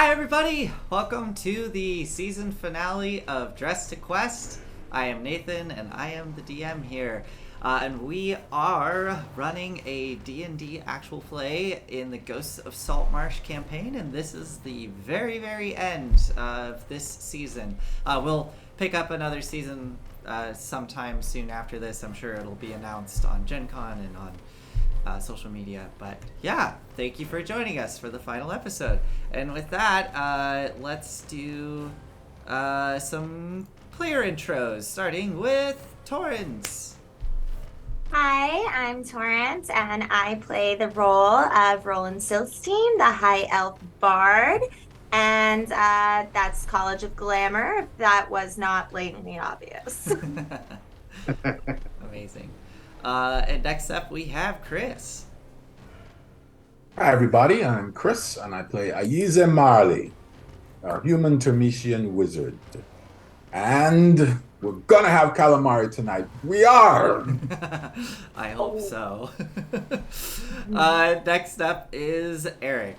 Hi everybody! Welcome to the season finale of Dress to Quest. I am Nathan and I am the DM here. And we are running a D&D actual play in the Ghosts of Saltmarsh campaign, and this is the very, very end of this season. We'll pick up another season sometime soon after this. I'm sure it'll be announced on Gen Con and on social media. But yeah, thank you for joining us for the final episode. And with that, let's do some player intros, starting with Torrens. Hi, I'm Torrance, and I play the role of Roland Silstein, the High Elf Bard. And that's College of Glamour, if that was not blatantly obvious. Amazing. And next up, we have Chris. Hi, everybody. I'm Chris, and I play Ayize Marley, a human Termesian wizard. And we're gonna have calamari tonight. We are! I hope so. Next up is Eric.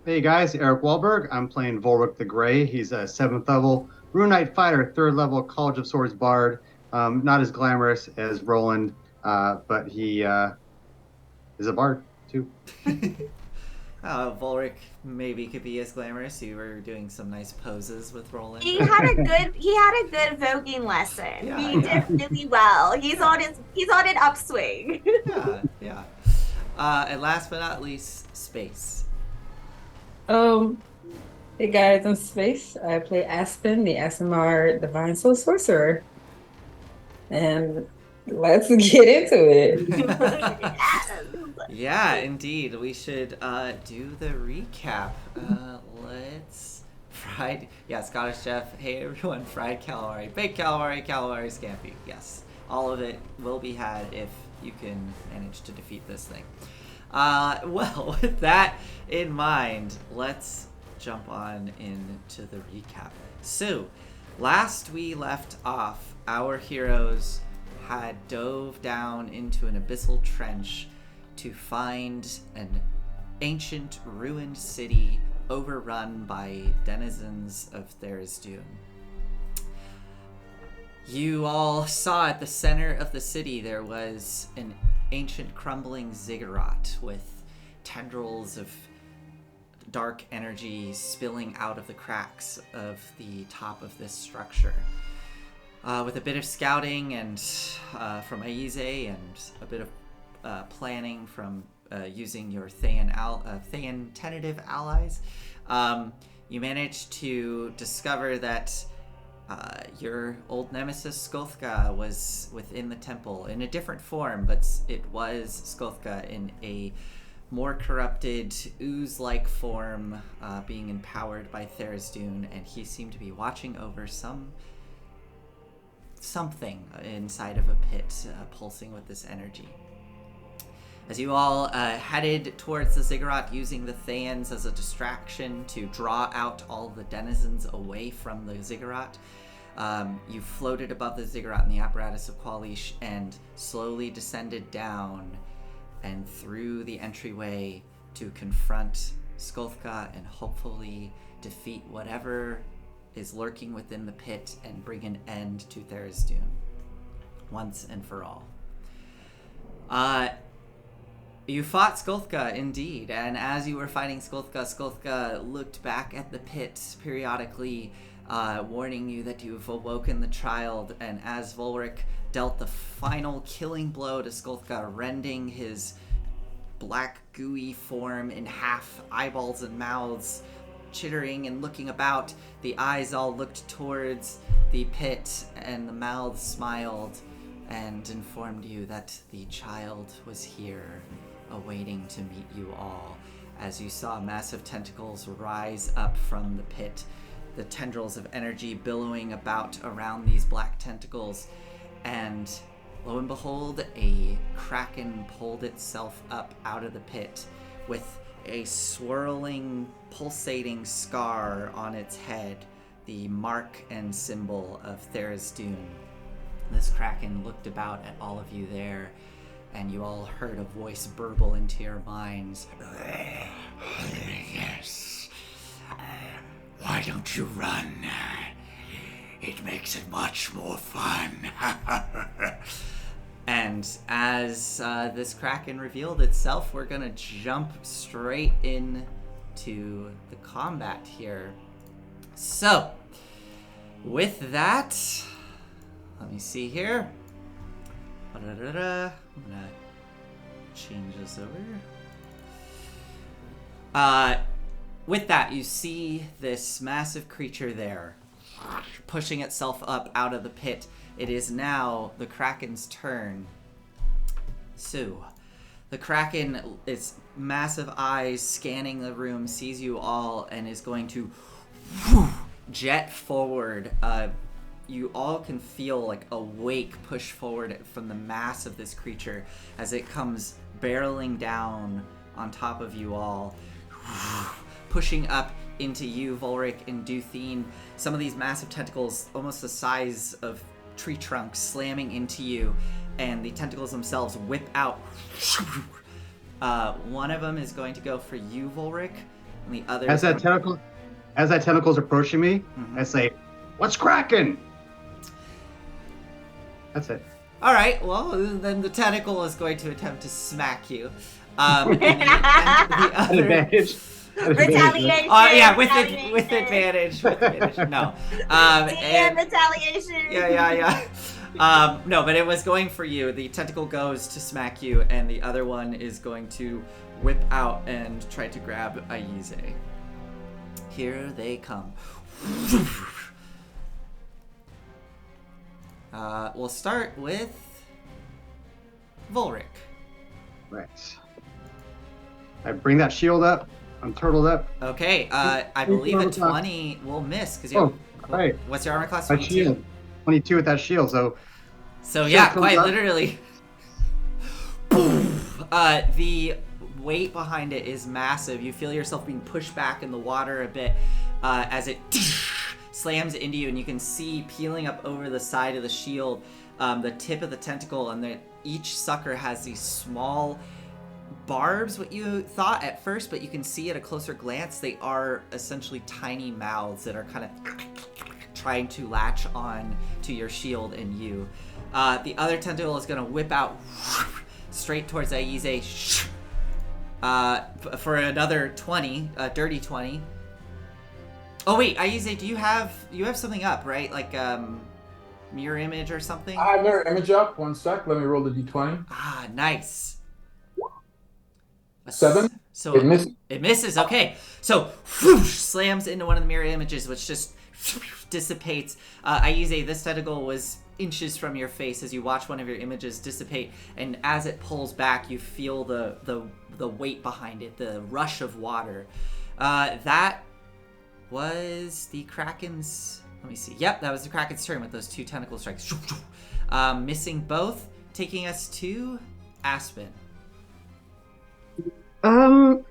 Hey guys, Eric Wahlberg. I'm playing Volric the Grey. He's a 7th level Rune Knight Fighter, 3rd level College of Swords Bard. Not as glamorous as Roland, but he is a bard too. Volric maybe could be as glamorous. You were doing some nice poses with Roland. He had a good voguing lesson. Yeah, he did really well. He's on an upswing. Yeah. And last but not least, Space. Hey guys, I'm Space. I play Aspen, the Asimar Divine Soul Sorcerer. And let's get into it. Yeah, indeed. We should do the recap. Scottish Chef. Hey everyone, fried calamari, baked calamari, calamari scampi. Yes, all of it will be had if you can manage to defeat this thing. Well, with that in mind, let's jump on into the recap. So, last we left off, our heroes had dove down into an abyssal trench to find an ancient ruined city overrun by denizens of Tharizdun. You all saw at the center of the city there was an ancient crumbling ziggurat with tendrils of dark energy spilling out of the cracks of the top of this structure. With a bit of scouting and from Ayize and a bit of planning from using your Thayan tentative allies, you managed to discover that your old nemesis Skolthka was within the temple in a different form, but it was Skolthka in a more corrupted, ooze-like form, being empowered by Tharizdun, and he seemed to be watching over something inside of a pit, pulsing with this energy. As you all headed towards the ziggurat, using the Thayans as a distraction to draw out all the denizens away from the ziggurat, you floated above the ziggurat in the apparatus of Qualish and slowly descended down and through the entryway to confront Skolthka and hopefully defeat whatever is lurking within the pit and bring an end to Tharizdun once and for all. You fought Skolthka, indeed, and as you were fighting Skolthka looked back at the pit periodically, warning you that you've awoken the child, and as Volric dealt the final killing blow to Skolthka, rending his black gooey form in half, eyeballs and mouths chittering and looking about, the eyes all looked towards the pit and the mouths smiled and informed you that the child was here awaiting to meet you all. As you saw massive tentacles rise up from the pit, the tendrils of energy billowing about around these black tentacles, and lo and behold, a kraken pulled itself up out of the pit with a swirling, pulsating scar on its head, the mark and symbol of Tharizdun. This kraken looked about at all of you there, and you all heard a voice burble into your minds. Yes. Why don't you run? It makes it much more fun. And as this Kraken revealed itself, we're gonna jump straight into the combat here. So, with that, let me see here. I'm gonna change this over. With that, you see this massive creature there, pushing itself up out of the pit. It is now the Kraken's turn. So, the Kraken, its massive eyes scanning the room, sees you all and is going to jet forward. You all can feel like a wake push forward from the mass of this creature as it comes barreling down on top of you all, pushing up into you, Volric and Duthine. Some of these massive tentacles, almost the size of tree trunks, slamming into you, and the tentacles themselves whip out. One of them is going to go for you, Volric, and the other. As that tentacle's approaching me, I say, "What's cracking?" That's it. All right. Well, then the tentacle is going to attempt to smack you. And the other. Advantage. Retaliation. Oh yeah, with retaliation. advantage. With advantage. No. And retaliation. Yeah. No, but it was going for you. The tentacle goes to smack you, and the other one is going to whip out and try to grab Aize. Here they come. We'll start with Volric. Right. I bring that shield up. I'm turtled up. Okay, I believe a 20 will miss because you. Right. What's your armor class? My 22. shield. 22 with that shield. So yeah, comes quite up. literally. The weight behind it is massive. You feel yourself being pushed back in the water a bit as it slams into you, and you can see peeling up over the side of the shield the tip of the tentacle, and each sucker has these small barbs, what you thought at first, but you can see at a closer glance they are essentially tiny mouths that are kind of trying to latch on to your shield and you. The other tentacle is going to whip out straight towards Aize for another 20, dirty 20. Oh wait, Aize, do you have something up, right? Like mirror image or something? I have mirror image up. 1 sec. Let me roll the d20. Ah, nice. 7. So It misses. It misses. Okay. So whoosh, slams into one of the mirror images, which just dissipates. Aize, this tentacle was inches from your face as you watch one of your images dissipate, and as it pulls back, you feel the weight behind it, the rush of water. That was the Kraken's. Let me see. Yep, that was the Kraken's turn with those 2 tentacle strikes. Missing both, taking us to Aspen.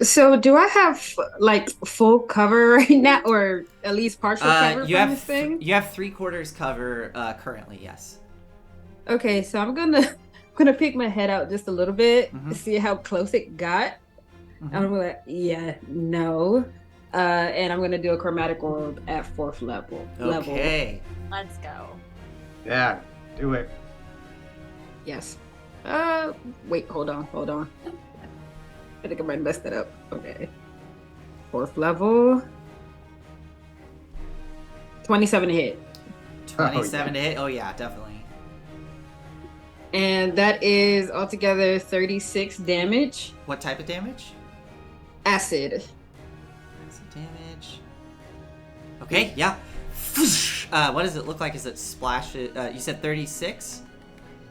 So do I have like full cover right now, or at least partial cover from this thing? You have 3/4 cover currently, yes. Okay, so I'm gonna pick my head out just a little bit Mhm. to see how close it got. Mhm. I'm gonna no. And I'm gonna do a chromatic orb at 4th level. Okay. Let's go. Yeah, do it. Yes. Wait, hold on. I think I might mess that up. Okay. 4th level. 27 to hit. 27 to hit. Oh yeah, definitely. And that is altogether 36 damage. What type of damage? Acid. Acid damage. Okay, yeah. What does it look like as it splashes? You said 36?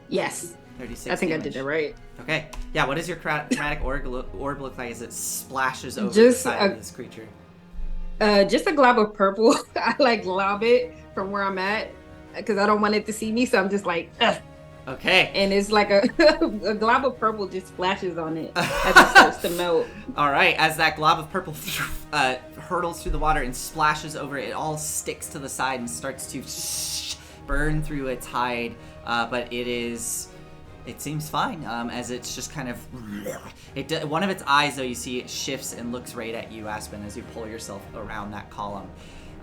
Yes. 36 I think damage. I did that right. Okay. Yeah, what does your chromatic orb look like as it splashes over the Just side of this creature? Just a glob of purple. I like lob it from where I'm at because I don't want it to see me, so I'm just like, ugh. Okay. And it's like a glob of purple just splashes on it as it starts to melt. All right, as that glob of purple hurtles through the water and splashes over it, all sticks to the side and starts to burn through its hide. But it seems fine as it's just kind of. One of its eyes, though, you see it shifts and looks right at you, Aspen, as you pull yourself around that column.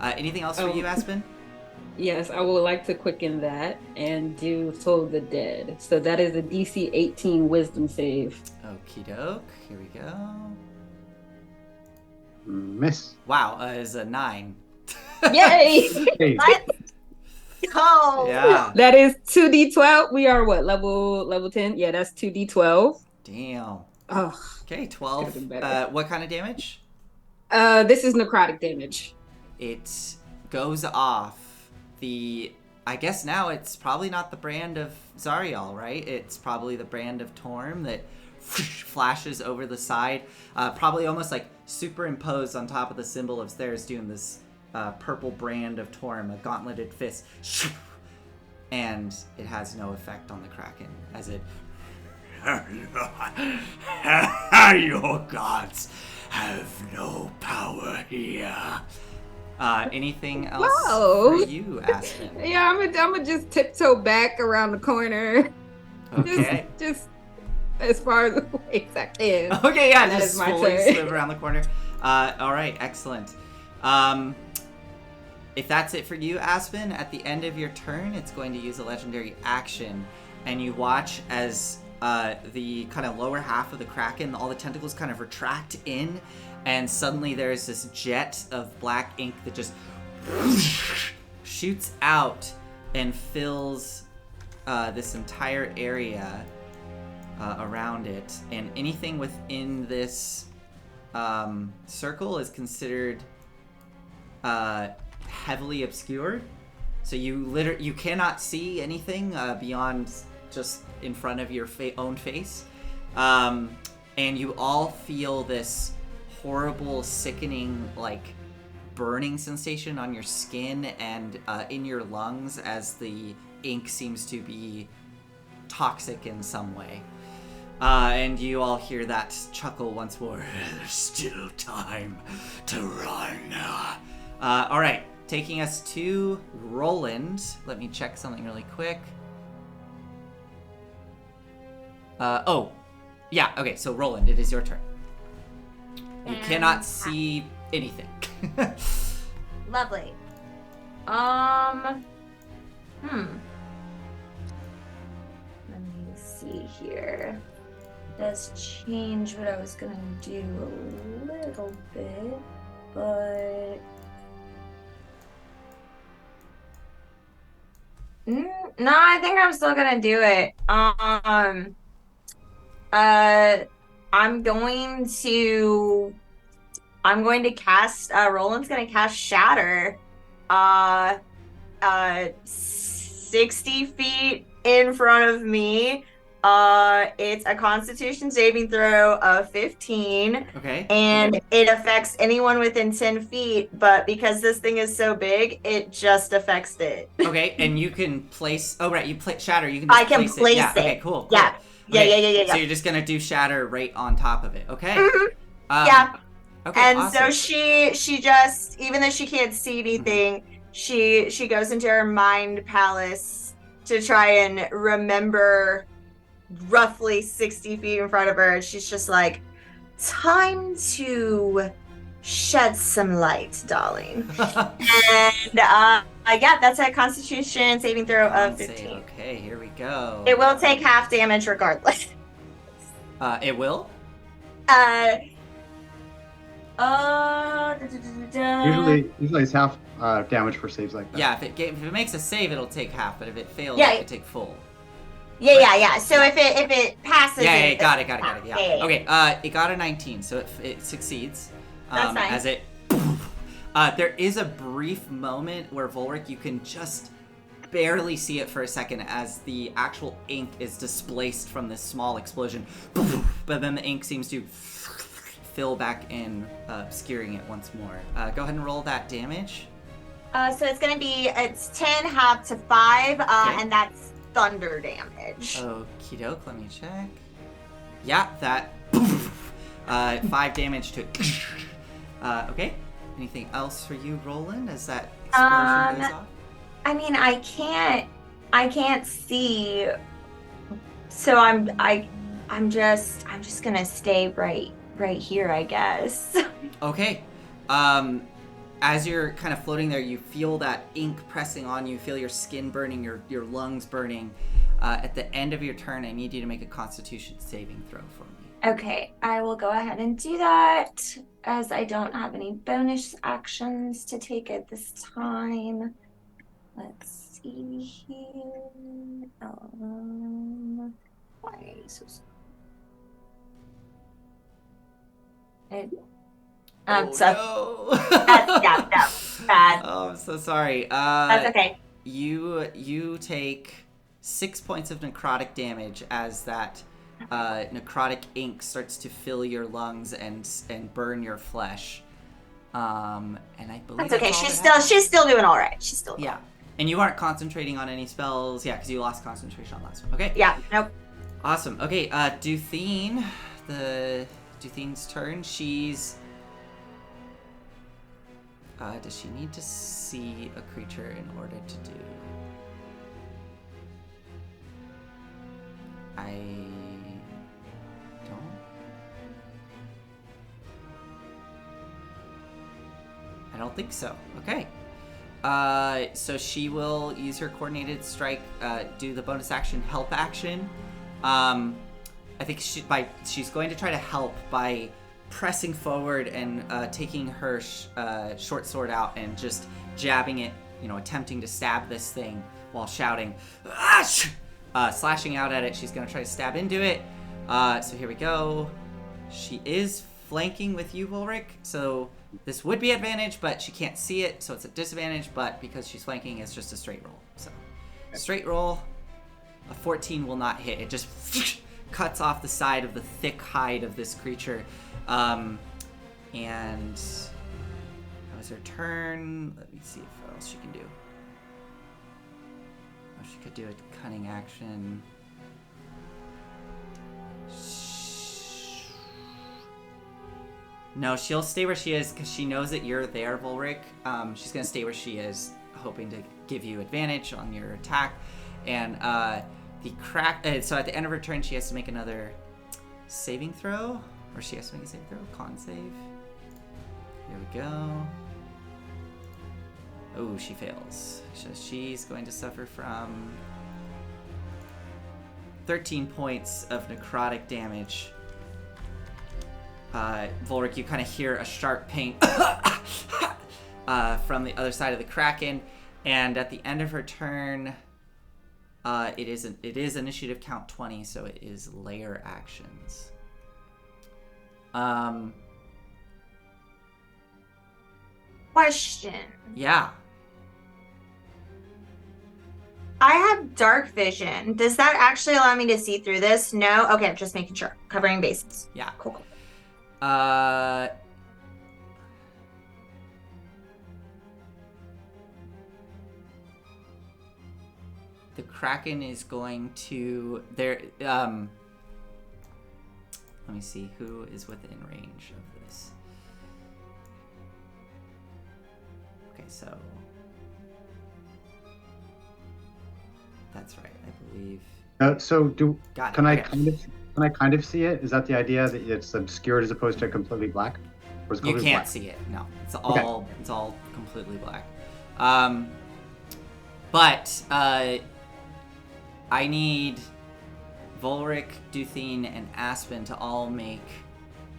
Anything else for you, Aspen? Yes, I would like to quicken that and do Soul of the Dead. So that is a DC 18 Wisdom save. Okie doke. Here we go. Miss. Wow, is a 9. Yay! Hey, Let's go. Yeah. That is 2d12. We are what, level 10? Yeah, that's 2d12. Damn. Oh, Okay, Could've 12. been better. What kind of damage? this is necrotic damage. It goes off I guess now it's probably not the brand of Zariel, right? It's probably the brand of Torm that flashes over the side, probably almost like superimposed on top of the symbol of Tharizdun, this purple brand of Torm, a gauntleted fist, and it has no effect on the Kraken as it your gods have no power here. Anything else Whoa. for you, Aspen? Yeah, I'm gonna just tiptoe back around the corner. Okay. Just as far as the way I can. Okay, yeah, That just is my slowly turn. slip around the corner. All right, excellent. If that's it for you, Aspen, at the end of your turn, it's going to use a legendary action, and you watch as the kind of lower half of the Kraken, all the tentacles kind of retract in, and suddenly there's this jet of black ink that just shoots out and fills this entire area around it, and anything within this circle is considered heavily obscured. So you cannot see anything beyond just in front of your own face, and you all feel this horrible, sickening, like burning sensation on your skin and in your lungs as the ink seems to be toxic in some way. And you all hear that chuckle once more. There's still time to run. All right, taking us to Roland. Let me check something really quick. Oh, yeah, okay, so Roland, it is your turn. You cannot see anything. Lovely. Let me see here. Does change what I was gonna do a little bit, but no, I think I'm still gonna do it. I'm going to cast. Roland's gonna cast Shatter. 60 feet in front of me. It's a Constitution saving throw of 15. Okay. And it affects anyone within 10 feet, but because this thing is so big, it just affects it. Okay, and you can place. Oh, right, you play Shatter. You can just I can place place Yeah. it. Okay. Cool. Yeah. Okay, Yeah. So you're just gonna do Shatter right on top of it. Okay. Mhm. Um, Yeah. Okay. And awesome. so she just, even though she can't see anything, she goes into her mind palace to try and remember roughly 60 feet in front of her. And she's just like, time to shed some light, darling. And yeah, that's a Constitution saving throw of 15. Okay, here we go. It will take half damage regardless. It will. Usually it's half damage for saves like that. Yeah, if it makes a save, it'll take half, but if it fails, Yeah. it could take full. Yeah. So if it passes, Yeah, it got it. Yeah. Yeah. Okay, it got a 19, so it succeeds. That's fine. As it, there is a brief moment where Volric, you can just barely see it for a second as the actual ink is displaced from this small explosion, but then the ink seems to fill back in, obscuring it once more. Go ahead and roll that damage. So it's 10 half to 5, Okay. and that's thunder damage. Okie doke, let me check. Yeah, that 5 damage to it. Okay. Anything else for you, Roland, as that explosion goes off? I mean, I can't see, so I'm just gonna stay right here, I guess. Okay. as you're kind of floating there, you feel that ink pressing on you, feel your skin burning, your lungs burning. At the end of your turn, I need you to make a Constitution saving throw for me. Okay, I will go ahead and do that as I don't have any bonus actions to take at this time. Let's see here. Why so slow? No. That's bad. Oh, I'm so sorry. That's okay. You take 6 points of necrotic damage as that necrotic ink starts to fill your lungs and burn your flesh. And I believe That's okay. all She's still doing all right. She's still yeah. And you aren't concentrating on any spells, yeah, because you lost concentration on last one. Okay. Yeah. Nope. Awesome. Okay. Duthine, Duthine's turn. She's. Does she need to see a creature in order to do? I don't. I don't think so. Okay. So she will use her coordinated strike, do the bonus action help action. I think she's going to try to help by pressing forward and taking her short sword out and just jabbing it, attempting to stab this thing while shouting, "Ash!" Slashing out at it. She's going to try to stab into it. So here we go. She is flanking with you, Volric, so this would be advantage, but she can't see it, so it's a disadvantage, but because she's flanking, it's just a straight roll. So, straight roll, a 14 will not hit. It just cuts off the side of the thick hide of this creature. And that was her turn. Let me see what else she can do. Oh, she could do a cunning action. No, she'll stay where she is because she knows that you're there, Volric. She's going to stay where she is, hoping to give you advantage on your attack. And so at the end of her turn, she has to make another saving throw. Or she has to make a saving throw. Con save. Here we go. Oh, she fails. So she's going to suffer from 13 points of necrotic damage. Volric, you kind of hear a sharp pain from the other side of the Kraken, and at the end of her turn, it is initiative count 20, so it is layer actions. Question. Yeah. I have dark vision. Does that actually allow me to see through this? No? Okay, I'm just making sure. Covering bases. Yeah. Cool. The Kraken is going to let me see who is within range of this. Okay, so that's right, I believe. Can I kind of see it? Is that the idea, that it's obscured as opposed to completely black? Or is it You completely can't black? see it. No, it's Okay. all completely black. But I need Volric, Duthine, and Aspen to all make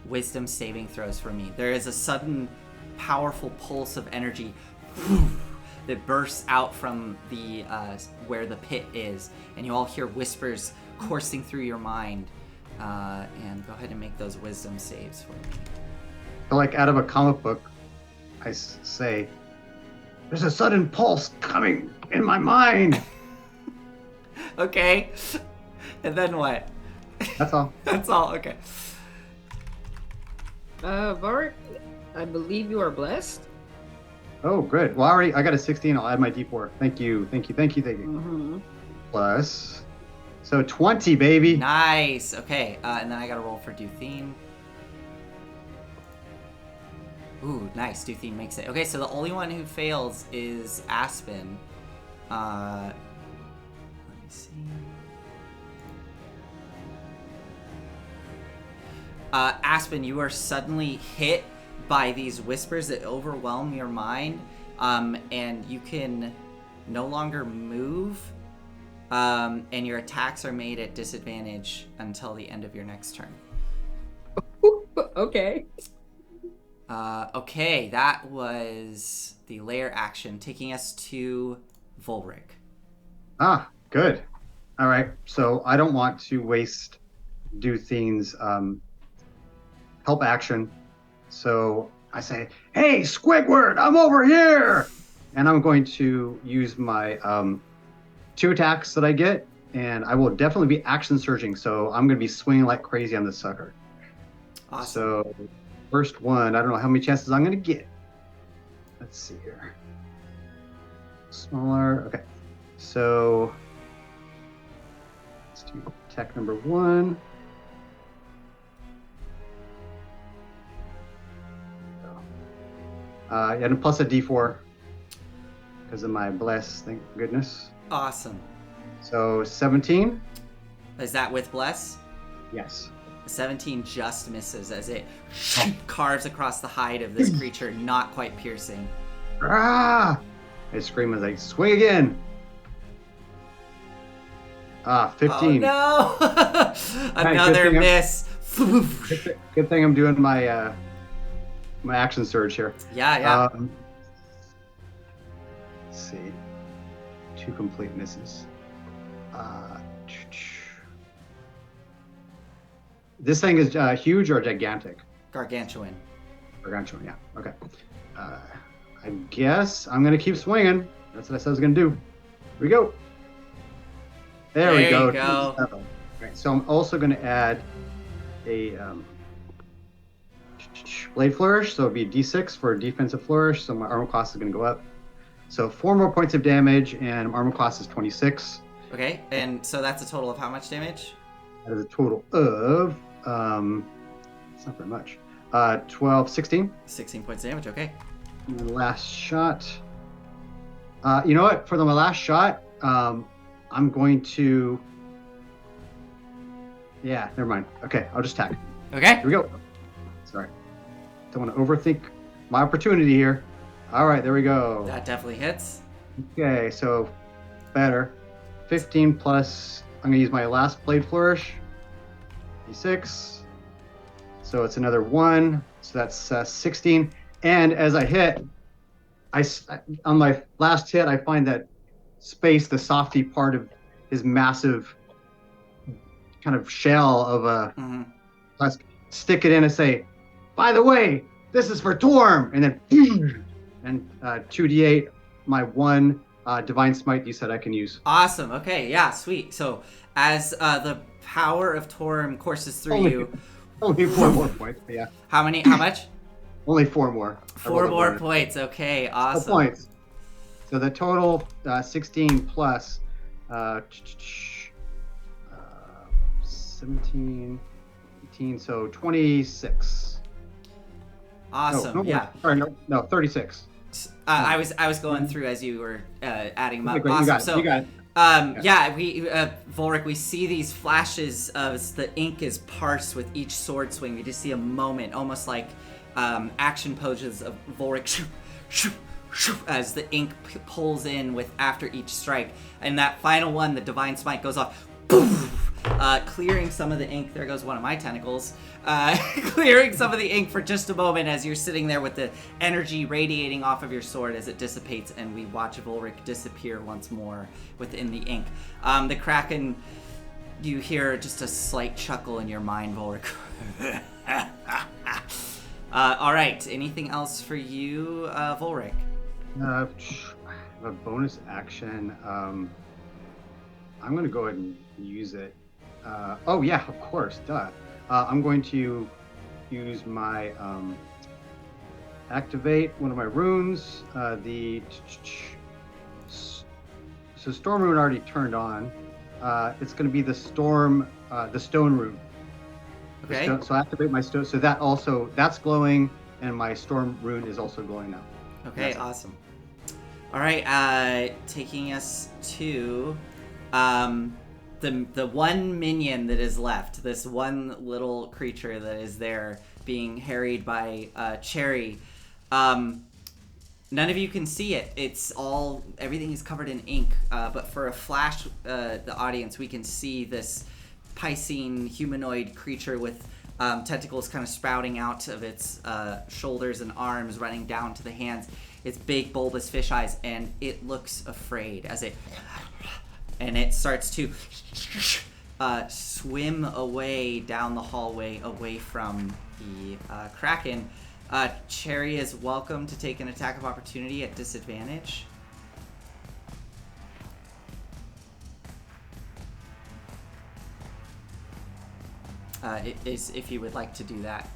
wisdom saving throws for me. There is a sudden, powerful pulse of energy that bursts out from the where the pit is, and you all hear whispers coursing through your mind. And go ahead and make those wisdom saves for me. So, like out of a comic book, I say, "There's a sudden pulse coming in my mind." Okay. And then what? That's all. That's all. Okay. Varric, I believe you are blessed. Oh, good. Well, I got a 16. I'll add my D4. Thank you. Mm-hmm. Plus, so 20, baby. Nice. Okay. And then I gotta roll for Duthine. Ooh, nice. Duthine makes it. Okay, so the only one who fails is Aspen. Let me see. Aspen, you are suddenly hit by these whispers that overwhelm your mind, and you can no longer move, and your attacks are made at disadvantage until the end of your next turn. Okay. Okay, that was the lair action, taking us to Volric. Ah, good. All right. So I don't want to waste Duthine's help action. So I say, "Hey, Squidward, I'm over here!" And I'm going to use my 2 attacks that I get, and I will definitely be action surging. So I'm going to be swinging like crazy on this sucker. Awesome. So first one, I don't know how many chances I'm going to get. Let's see here. Smaller. Okay. So let's do attack number 1. And plus a D4 because of my bless, thank goodness. Awesome. So 17. Is that with bless? Yes. 17 just misses as it carves across the hide of this creature, not quite piercing. Ah! I scream as I swing again. 15. Oh no! Another miss. Good thing I'm doing my my action surge here. Yeah. Let's see. 2 complete misses. This thing is huge or gigantic? Gargantuan. Gargantuan, yeah. Okay. I guess I'm gonna keep swinging. That's what I said I was gonna do. Here we go. There we go. You go. 27. Right, so I'm also gonna add a blade flourish, so it'd be D6 for a defensive flourish. So my armor class is gonna go up. So 4 more points of damage, and armor class is 26. Okay, and so that's a total of how much damage? That is a total of it's not very much. 12, 16. 16 points of damage. Okay. And the last shot. You know what? For my last shot, I'm going to. Yeah, never mind. Okay, I'll just attack. Okay. Here we go. Sorry. Don't want to overthink my opportunity here. All right, there we go. That definitely hits. Okay, so better. 15 plus. I'm gonna use my last blade flourish. D6. So it's another 1. So that's 16. And as I hit, on my last hit, I find that space, the softy part of his massive kind of shell of a husk, stick it in and say, "By the way, this is for Torm," and then and 2d8, my 1 divine smite you said I can use. Awesome. Okay. Yeah. Sweet. So as the power of Torm courses through you, only 4 more points. Yeah. How many? How much? Only 4 more. 4 more points. Okay. Awesome. 4 points. So the total 16 plus 17, 18, so 26. Awesome. No, yeah. Sorry, no, 36. I was going through as you were adding them up. Okay, Awesome. you got it. Yeah, we Volric, we see these flashes as the ink is parsed with each sword swing. We just see a moment, almost like action poses of Volric as the ink pulls in with after each strike. And that final one, the divine smite goes off, clearing some of the ink. There goes one of my tentacles. Clearing some of the ink for just a moment as you're sitting there with the energy radiating off of your sword as it dissipates, and we watch Volric disappear once more within the ink. The Kraken, you hear just a slight chuckle in your mind, Volric. All right, anything else for you, Volric? I have a bonus action. I'm going to go ahead and use it. Oh, yeah, of course, duh. I'm going to use my activate one of my runes. So storm rune already turned on. It's going to be the stone rune. Okay. So activate my stone. So that's glowing, and my storm rune is also glowing now. Okay, awesome. All right, taking us to the one minion that is left, this one little creature that is there being harried by Cherry. None of you can see it. Everything is covered in ink. But for a flash, the audience, we can see this piscine humanoid creature with tentacles kind of sprouting out of its shoulders and arms, running down to the hands. Its big bulbous fish eyes, and it looks afraid as it starts to swim away down the hallway away from the Kraken. Cherry is welcome to take an attack of opportunity at disadvantage. It is if you would like to do that,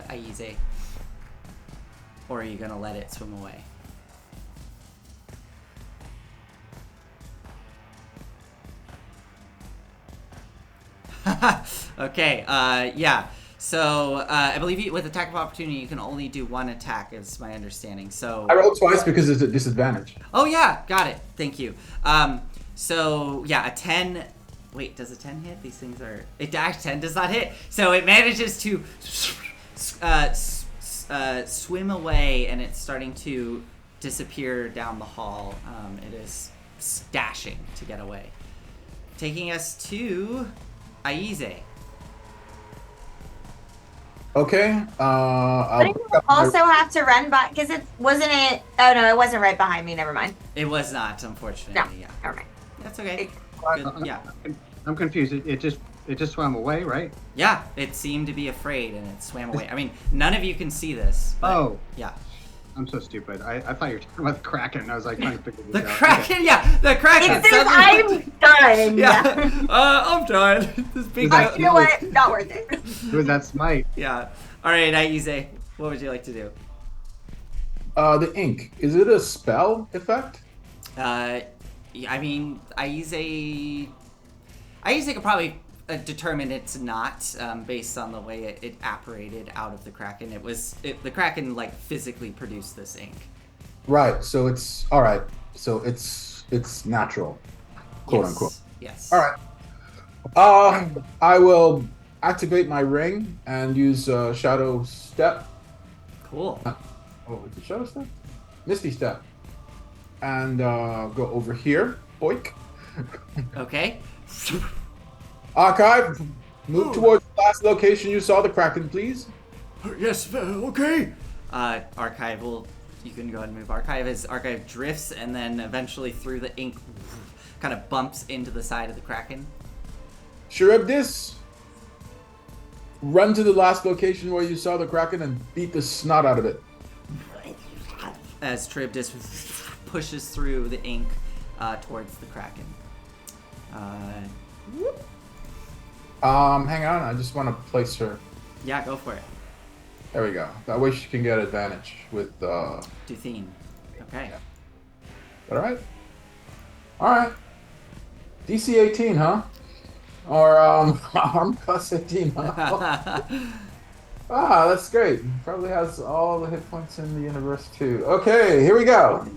Aize. Or are you going to let it swim away? Okay, yeah. So, I believe with attack of opportunity, you can only do one attack, is my understanding. So I rolled twice because it's a disadvantage. Oh, yeah. Got it. Thank you. So, yeah, a 10... Wait, does a 10 hit? These things are... 10 does not hit. So it manages to swim away, and it's starting to disappear down the hall. It is dashing to get away. Taking us to Aize. Okay. But you also have to run by, because it wasn't it. Oh no, it wasn't right behind me. Never mind. It was not, unfortunately. No, Yeah, never mind. that's okay. Good. Yeah, I'm confused. It just swam away, right? yeah. It seemed to be afraid, and it swam away. I mean, none of you can see this. But, Oh. yeah. I'm so stupid. I thought you were talking about the Kraken. I was like trying to figure this The out. Kraken, Okay. yeah, the Kraken. It says I'm done. Yeah, I'm done. This big. You know what? Not worth it. Who was that smite? Yeah. All right, Aize, what would you like to do? The ink. Is it a spell effect? I mean, Aize could probably determine it's not, based on the way it apparated out of the Kraken. The Kraken like physically produced this ink. Right. So it's all right. So it's natural, quote Yes. unquote. Yes. All right. I will activate my ring and use Shadow Step. Cool. Oh, is it Shadow Step? Misty Step. And go over here. Boink. Okay. Archive, move towards the last location you saw the Kraken, please. Yes. Okay. Archive will. You can go ahead and move Archive as Archive drifts and then eventually through the ink, kind of bumps into the side of the Kraken. Charybdis, run to the last location where you saw the Kraken and beat the snot out of it. As Charybdis pushes through the ink towards the Kraken. Hang on, I just want to place her. Yeah, go for it. There we go. That way she can get advantage with Duthine. Okay. All right. All right. DC 18, huh? Or arm plus 18, huh? That's great. Probably has all the hit points in the universe too. Okay, here we go.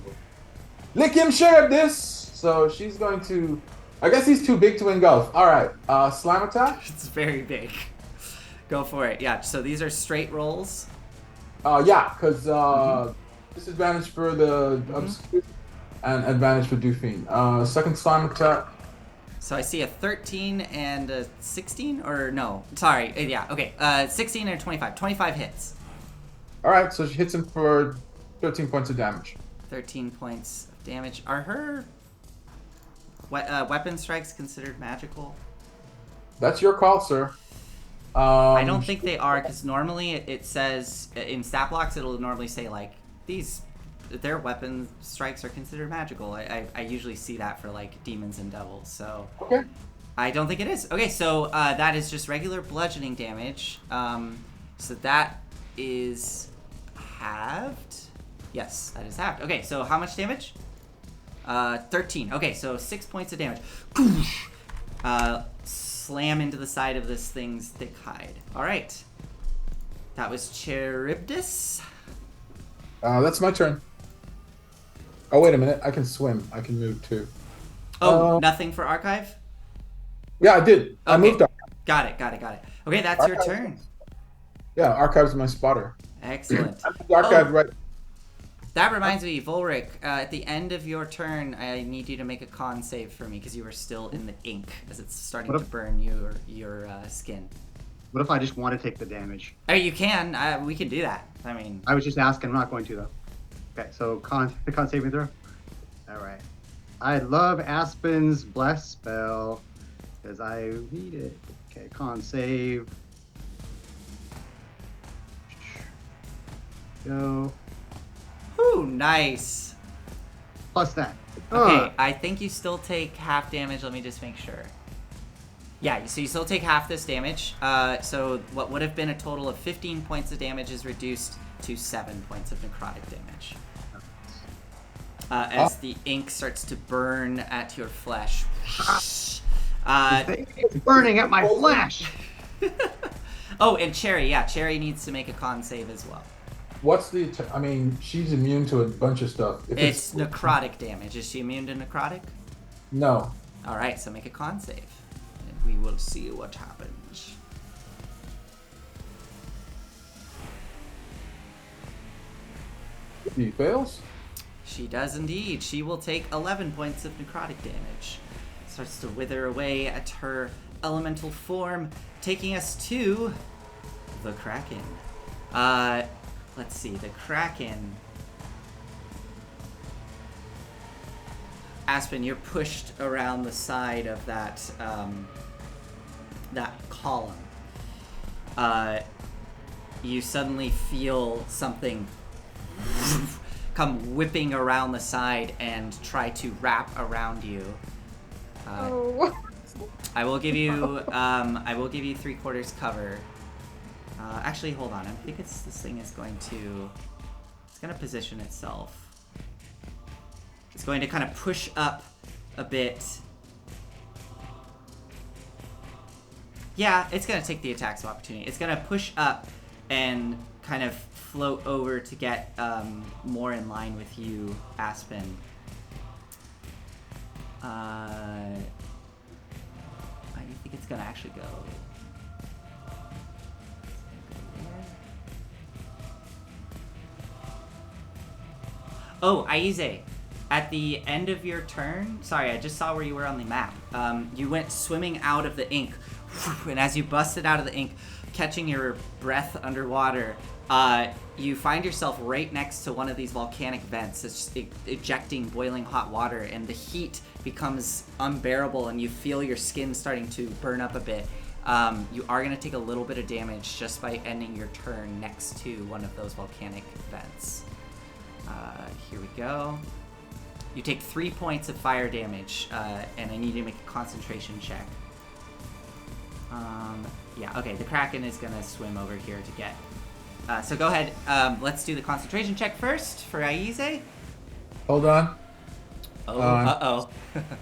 Lick him, Charybdis. So she's going to. I guess he's too big to engulf. All right. Slam attack. It's very big. Go for it. Yeah, so these are straight rolls. Yeah, because disadvantage for the obscure and advantage for Duthine. Second slam attack. So I see a 13 and a 16, or no? Sorry. Yeah, okay. 16 and a 25. 25 hits. All right, so she hits him for 13 points of damage. 13 points of damage. Are her weapon strikes considered magical? That's your call, sir. I don't think they are, because normally it says, in stat blocks, it'll normally say, like, their weapon strikes are considered magical. I usually see that for, like, demons and devils, so... Okay. I don't think it is. Okay, so that is just regular bludgeoning damage. So that is halved? Yes, that is halved. Okay, so how much damage? 13. Okay, so 6 points of damage. Slam into the side of this thing's thick hide. All right. That was Charybdis. That's my turn. Oh, wait a minute. I can swim. I can move too. Oh, nothing for Archive? Yeah, I did. I Okay. moved up. Got it. Okay, that's your Archive. turn. Yeah, Archive's my spotter. Excellent. Archive, Oh, right? that reminds me, Volric, at the end of your turn, I need you to make a con save for me because you are still in the ink as it's starting to burn your skin. What if I just want to take the damage? Oh, you can. We can do that. I mean, I was just asking. I'm not going to though. Okay, so con saving throw. All right. I love Aspen's bless spell because I need it. Okay, con save. Go. whew, nice. Plus that. Okay, I think you still take half damage. Let me just make sure. Yeah, so you still take half this damage. So what would have been a total of 15 points of damage is reduced to 7 points of necrotic damage. As the ink starts to burn at your flesh. It's burning at my flesh. Oh, and Cherry, yeah, Cherry needs to make a con save as well. What's the? I mean, she's immune to a bunch of stuff. If It's necrotic damage. Is she immune to necrotic? No. All right, so make a con save, and we will see what happens. He fails. She does indeed. She will take 11 points of necrotic damage. Starts to wither away at her elemental form, taking us to the Kraken. Let's see, the Kraken. Aspen, you're pushed around the side of that that column. You suddenly feel something come whipping around the side and try to wrap around you. I will give you 3/4 cover. Actually, hold on. I think this thing is going to position itself. It's going to kind of push up a bit. Yeah, it's going to take the attacks of opportunity. It's going to push up and kind of float over to get more in line with you, Aspen. I think it's gonna actually go. Oh, Aize, at the end of your turn, sorry, I just saw where you were on the map. You went swimming out of the ink, and as you busted out of the ink, catching your breath underwater, you find yourself right next to one of these volcanic vents. It's just ejecting boiling hot water, and the heat becomes unbearable, and you feel your skin starting to burn up a bit. You are going to take a little bit of damage just by ending your turn next to one of those volcanic vents. Here we go. You take 3 points of fire damage, and I need you to make a concentration check. Yeah, okay, the Kraken is going to swim over here to get... so go ahead, let's do the concentration check first for Aize. Hold on. Oh, uh-oh.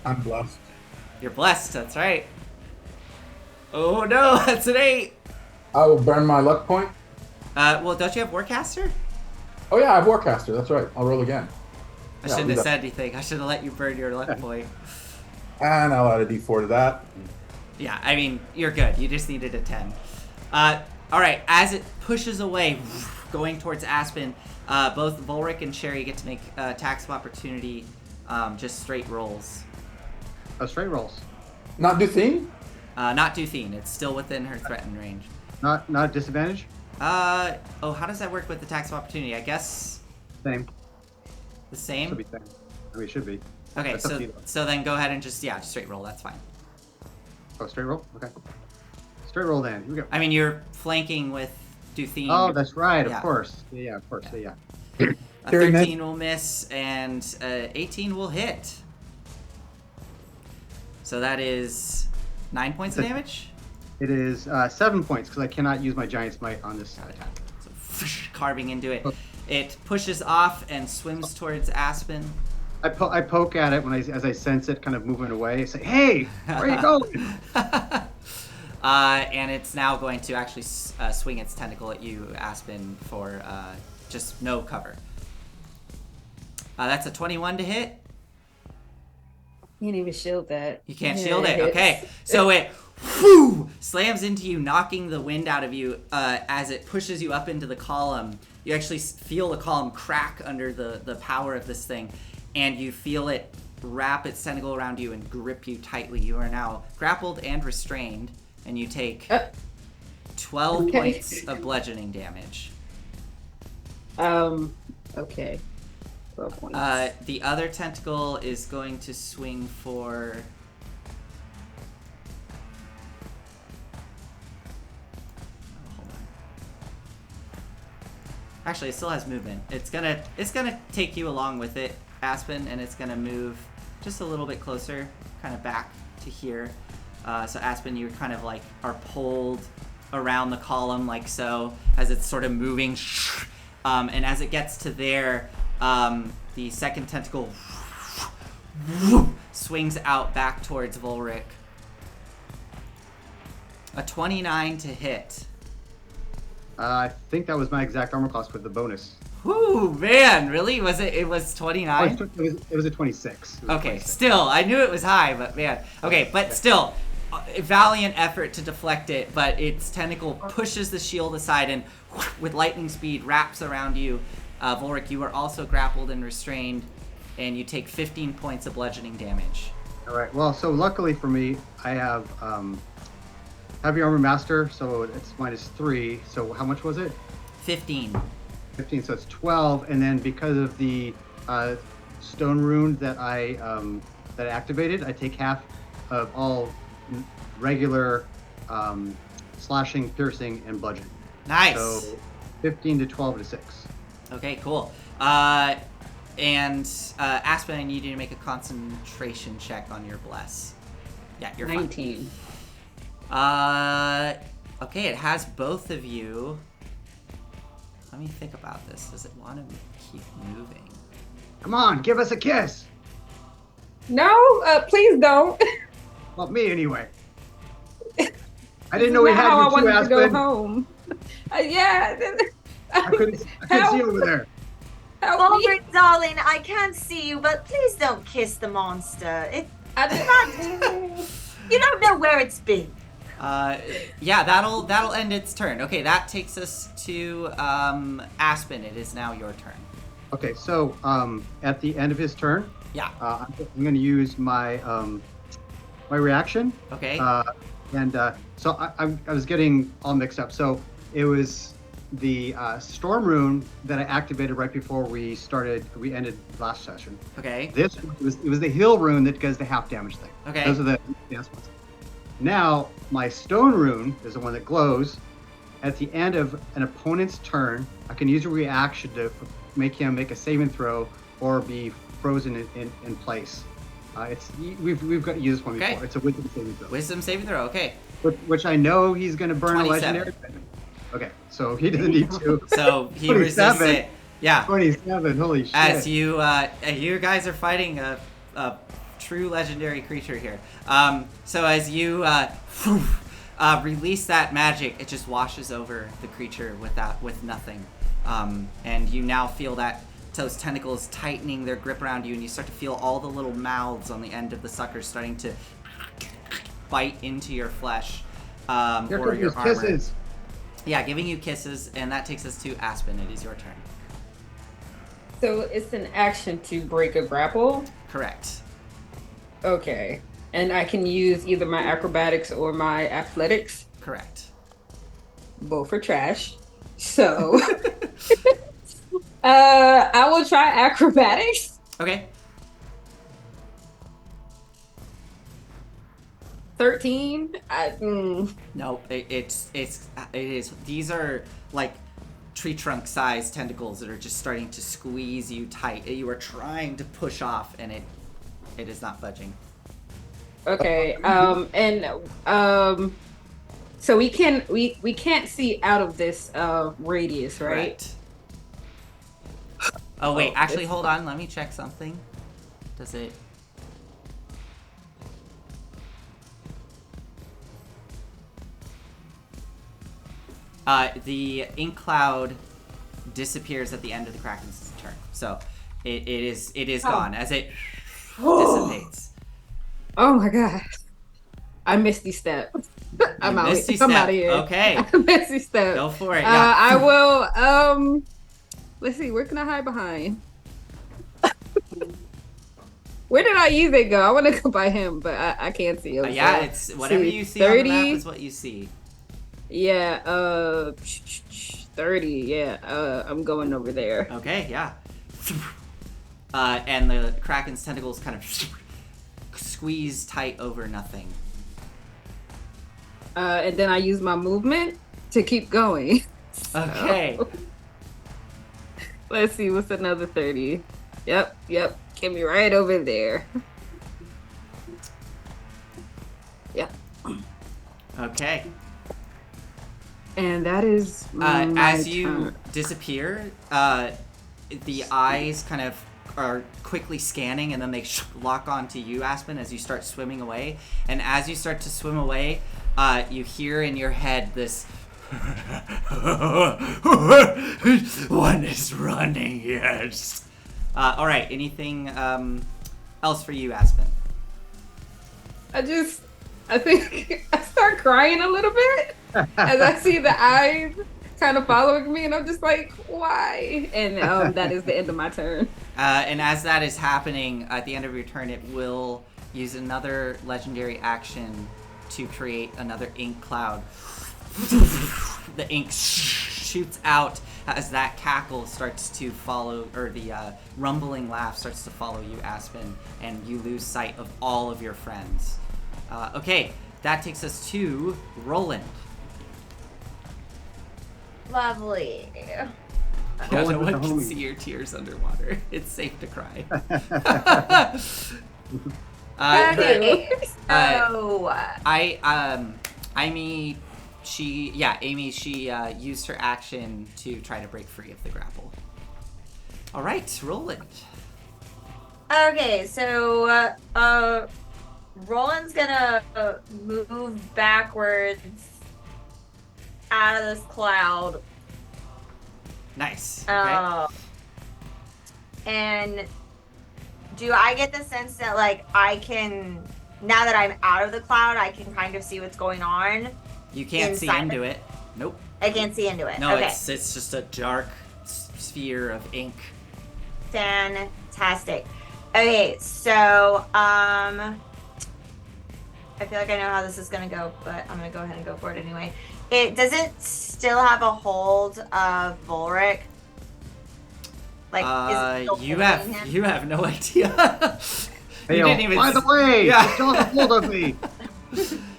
I'm blessed. You're blessed, that's right. Oh no, that's an 8! I will burn my luck point. Well, don't you have Warcaster? Oh yeah, I have Warcaster. That's right. I'll roll again. I shouldn't have said anything. I should have let you burn your luck point. And I'll add a D4 to that. Yeah, I mean, you're good. You just needed a 10. Alright, as it pushes away, going towards Aspen, both Volric and Sherry get to make attacks of opportunity, just straight rolls. Oh, straight rolls. Not Duthine? Not Duthine. It's still within her threatened range. Not disadvantage? Oh, how does that work with attacks of opportunity? I guess Same. the same? Should be same. I mean, it should be. Okay, That's up to you. so then go ahead and just straight roll. That's fine. Oh, straight roll? Okay. Straight roll then. Here we go. I mean, you're flanking with Duthine. Oh, that's right. Yeah. Of course. Yeah, of course. Yeah. A 13 will miss, and 18 will hit. So that is 9 points of damage? It is 7 points because I cannot use my giant smite on this attack. So carving into it. It pushes off and swims towards Aspen. I poke at it as I sense it kind of moving away. I say, "Hey, where are you going?" And it's now going to actually swing its tentacle at you, Aspen, for just no cover. That's a 21 to hit. You can't even shield that. You can't Yeah, shield it. hits. Okay. So it slams into you, knocking the wind out of you as it pushes you up into the column. You actually feel the column crack under the power of this thing, and you feel it wrap its tentacle around you and grip you tightly. You are now grappled and restrained, and you take 12 points of bludgeoning damage. Okay. 12 points. The other tentacle is going to swing for... hold on. Actually, it still has movement. It's gonna take you along with it, Aspen, and it's gonna move just a little bit closer, kind of back to here. So Aspen, you kind of like are pulled around the column like so, as it's sort of moving. And as it gets to there, the second tentacle swings out back towards Volric. A 29 to hit. I think that was my exact armor class with the bonus. Whoo, man, really? Was it? It was 29? It was a 26. Okay, 26. Still, I knew it was high, but man. Okay, but still, a valiant effort to deflect it, but its tentacle pushes the shield aside and with lightning speed wraps around you. Volric, you are also grappled and restrained, and you take 15 points of bludgeoning damage. All right. Well, so luckily for me, I have heavy armor master, so it's -3. So how much was it? 15. 15. So it's 12, and then because of the stone rune that I activated, I take half of all regular slashing, piercing, and bludgeoning. Nice. So 15 to 12 to 6. Okay, cool. And Aspen, I need you to make a concentration check on your bless. Yeah, you're 19. fine. Okay, it has both of you. Let me think about this. Does it want to keep moving? Come on, give us a kiss. No, please don't. Well, me anyway. I didn't know we had I you too, wanted to go Aspen. home. Yeah. I couldn't see you over there. Help me. Volric, darling, I can't see you, but please don't kiss the monster. You don't know where it's been. Yeah, that'll end its turn. Okay, that takes us to Aspen. It is now your turn. Okay, so at the end of his turn, Yeah. I'm going to use my my reaction. Okay. So I was getting all mixed up. So it was the storm rune that I activated right before we ended last session. Okay. This it was the heal rune that does the half damage thing. Okay. Those are the advanced ones. Now my stone rune is the one that glows. At the end of an opponent's turn, I can use a reaction to make him make a saving throw or be frozen in place. We've got to use this one before. Okay. It's a wisdom saving throw. Wisdom saving throw. Okay. Which I know he's going to burn 27. a legendary. Okay, so he doesn't need to. So he resists 27. it. Yeah. 27. Holy shit! As you guys are fighting a true legendary creature here. So as you release that magic, it just washes over the creature with nothing. And you now feel those tentacles tightening their grip around you, and you start to feel all the little mouths on the end of the suckers starting to bite into your flesh or your armor. Kisses. Yeah, giving you kisses, and that takes us to Aspen. It is your turn. So it's an action to break a grapple? Correct. Okay. And I can use either my acrobatics or my athletics? Correct. Both are trash. So I will try acrobatics. Okay. 13. No, it is. These are like tree trunk sized tentacles that are just starting to squeeze you tight. You are trying to push off, and it is not budging. Okay. So we can't see out of this radius, right? Correct. Oh wait, actually, hold on. Let me check something. Does it? The ink cloud disappears at the end of the Kraken's turn, so it is gone as it dissipates. Oh my god. I Misty Step. I'm out. Misty I'm out Step. of here. Okay. Misty Step. Go for it. Yeah. I will. Let's see. Where can I hide behind? Where did I use it go? I want to go by him, but I can't see him. Yeah, so. it's whatever you see 30, on the map is what you see. Yeah, 30, yeah. I'm going over there. Okay, yeah. And the Kraken's tentacles kind of squeeze tight over nothing. And then I use my movement to keep going. Okay. So, let's see, what's another 30? Yep. Get me right over there. Yep. Okay. And that is as you turn. disappear, the eyes kind of are quickly scanning, and then they lock onto you, Aspen, as you start swimming away. And as you start to swim away, you hear in your head this one is running, yes. All right, anything else for you, Aspen? I think I start crying a little bit as I see the eyes kind of following me, and I'm just like, why? And that is the end of my turn. And as that is happening, at the end of your turn, it will use another legendary action to create another ink cloud. The ink shoots out as that cackle starts to follow, or the rumbling laugh starts to follow you, Aspen, and you lose sight of all of your friends. Okay, that takes us to Roland. Lovely. No Roland one with the can homie. see your tears underwater. It's safe to cry. Okay, Amy, she used her action to try to break free of the grapple. All right, Roland. Okay, so Roland's gonna move backwards out of this cloud. Nice. Okay. And do I get the sense that, like, I can, now that I'm out of the cloud, I can kind of see what's going on? You can't see inside into it? it. Nope. I can't see into it. No, Okay. it's just a dark sphere of ink. Fantastic. Okay, so I feel like I know how this is gonna go, but I'm gonna go ahead and go for it anyway. Does it still have a hold of Volric? Like, is it still you holding him? have no idea. Hey, You didn't even by the way, Yeah. don't hold of me.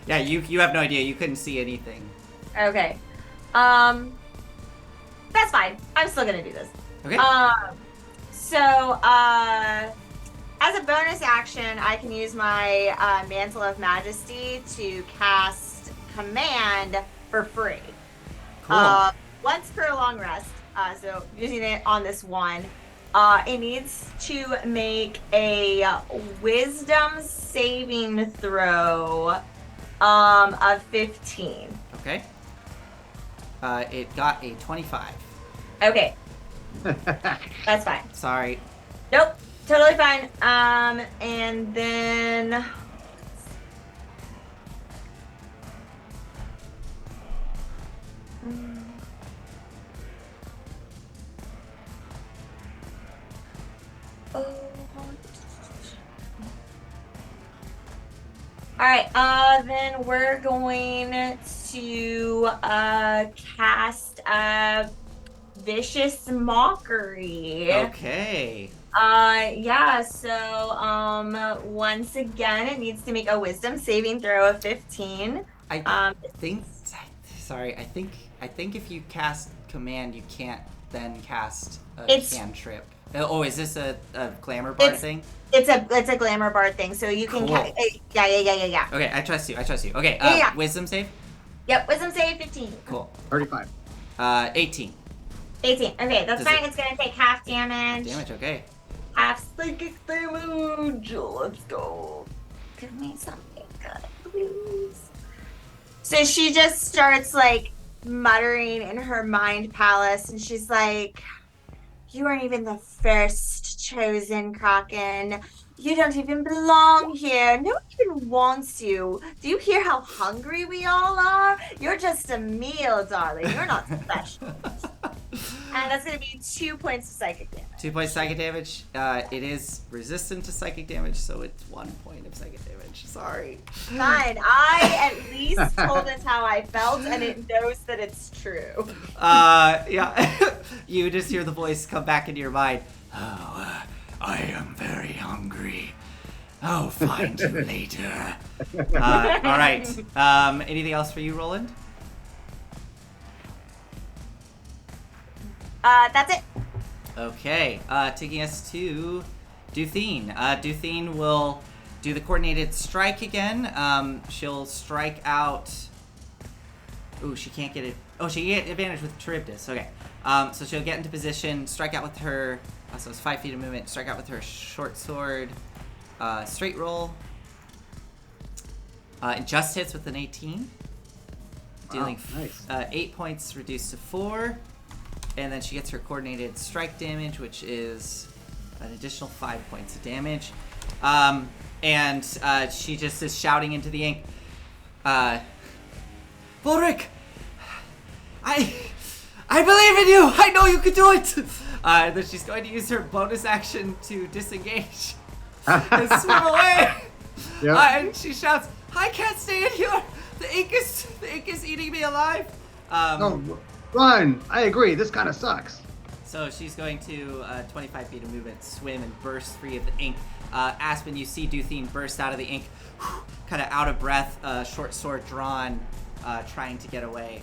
Yeah, you have no idea. You couldn't see anything. Okay. That's fine. I'm still gonna do this. Okay. So, as a bonus action, I can use my Mantle of Majesty to cast Command for free. Cool. Once per long rest. So using it on this one. It needs to make a Wisdom saving throw of 15. Okay. It got a 25. Okay, that's fine. Sorry. Nope, totally fine. And then all right, then we're going to cast Vicious Mockery. Okay. Yeah, so once again it needs to make a wisdom saving throw of 15. I think. Sorry. I think if you cast command, you can't then cast a cantrip. Oh, is this a glamour bard thing? It's a glamour bard thing, so you can Cool. yeah. Okay, I trust you. Okay, Yeah. wisdom save? Yep, wisdom save 15. Cool. 35. 18. 18. Okay, that's Does fine. it- It's gonna take half damage. Damage, okay. Half psychic damage. Let's go. Give me something good, please. So she just starts like muttering in her mind palace, and she's like, "You weren't even the first chosen Kraken. You don't even belong here. No one even wants you. Do you hear how hungry we all are? You're just a meal, darling. You're not special. And that's going to be 2 points of psychic damage. 2 points psychic damage. It is resistant to psychic damage, so it's 1 point of psychic damage. Sorry. Fine. I at least told it how I felt, and it knows that it's true. Yeah. You just hear the voice come back into your mind. Oh, I am very hungry. I'll find you later. All right. Anything else for you, Roland? That's it. Okay. Taking us to Duthine. Duthine will do the coordinated strike again. She'll strike out. Ooh, she can't get it. Oh, she can get advantage with Charybdis. Okay. So she'll get into position, strike out with her. So it's 5 feet of movement. Strike out with her short sword. Straight roll. It just hits with an 18. Dealing nice. 8 points reduced to 4. And then she gets her coordinated strike damage, which is an additional 5 points of damage. And she just is shouting into the ink. Ulrich! I believe in you! I know you can do it! Then she's going to use her bonus action to disengage and swim away. Yep. And she shouts, "I can't stay in here! The ink is eating me alive!" Oh, run! I agree. This kind of sucks. So she's going to 25 feet of movement, swim, and burst free of the ink. Aspen, you see Duthine burst out of the ink, kind of out of breath, short sword drawn, trying to get away.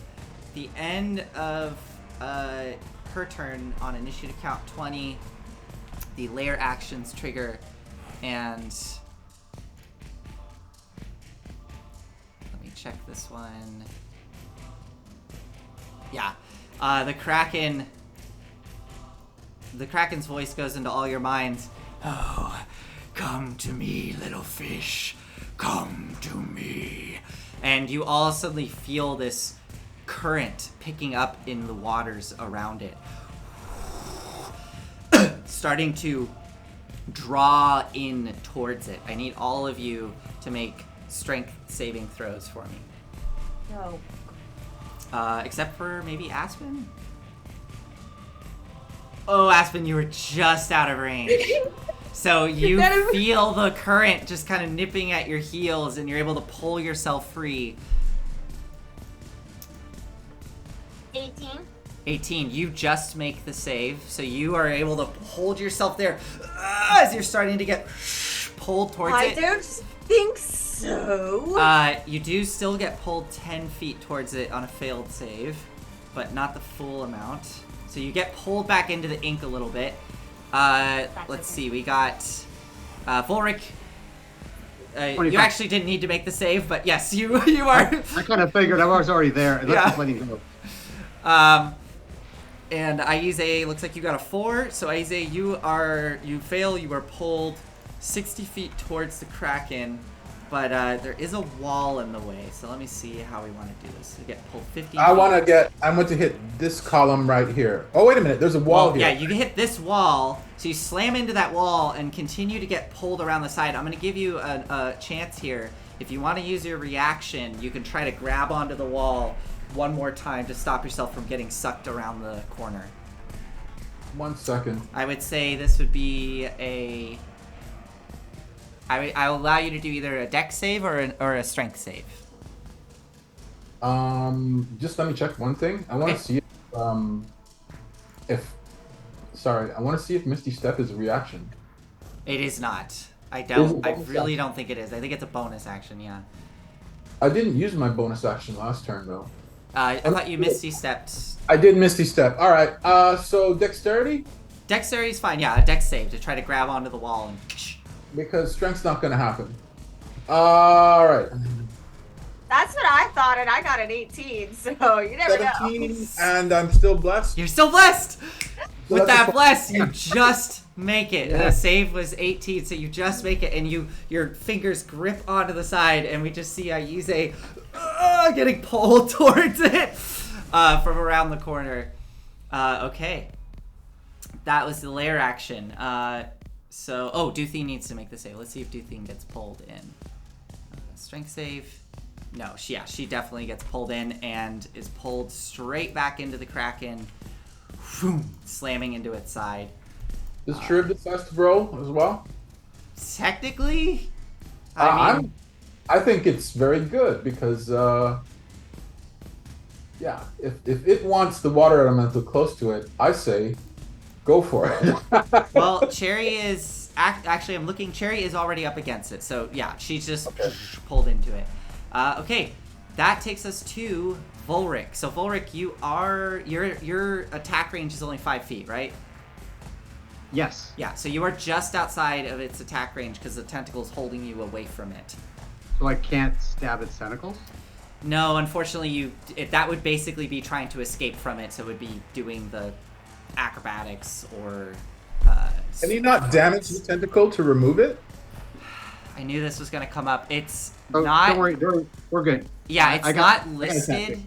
The end of her turn on initiative count 20, the layer actions trigger, and let me check this one. Yeah, the Kraken's voice goes into all your minds. Oh, come to me, little fish. Come to me. And you all suddenly feel this current picking up in the waters around it. Starting to draw in towards it. I need all of you to make strength saving throws for me. No. Except for maybe Aspen? Oh, Aspen, you were just out of range. So you feel the current just kind of nipping at your heels, and you're able to pull yourself free. 18. 18. You just make the save, so you are able to hold yourself there as you're starting to get pulled towards I it. don't think so. You do still get pulled 10 feet towards it on a failed save, but not the full amount. So you get pulled back into the ink a little bit. Let's see, we got Volric. You actually didn't need to make the save, but yes, you are. I kind of figured I was already there. Let's just let him go. And Aize, looks like you got a 4. So Aize, you fail. You are pulled 60 feet towards the Kraken, but there is a wall in the way. So let me see how we want to do this. You get pulled 50. I want to hit this column right here. Oh, wait a minute. There's a wall here. Yeah, you can hit this wall. So you slam into that wall and continue to get pulled around the side. I'm going to give you a chance here. If you want to use your reaction, you can try to grab onto the wall one more time to stop yourself from getting sucked around the corner. 1 second. I would say this would be a... I'll allow you to do either a dex save or a strength save. Just let me check one thing. I want to see I want to see if Misty Step is a reaction. It is not. I really don't think it is. I think it's a bonus action, yeah. I didn't use my bonus action last turn, though. I thought you Misty Stepped. I did Misty Step. All right. So Dexterity? Dexterity's fine, yeah. A dex save to try to grab onto the wall and... Because Strength's not going to happen. All right. That's what I thought, and I got an 18, so you never 17, know. and I'm still blessed. You're still blessed! So With that's that bless, you just make it. Yeah. The save was 18, so you just make it, and your fingers grip onto the side, and we just see Aize getting pulled towards it from around the corner. Okay. That was the lair action. So, oh, Duthine needs to make the save. Let's see if Duthine gets pulled in. Strength save. No, she definitely gets pulled in and is pulled straight back into the Kraken, slamming into its side. Does Trib decide to roll as well? Technically, I think it's very good because, yeah, if it wants the water elemental close to it, I say go for it. Well, Cherry is actually. I'm looking. Cherry is already up against it, so yeah, she's just pulled into it. Okay, that takes us to Volric. So Volric, your attack range is only 5 feet, right? Yes. Yeah. So you are just outside of its attack range because the tentacle's holding you away from it. So I can't stab its tentacles? No, unfortunately, that would basically be trying to escape from it. So it would be doing the acrobatics or. Can you not damage the tentacle to remove it? I knew this was going to come up. It's Oh, not. don't worry, we're good. Yeah, it's not listed.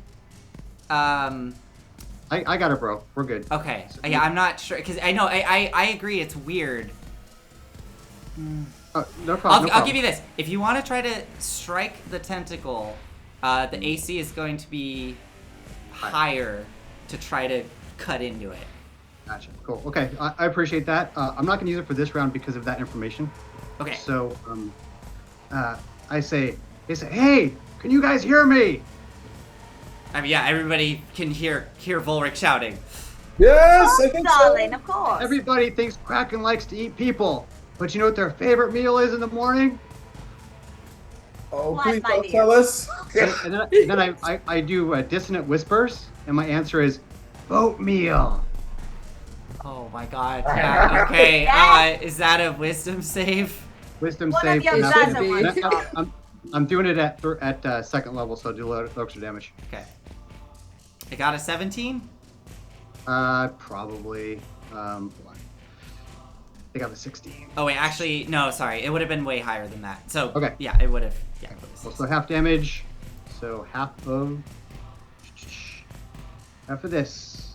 I got it, bro. We're good. Okay. Yeah, I'm not sure because I know I agree. It's weird. No problem. I'll give you this. If you want to try to strike the tentacle, the AC is going to be higher to try to cut into it. Gotcha. Cool. Okay, I appreciate that. I'm not going to use it for this round because of that information. Okay. So, they say, hey, can you guys hear me? I mean, yeah, everybody can hear Volric shouting. Yes, Oh, I think darling, so. of course. Everybody thinks Kraken likes to eat people, but you know what their favorite meal is in the morning? Oh, What, please my don't dear? tell us. And then I do dissonant whispers, and my answer is oatmeal. Oh my god. Yeah, okay. Yes. Is that a wisdom save? Wisdom One save. of your for nothing. doesn't work. I'm doing it at second level, so I do a little extra damage. Okay. I got a 17? Probably. Hold on. I got a 16. Oh wait, actually, no, sorry. It would have been way higher than that. So, Okay. yeah, it would have. Yeah. So half damage. So half of this.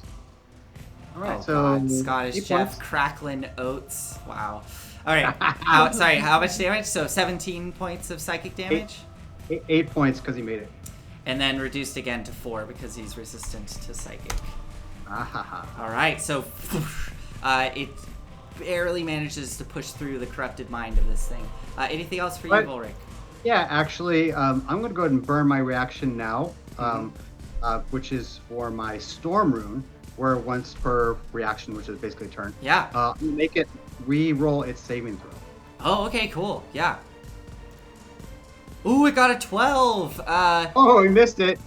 All right. Oh, so God. Scottish 8 Jeff, points. Cracklin Oats. Wow. All right. Sorry, how much damage? So 17 points of psychic damage? 8 points because he made it. And then reduced again to 4 because he's resistant to psychic. Ah, All right, so it barely manages to push through the corrupted mind of this thing. Anything else for you, What? Volric? Yeah, actually, I'm going to go ahead and burn my reaction now, which is for my Storm Rune, where once per reaction, which is basically a turn, Yeah. make it re-roll its saving throw. Oh, okay, cool. Yeah. Ooh, it got a 12. Oh, we missed it.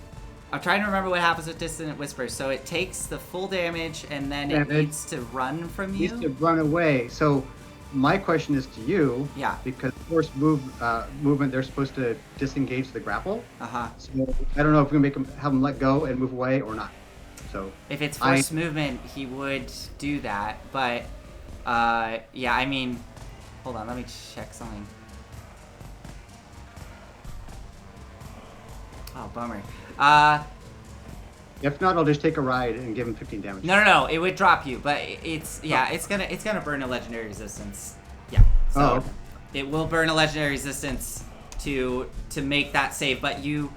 I'm trying to remember what happens with Dissonant Whisper. So it takes the full damage, and then it needs to run from you? It needs to run away. So my question is to you, Yeah. because forced movement, they're supposed to disengage the grapple. Uh-huh. So I don't know if we're going to have them let go and move away or not. So If it's forced movement, he would do that. But, yeah, I mean... Hold on, let me check something. Oh, bummer. if not, I'll just take a ride and give him 15 damage. No, it would drop you, but it's gonna burn a legendary resistance. Yeah. So Oh, okay. it will burn a legendary resistance to make that save, but you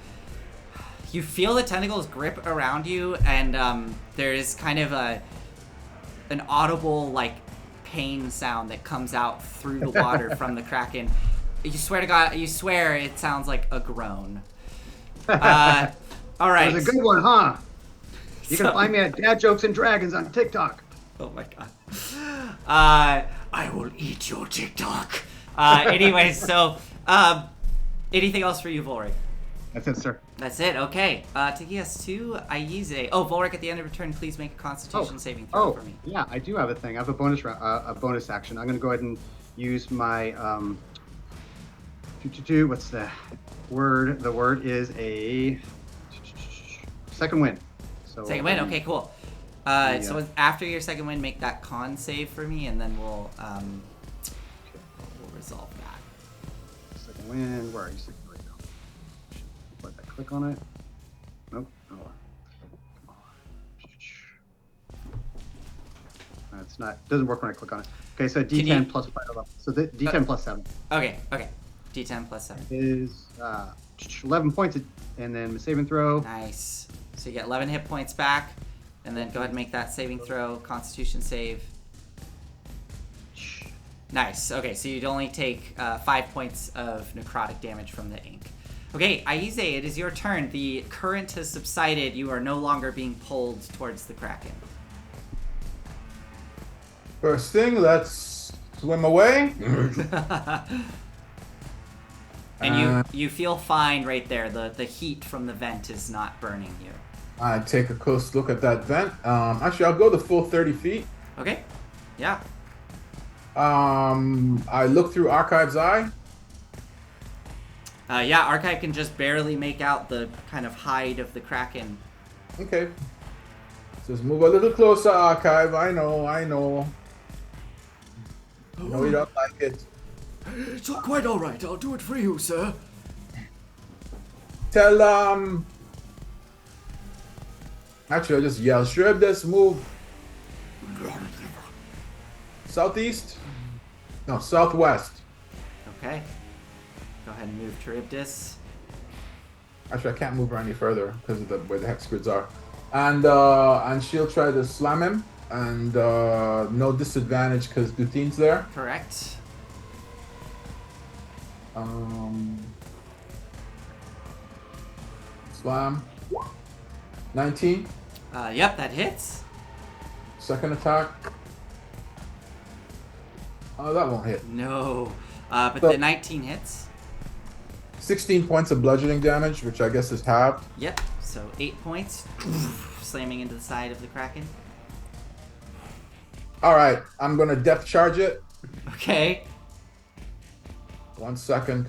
feel the tentacles grip around you, and there is kind of an audible like pain sound that comes out through the water from the Kraken. You swear to God, it sounds like a groan. All right. That was a good one, huh? You So- can find me at Dad Jokes and Dragons on TikTok. Oh my God. I will eat your TikTok. Anyways, so anything else for you, Volric? That's it, sir. That's it. Okay. Taking us to Aize. Oh, Volric, at the end of your turn, please make a Constitution saving throw for me. Yeah, I do have a thing. I have a bonus action. I'm going to go ahead and use my what's the word? The word is a second win. So Second win. Okay, cool. So after your second win, make that con save for me, and then we'll resolve that. Second win. Where are you? Right now. Let that click on it. Nope. Hold on. Come on. That's not doesn't work when I click on it. Okay, so Can D10 you- plus fighter level. So the D10 plus 7 Okay. D10 plus 7. is 11 points, and then the saving throw. Nice. So you get 11 hit points back, and then go ahead and make that saving throw, Constitution save. Nice. Okay, so you'd only take 5 points of necrotic damage from the ink. Okay, Aize, it is your turn. The current has subsided. You are no longer being pulled towards the Kraken. First thing, let's swim away. And you feel fine right there. The heat from the vent is not burning you. I take a close look at that vent. Actually, I'll go the full 30 feet. Okay. Yeah. I look through Archive's eye. Yeah, Archive can just barely make out the kind of hide of the Kraken. Okay. Just move a little closer, Archive. I know. I know you don't like it. It's quite all right. I'll do it for you, sir. Tell, Actually, I'll just yell, Charybdis, move. Southeast? No, southwest. Okay. Go ahead and move Charybdis. Actually, I can't move her any further because of where the hex grids are. And she'll try to slam him. And no disadvantage because Duthine's there. Correct. Slam. 19. Yep, that hits. Second attack. Oh, that won't hit. No. But So- the 19 hits. 16 points of bludgeoning damage, which I guess is halved. Yep. So 8 points. Slamming into the side of the Kraken. Alright, I'm gonna depth charge it. Okay. 1 second.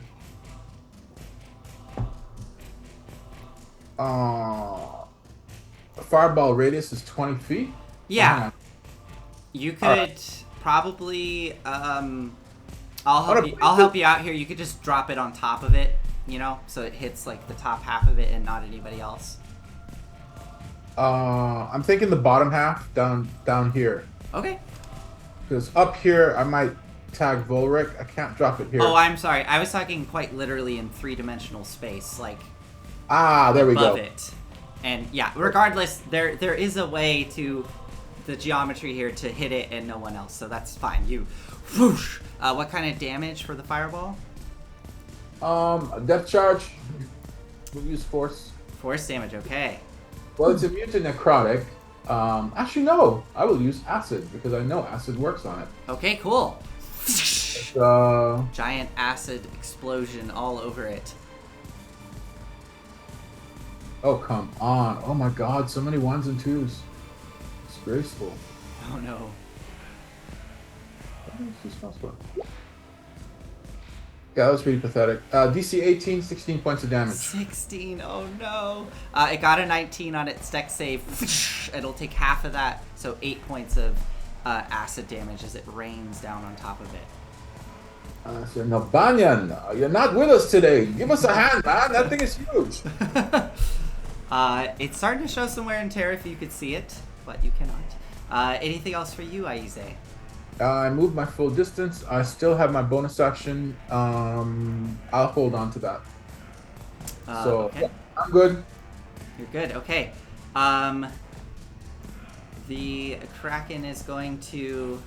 The fireball radius is 20 feet. Yeah. You could probably I'll help you out here. You could just drop it on top of it, you know, so it hits like the top half of it and not anybody else. I'm thinking the bottom half down here. Okay. Because up here I might tag Volric. I can't drop it here. Oh, I'm sorry. I was talking quite literally in 3-dimensional space, like there we above go. it. And yeah, regardless, there is a way to the geometry here to hit it and no one else, so that's fine. You whoosh. What kind of damage for the fireball? Depth charge. We'll use force. Force damage, okay. Well, it's immune to necrotic. Actually, no. I will use acid because I know acid works on it. Okay, cool. Uh, Giant acid explosion all over it. oh, come on. Oh my god, so many 1s and 2s. Disgraceful. Oh no. Yeah, that was pretty pathetic. DC 18, 16 points of damage. 16, oh no. It got a 19 on its dex save. It'll take half of that, so 8 points of acid damage as it rains down on top of it. So, no, Banyan, you're not with us today. Give us a hand, man. That thing is huge. It's starting to show some wear and tear if you could see it, but you cannot. Anything else for you, Aize? I moved my full distance. I still have my bonus action. I'll hold on to that. Okay. Yeah, I'm good. You're good, okay. The Kraken is going to...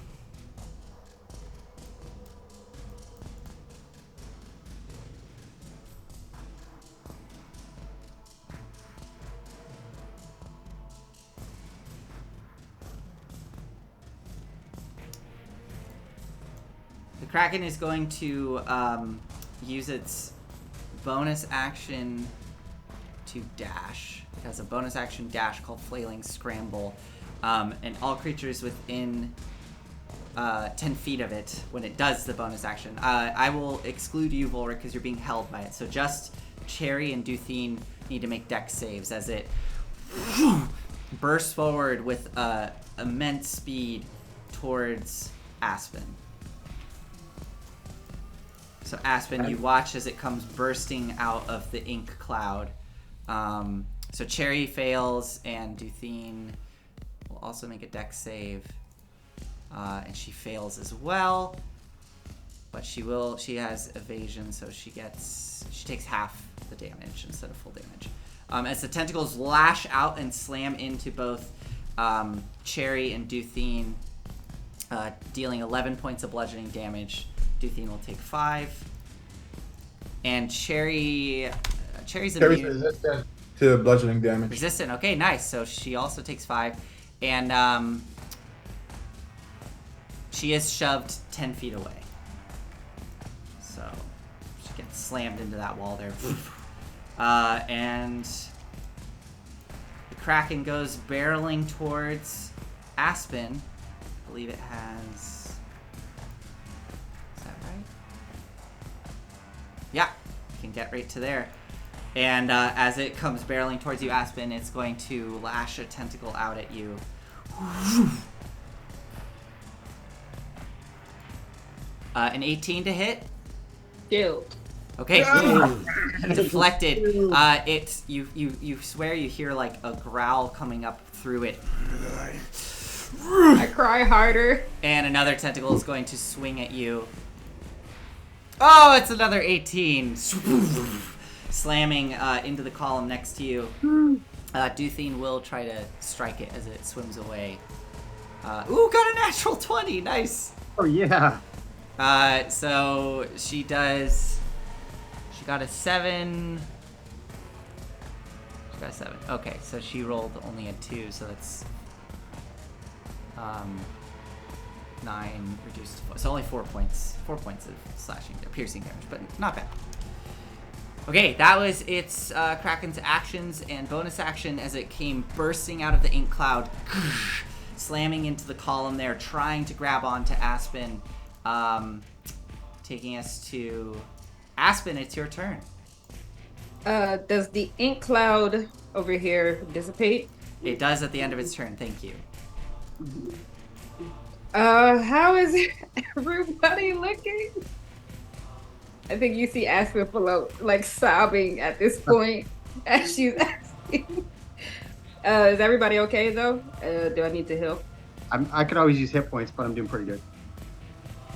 The Kraken is going to use its bonus action to dash. It has a bonus action dash called Flailing Scramble. And all creatures within 10 feet of it, when it does the bonus action. I will exclude you, Volric, because you're being held by it. So just Cherry and Duthine need to make dex saves as it bursts forward with immense speed towards Aspen. So Aspen, you watch as it comes bursting out of the ink cloud. So Cherry fails, and Duthine will also make a dex save. And she fails as well. But she has evasion, so she takes half the damage instead of full damage. As the tentacles lash out and slam into both Cherry and Duthine, dealing 11 points of bludgeoning damage. Duthine will take 5. And Cherry's immune. Resistant to bludgeoning damage. Resistant, okay, nice. So she also takes 5. And she is shoved 10 feet away. So she gets slammed into that wall there. And the Kraken goes barreling towards Aspen. I believe it has... Is that right? Yeah, you can get right to there. And as it comes barreling towards you, Aspen, it's going to lash a tentacle out at you. An 18 to hit. Shield. Okay. Deflected. You swear you hear like a growl coming up through it. I cry harder. And another tentacle is going to swing at you. Oh, it's another 18. Slamming into the column next to you. Duthine will try to strike it as it swims away. Ooh, got a natural 20. Nice. Oh, yeah. So she does. She got a 7. She got a 7. Okay, so she rolled only a 2, so that's 9 reduced to 4. So only 4 points. 4 points of slashing, piercing damage, but not bad. Okay, that was its Kraken's actions and bonus action as it came bursting out of the ink cloud, slamming into the column there, trying to grab onto Aspen. Taking us to Aspen, it's your turn. Does the ink cloud over here dissipate? It does at the end of its turn, thank you. How is everybody looking? I think you see Aspen below, like sobbing at this point as she's asking. Is everybody okay though? Do I need to heal? I could always use hit points, but I'm doing pretty good.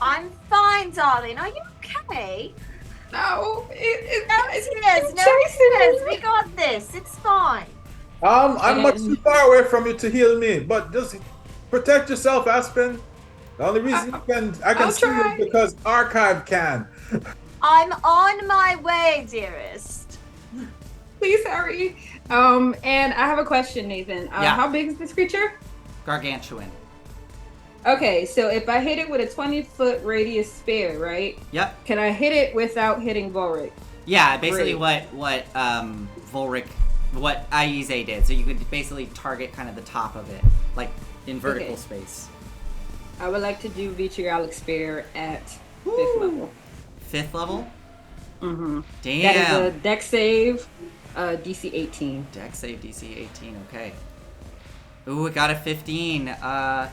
I'm fine, darling. Are you okay? No, No tears. We got this. It's fine. I'm much too far away from you to heal me, but just protect yourself, Aspen. The only reason I can see you is because Archive can. I'm on my way, dearest. Please hurry. And I have a question, Nathan. Yeah. How big is this creature? Gargantuan. Okay, so if I hit it with a 20-foot radius spear, right? Yep. Can I hit it without hitting Volric? Yeah, basically what Volric, what Aize did. So you could basically target kind of the top of it, like in vertical space. I would like to do Vitriolic Spear at 5th level. 5th level? Mm-hmm. Damn. That is a dex save, DC 18. Dex save DC 18, okay. Ooh, it got a 15. Oh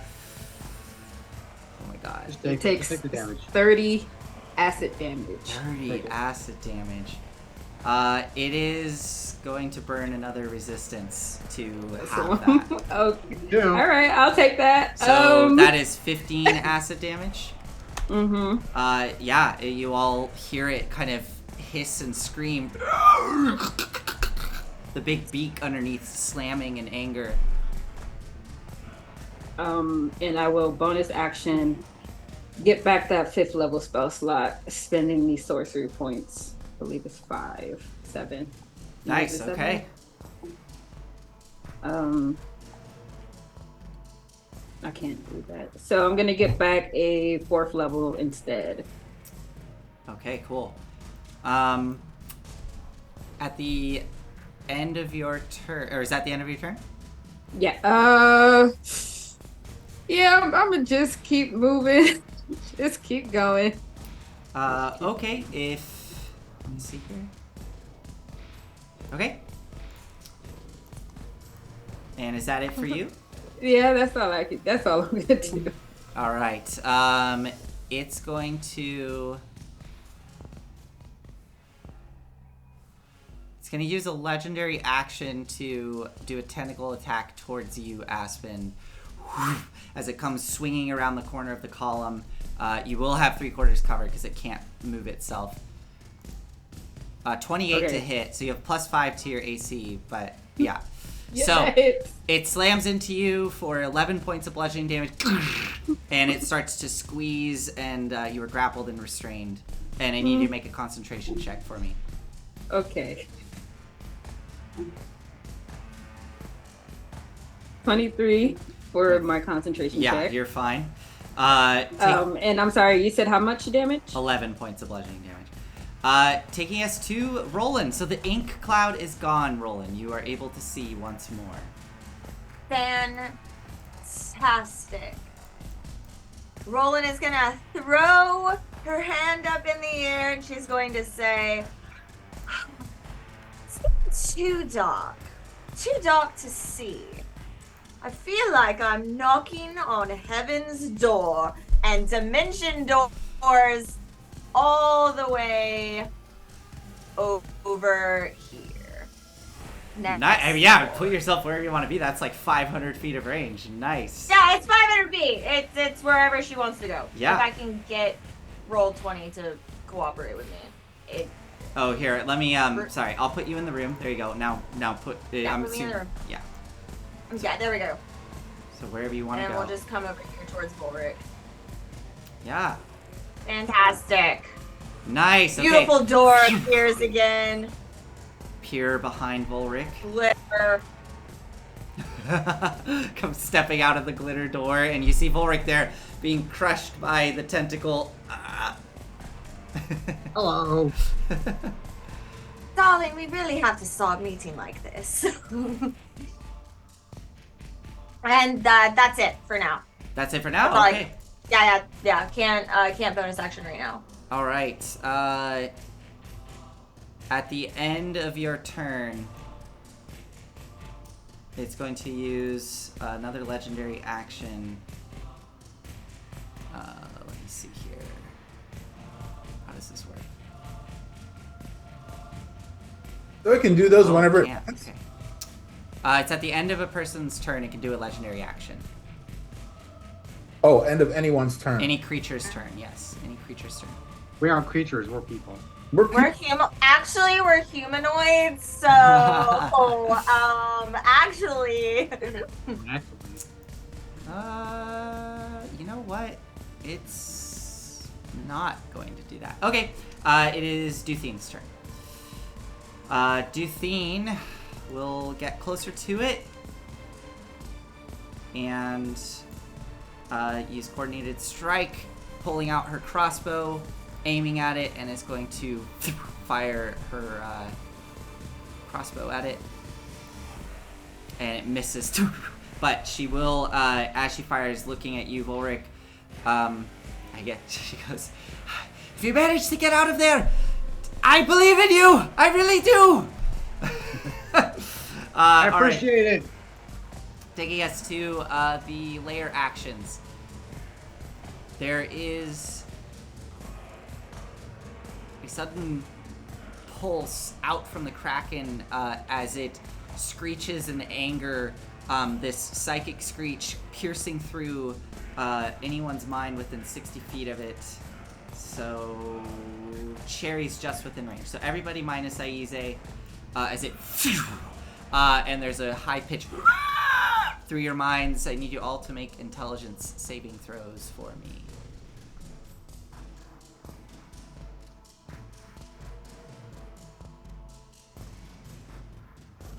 my god. It takes take the damage. 30 acid damage. 30 acid damage. It is going to burn another resistance to half that. Okay. Yeah. All right, I'll take that. So that is 15 acid damage. Mm-hmm. Yeah, you all hear it kind of hiss and scream. The big beak underneath slamming in anger. And I will bonus action get back that 5th level spell slot, spending these sorcery points. I believe it's 7. Nice, okay. I can't do that. So I'm gonna get back a 4th level instead. Okay, cool. At the end of your turn, or is that the end of your turn? Yeah. Yeah, I'm gonna just keep moving. Just keep going. Okay, let me see here. Okay. And is that it for you? Yeah, that's all I'm gonna do. All right. It's going to. It's going to use a legendary action to do a tentacle attack towards you, Aspen. as it comes swinging around the corner of the column. You will have 3/4 cover because it can't move itself. 28 to hit, so you have +5 to your AC, but yeah. So it slams into you for 11 points of bludgeoning damage, and it starts to squeeze, and you are grappled and restrained. And I need you to make a concentration check for me. Okay. 23 for my concentration check. Yeah, you're fine. And I'm sorry, you said how much damage? 11 points of bludgeoning damage. Taking us to Roland. So the ink cloud is gone, Roland. You are able to see once more. Fantastic. Roland is gonna throw her hand up in the air and she's going to say, "It's too dark. Too dark to see. I feel like I'm knocking on heaven's door and dimension doors all the way over here." Yeah, put yourself wherever you want to be. That's like 500 feet of range. Nice. Yeah, it's 500 feet. It's wherever she wants to go. Yeah. If I can get Roll20 to cooperate with me. Oh, here, let me, sorry, I'll put you in the room. There you go. Now put, put me in the room. Yeah. Yeah, there we go. So wherever you want to And go. we'll just come over here towards Volric. Yeah. Fantastic. Nice. Okay. Beautiful door appears again. Peer behind Volric. Glitter. Come stepping out of the glitter door, and you see Volric there being crushed by the tentacle. Hello. Darling, we really have to stop meeting like this. And that's it for now. That's it for now? That's all Okay. Yeah. Can't bonus action right now. All right. At the end of your turn, it's going to use another legendary action. Let me see here. How does this work? So it can do those whenever. Yeah, okay. It's at the end of a person's turn. It can do a legendary action. Oh, end of anyone's turn. Any creature's turn, yes. Any creature's turn. We aren't creatures, we're people. We're Actually, we're humanoids, so actually. You know what? It's not going to do that. Okay, it is Duthine's turn. Duthine will get closer to it and use coordinated strike, pulling out her crossbow, aiming at it, and is going to fire her crossbow at it. And it misses. But she will, as she fires, looking at you, Volric, she goes, "If you manage to get out of there, I believe in you! I really do!" I appreciate it. Taking us to the layer actions. There is a sudden pulse out from the Kraken as it screeches in anger. This psychic screech piercing through anyone's mind within 60 feet of it. So Cherry's just within range. So everybody minus Aize as it and there's a high pitch through your minds. I need you all to make intelligence saving throws for me.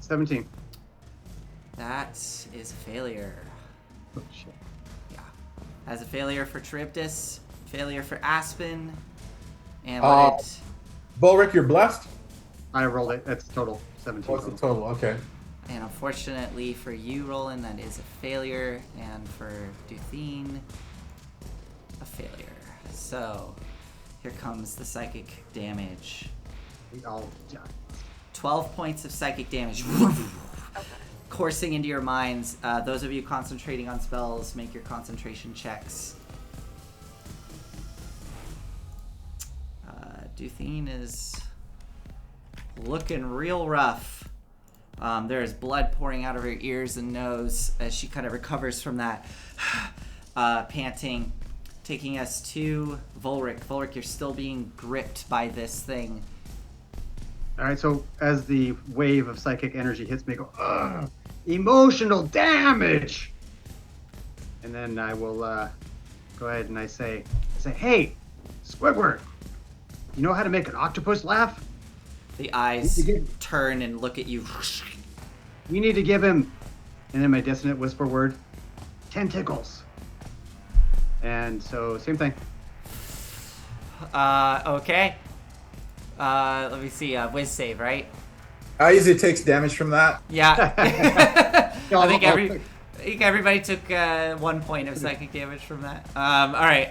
$17. That is a failure. Oh, shit. Yeah. As a failure for Charybdis, failure for Aspen, and Volric, you're blessed? I rolled it. That's total. 17. What's the total? Okay. And unfortunately for you, Roland, that is a failure, and for Duthine, a failure. So, here comes the psychic damage. We all die. 12 points of psychic damage. Coursing into your minds. Those of you concentrating on spells, make your concentration checks. Duthine is looking real rough. There is blood pouring out of her ears and nose as she kind of recovers from that, panting, taking us to Volric. Volric, you're still being gripped by this thing. All right, so as the wave of psychic energy hits me, I go, ugh, emotional damage. And then I will go ahead and I say, hey, Squidward, you know how to make an octopus laugh? The eyes turn and look at you. We need to give him, and then my dissonant whisper word, tentacles. And so, same thing. Okay. Let me see. Whiz save, right? Easy takes damage from that. Yeah. I think everybody took 1 point of psychic damage from that. All right.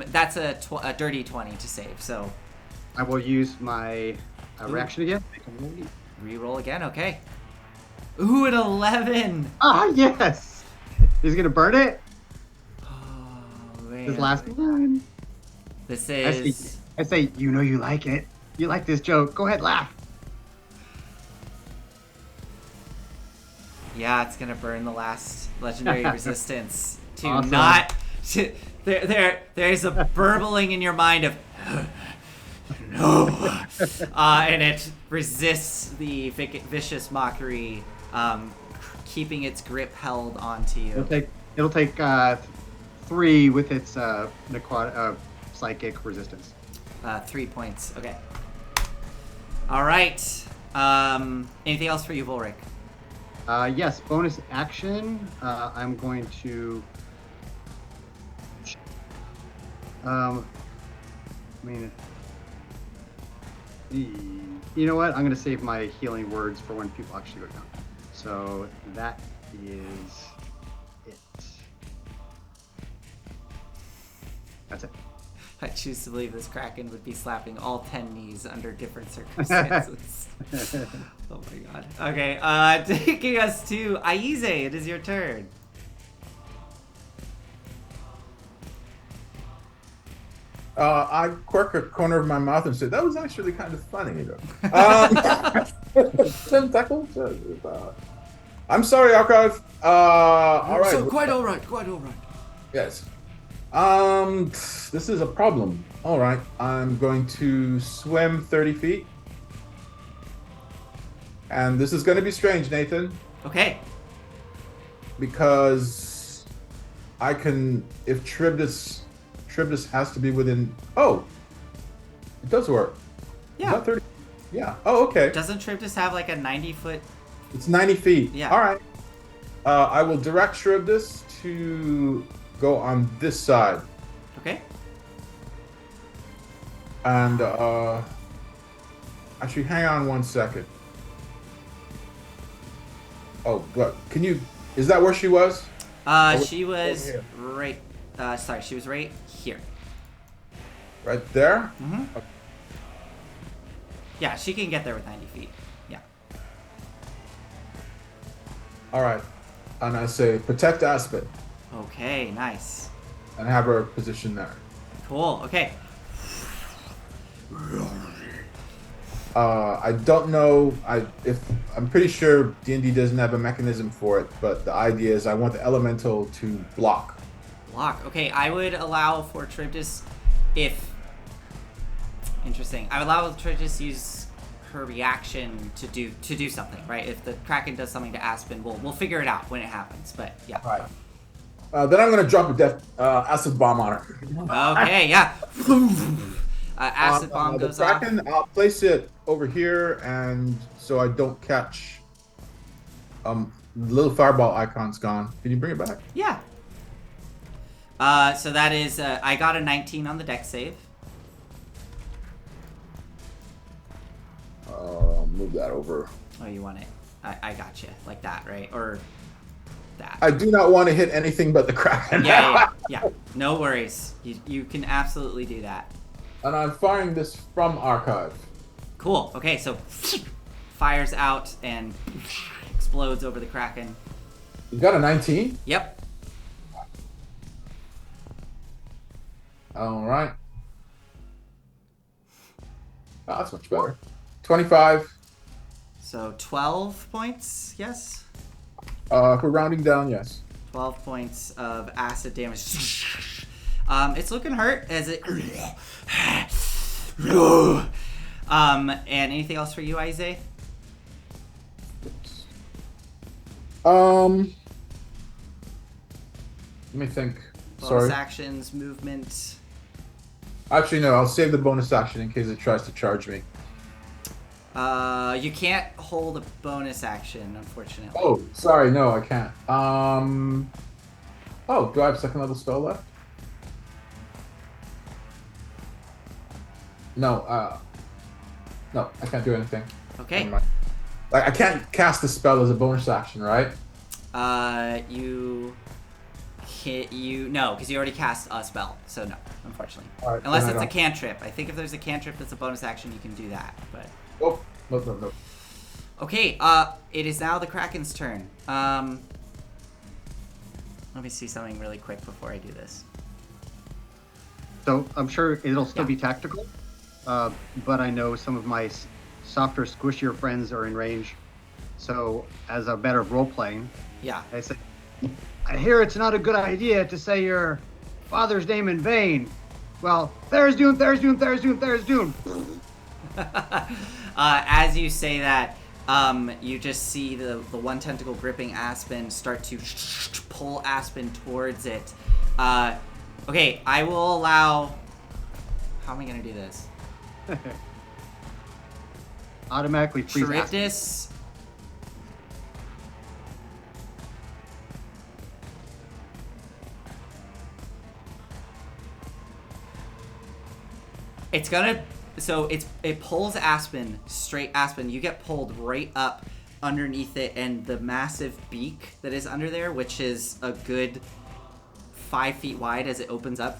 That's a dirty 20 to save. So I will use my reaction again. reroll again. Okay. Ooh, an 11. Ah, yes. He's gonna burn it. Oh man. This last one. This is. I say, you know you like it. You like this joke. Go ahead, laugh. Yeah, it's gonna burn the last legendary resistance to Awesome. not. There's a burbling in your mind of no, and it resists the vicious mockery, keeping its grip held onto you. It'll take 3 with its psychic resistance. 3 points. Okay. All right. Anything else for you, Volric? Yes, bonus action. I'm going to. You know what? I'm going to save my healing words for when people actually go down. So that is it. That's it. I choose to believe this Kraken would be slapping all 10 knees under different circumstances. Oh my god. Okay, taking us to Aize, it is your turn. I quirk a corner of my mouth and say, that was actually kind of funny. Tentacles? I'm sorry, Archive. All right. So quite all right, quite all right. Yes. This is a problem. All right. I'm going to swim 30 feet. And this is going to be strange, Nathan. Okay. Because I can, if Tribdus has to be within, it does work. Yeah. Is that 30? Yeah. Oh, okay. Doesn't Tribdus have like a 90-foot? It's 90 feet. Yeah. All right. I will direct Tribdus to go on this side. Okay. And actually, hang on 1 second. Oh, but is that where she was? She was right. Sorry, she was right here. Right there? Mm-hmm. Okay. Yeah, she can get there with 90 feet. Yeah. All right. And I say, protect Aspen. Okay, nice. And have her position there. Cool. Okay. I don't know. I'm pretty sure D&D doesn't have a mechanism for it, but the idea is I want the elemental to block. Block. Okay, I would allow for Tribdus if. Interesting. I would allow Tribdus to use her reaction to do something, right? If the Kraken does something to Aspen, we'll figure it out when it happens. But yeah. Right. Then I'm gonna drop a death acid bomb on her. Okay. Yeah. Acid bomb goes the off. Kraken, I'll place it over here, and so I don't catch. Little fireball icon's gone. Can you bring it back? Yeah. So that is I got a 19 on the dex save. Move that over. Oh, you want it? I got you like that, right? Or that. I do not want to hit anything but the Kraken. Yeah. No worries. You can absolutely do that. And I'm firing this from archive. Cool. Okay, so fires out and explodes over the Kraken. You got a 19? Yep. All right. Oh, that's much better. 25, So 12 points, yes? If we're rounding down, yes. 12 points of acid damage. It's looking hurt as it... and anything else for you, Isaiah? Let me think. Bonus Sorry. actions, movement. Actually, no. I'll save the bonus action in case it tries to charge me. You can't hold a bonus action, unfortunately. Oh, sorry. No, I can't. Oh, do I have second level spell left? No. No, I can't do anything. Okay. Never mind. Like, I can't cast the spell as a bonus action, right? No, because you already cast a spell, so no, unfortunately. All right, Unless then it's I a don't. cantrip. I think if there's a cantrip that's a bonus action, you can do that. But Oh, no. okay, it is now the Kraken's turn. Let me see something really quick before I do this. So I'm sure it'll still Yeah. be tactical, but I know some of my softer, squishier friends are in range. So as a matter of role playing, Yeah. I say, I hear it's not a good idea to say your father's name in vain. Well, Tharizdun. As you say that, you just see the one tentacle gripping Aspen start to pull Aspen towards it. Okay, I will allow... How am I going to do this? Automatically freeze Aspen. Charybdis... It's gonna... So it pulls Aspen, straight Aspen. You get pulled right up underneath it, and the massive beak that is under there, which is a good 5 feet wide as it opens up,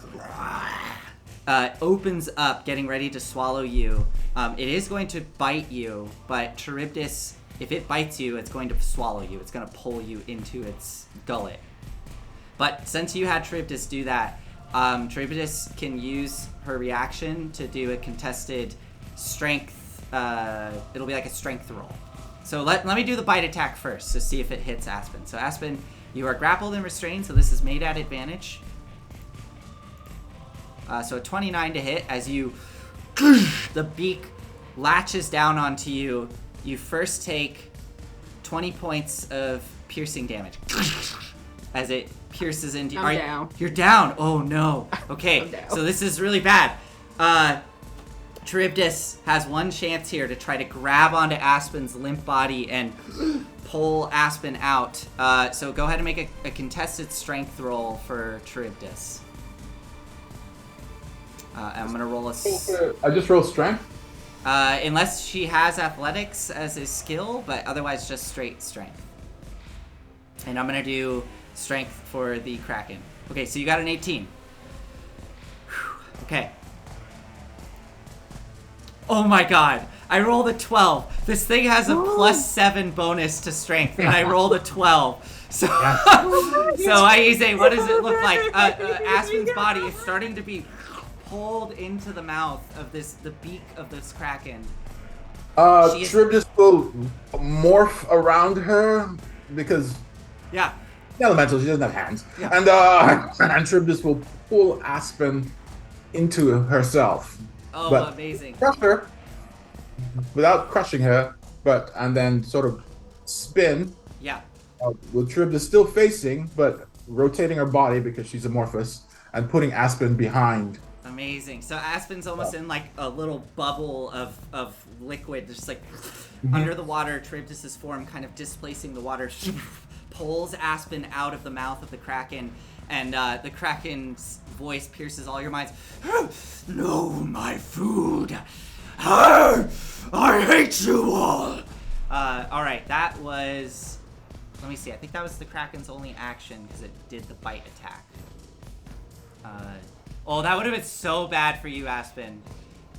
opens up, getting ready to swallow you. It is going to bite you, but Charybdis, if it bites you, it's going to swallow you. It's going to pull you into its gullet. But since you had Charybdis do that, Charybdis can use her reaction to do a contested strength. It'll be like a strength roll. So let me do the bite attack first to see if it hits Aspen. So Aspen, you are grappled and restrained, so this is made at advantage. So a 29 to hit as you... the beak latches down onto you. You first take 20 points of piercing damage as it pierces into you. I'm down. You're down. Oh no. Okay, I'm down. so this is really bad. Charybdis has one chance here to try to grab onto Aspen's limp body and pull Aspen out. So go ahead and make a contested strength roll for Charybdis. I'm gonna roll a... I just rolled strength. Unless she has athletics as a skill, but otherwise just straight strength. And I'm gonna do strength for the Kraken. Okay, so you got an 18. Whew. Okay. Oh my god, I rolled a 12. This thing has a +7 bonus to strength, and I rolled a 12. So, so Aize, what does it look like? Aspen's body is starting to be pulled into the mouth of the beak of this Kraken. She is- Charybdis will morph around her because Yeah. elemental, she doesn't have hands. Yeah. And Charybdis will pull Aspen into herself. Oh, But- amazing. Crush her without crushing her, and then sort of spin Yeah. with Charybdis still facing, but rotating her body because she's amorphous and putting Aspen behind. Amazing. So Aspen's almost in like a little bubble of liquid, just like under the water. Charybdis' form kind of displacing the water, pulls Aspen out of the mouth of the Kraken, and the Kraken's voice pierces all your minds. No, my food. I hate you all. All right, that was. Let me see. I think that was the Kraken's only action because it did the bite attack. Oh, that would have been so bad for you, Aspen.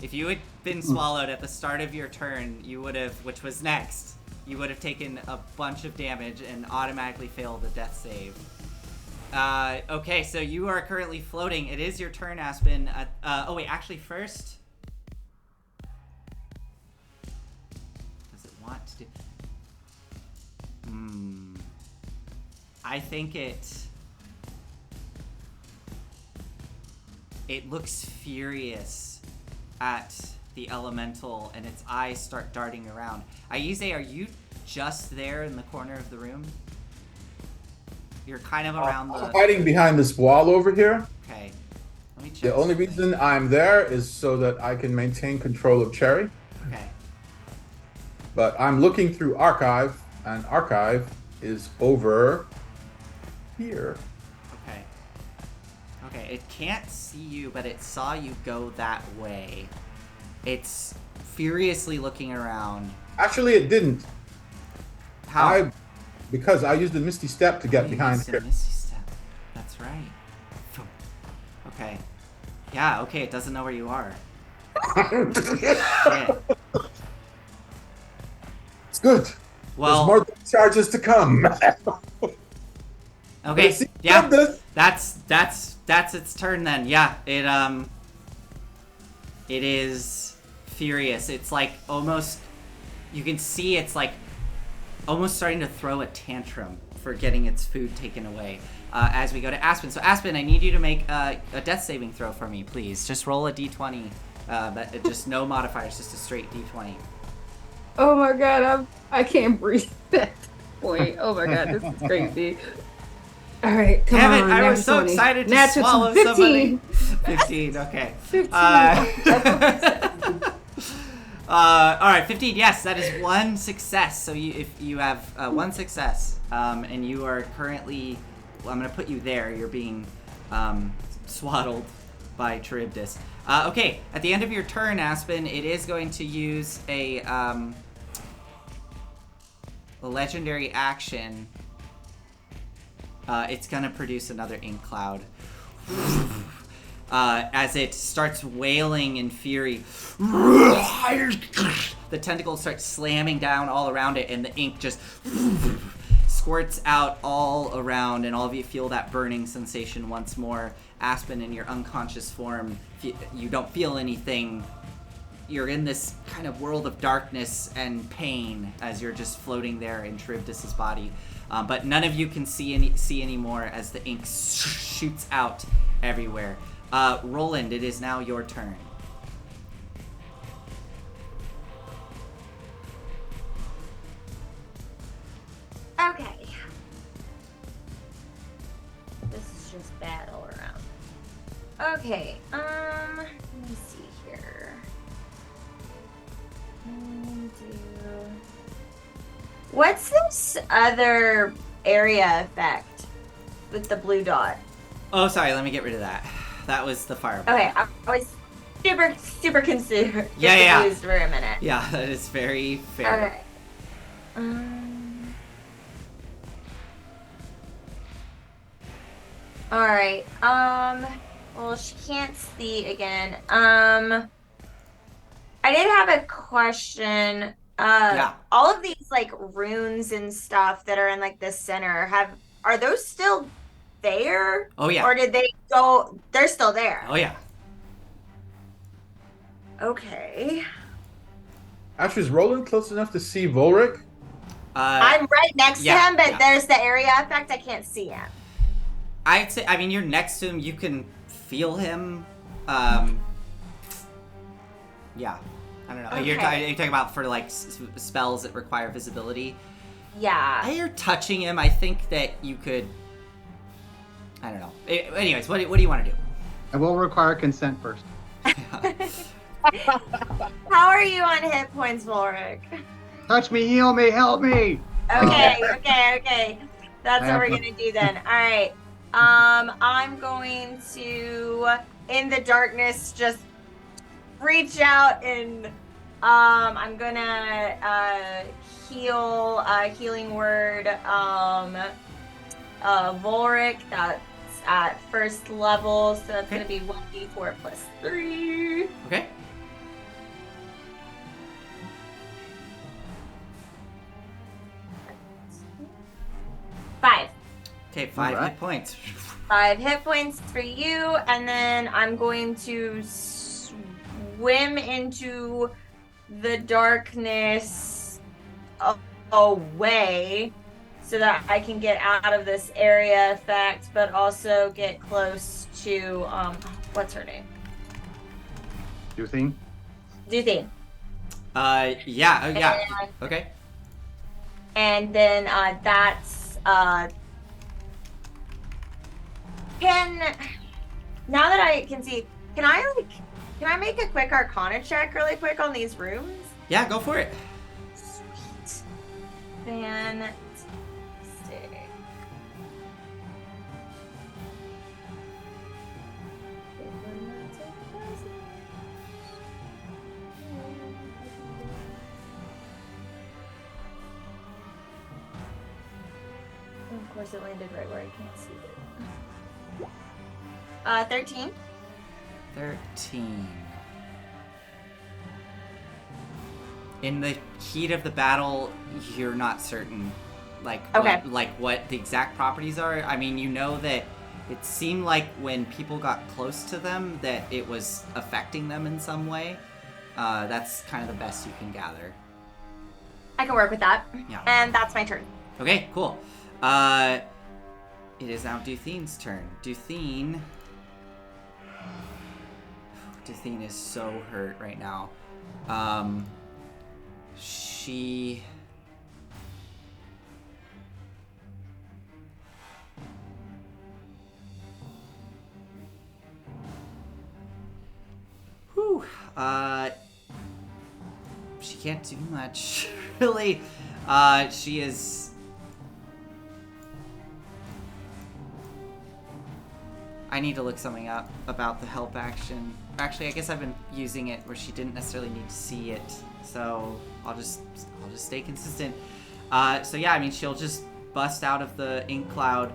If you had been swallowed at the start of your turn, you would have, which was next, you would have taken a bunch of damage and automatically failed the death save. Okay, so you are currently floating. It is your turn, Aspen. Oh wait, actually first... Does it want want to do? I think it looks furious at the elemental, and its eyes start darting around. Aize, are you just there in the corner of the room? You're kind of around I'm hiding behind this wall over here. Okay. Let me check. The only something. reason I'm there is so that I can maintain control of Cherry. Okay. But I'm looking through Archive, and Archive is over here. Okay. Okay, it can't see you, but it saw you go that way. It's furiously looking around. Actually, it didn't. How? Because I used the Misty Step to get You behind used a here. Misty Step. That's right. Okay. Yeah, okay, it doesn't know where you are. Shit. It's good. Well, There's more charges to come. okay, See, yeah, this. that's its turn then. Yeah, it is furious. It's like almost, you can see it's like almost starting to throw a tantrum for getting its food taken away. As we go to Aspen. So Aspen, I need you to make a death saving throw for me, please. Just roll a d20. But just no modifiers, just a straight d20. Oh my god, I can't breathe at this point. Oh my god, this is crazy. All right, come Damn it, on. I was so 20. excited to Natural swallow 15. somebody. 15, okay. 15. All right, 15. Yes, that is one success. So if you have one success, and you are currently, well, I'm gonna put you there. You're being swaddled by Charybdis. Okay, at the end of your turn, Aspen, it is going to use a legendary action. It's gonna produce another ink cloud. As it starts wailing in fury. The tentacles start slamming down all around it, and the ink just squirts out all around, and all of you feel that burning sensation once more. Aspen, in your unconscious form, you don't feel anything. You're in this kind of world of darkness and pain as you're just floating there in Charybdis' body. But none of you can see anymore as the ink shoots out everywhere. Roland, it is now your turn. Okay. This is just bad all around. Okay, let me see here. What's this other area effect with the blue dot? Oh, sorry, let me get rid of that. That was the fireball. Okay, I was super confused Yeah. for a minute. Yeah, that is very fair. Okay. Alright, well, she can't see again. I did have a question. Yeah. All of these, like, runes and stuff that are in, like, the center, are those still there? Oh, yeah. Or did they go, they're still there? Oh, yeah. Okay. Actually, is Roland close enough to see Volric? I'm right next to him, but there's the area effect, I can't see him. I'd say, I mean, you're next to him, you can feel him. Yeah. I don't know. Okay. You're talking about for, like, spells that require visibility? Yeah. You're touching him. I think that you could... I don't know. Anyways, what do you want to do? I will require consent first. How are you on hit points, Volric? Touch me, heal me, help me! Okay. That's what we're gonna do then. Alright. I'm going to, in the darkness, just reach out and I'm gonna heal, healing word, Volric. That's at first level, so that's gonna be 1d4 plus 3. Okay. Five. Okay, 5 Alright. hit points. 5 hit points for you, and then I'm going to swim into the darkness away so that I can get out of this area effect, but also get close to what's her name? Duthine? Duthine. Yeah. Oh, yeah. Okay. And then that's can now that I can see, can I make a quick Arcana check really quick on these rooms? Yeah, go for it. Sweet. Fantastic. Of course, it landed right where I can't see it. 13. 13. In the heat of the battle, you're not certain, like, Okay. what the exact properties are. I mean, you know that it seemed like when people got close to them that it was affecting them in some way. That's kind of the best you can gather. I can work with that. Yeah. And that's my turn. Okay, cool. It is now Duthine's turn. Duthine is so hurt right now. She... Whew. She can't do much, really. She is... I need to look something up about the help action. Actually, I guess I've been using it where she didn't necessarily need to see it, so I'll just stay consistent. So yeah, I mean, she'll just bust out of the ink cloud,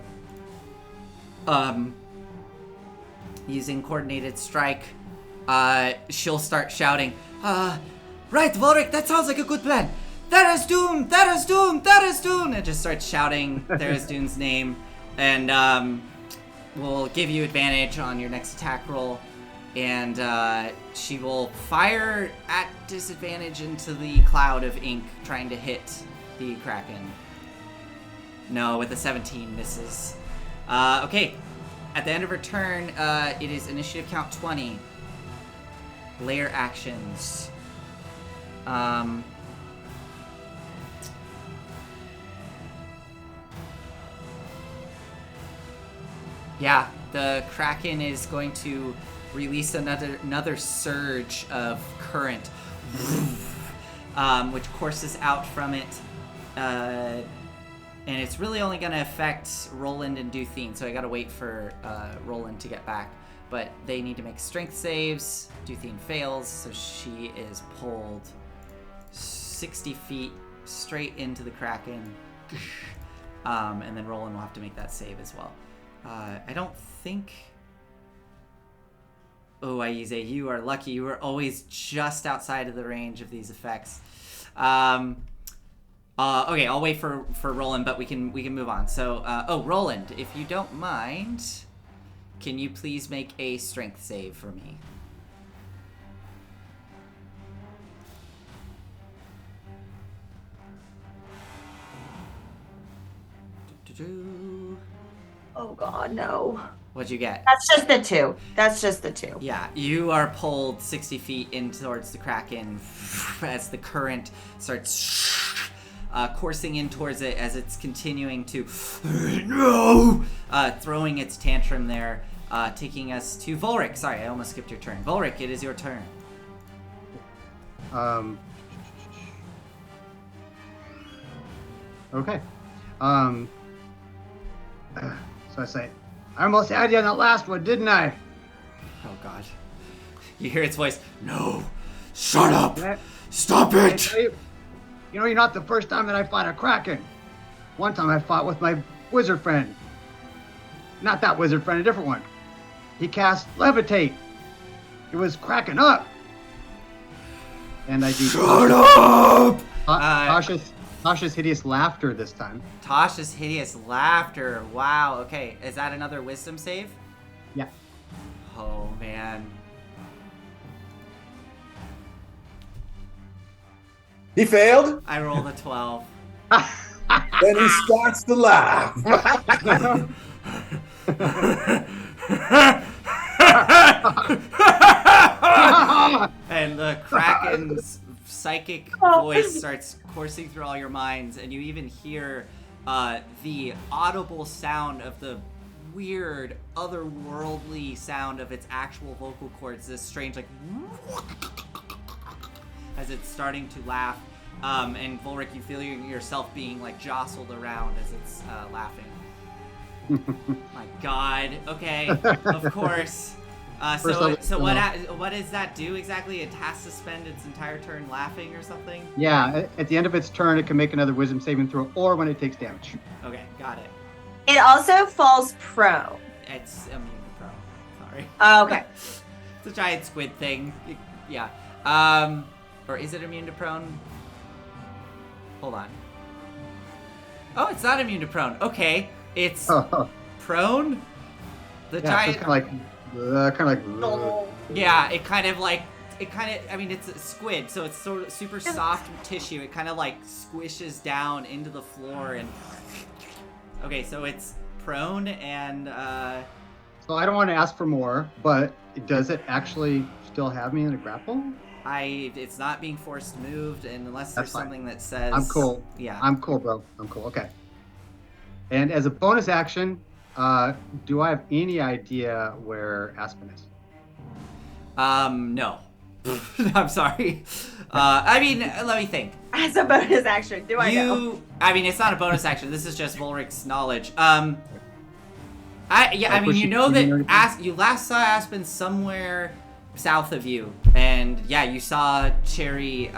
using coordinated strike. She'll start shouting, right, Volric, that sounds like a good plan. Tharizdun, Tharizdun, Tharizdun, and just starts shouting Tharizdun's name, and will give you advantage on your next attack roll, and she will fire at disadvantage into the cloud of ink, trying to hit the Kraken. No, with a 17 misses. Okay, at the end of her turn, it is initiative count 20. Layer actions. Yeah, the Kraken is going to release another surge of current, which courses out from it, and it's really only going to affect Roland and Duthine, so I gotta wait for Roland to get back. But they need to make strength saves. Duthine fails, so she is pulled 60 feet straight into the Kraken, and then Roland will have to make that save as well. I don't think... Oh, Aize, you are lucky. You are always just outside of the range of these effects. Okay, I'll wait for Roland, but we can move on. So, Roland, if you don't mind, can you please make a strength save for me? Oh god, no. What'd you get? That's just the 2. That's just the 2. Yeah, you are pulled 60 feet in towards the Kraken as the current starts coursing in towards it as it's continuing to no, throwing its tantrum there, taking us to Volric. Sorry, I almost skipped your turn. Volric, it is your turn. Okay. So I say, I almost had you on that last one, didn't I? Oh god. You hear its voice. No! Shut up! Yeah. Stop it! You know, you're not the first time that I fought a Kraken. One time I fought with my wizard friend. Not that wizard friend, a different one. He cast Levitate. It was cracking up. And I do... Shut up! Tasha's hideous laughter this time. Tasha's hideous laughter. Wow, okay. Is that another wisdom save? Yeah. Oh, man. He failed. I rolled a 12. Then he starts to laugh. And the Kraken's psychic voice starts coursing through all your minds, and you even hear the audible sound of the weird, otherworldly sound of its actual vocal cords. This strange, like, as it's starting to laugh. And Volric, you feel yourself being like jostled around as it's laughing. My God. Okay. Of course. So what does that do exactly? It has to spend its entire turn laughing or something? Yeah, at the end of its turn, it can make another wisdom saving throw, or when it takes damage. Okay, got it. It also falls prone. It's immune to prone. Sorry. Oh, okay. It's a giant squid thing. Yeah. Or is it immune to prone? Hold on. Oh, it's not immune to prone. Okay, it's prone. The giant. It's kind of like. Yeah, it kind of. I mean, it's a squid, so it's sort of super soft tissue. It kind of like squishes down into the floor and. Okay, so it's prone and. So I don't want to ask for more, but does it actually still have me in a grapple? It's not being forced moved, and unless there's something that says. I'm cool. Yeah. I'm cool, bro. I'm cool. Okay. And as a bonus action, do I have any idea where Aspen is? No. I'm sorry. I mean, let me think. As a bonus action, do I know? I mean, it's not a bonus action. This is just Volric's knowledge. I mean, you know that you last saw Aspen somewhere south of you, and yeah, you saw Cherry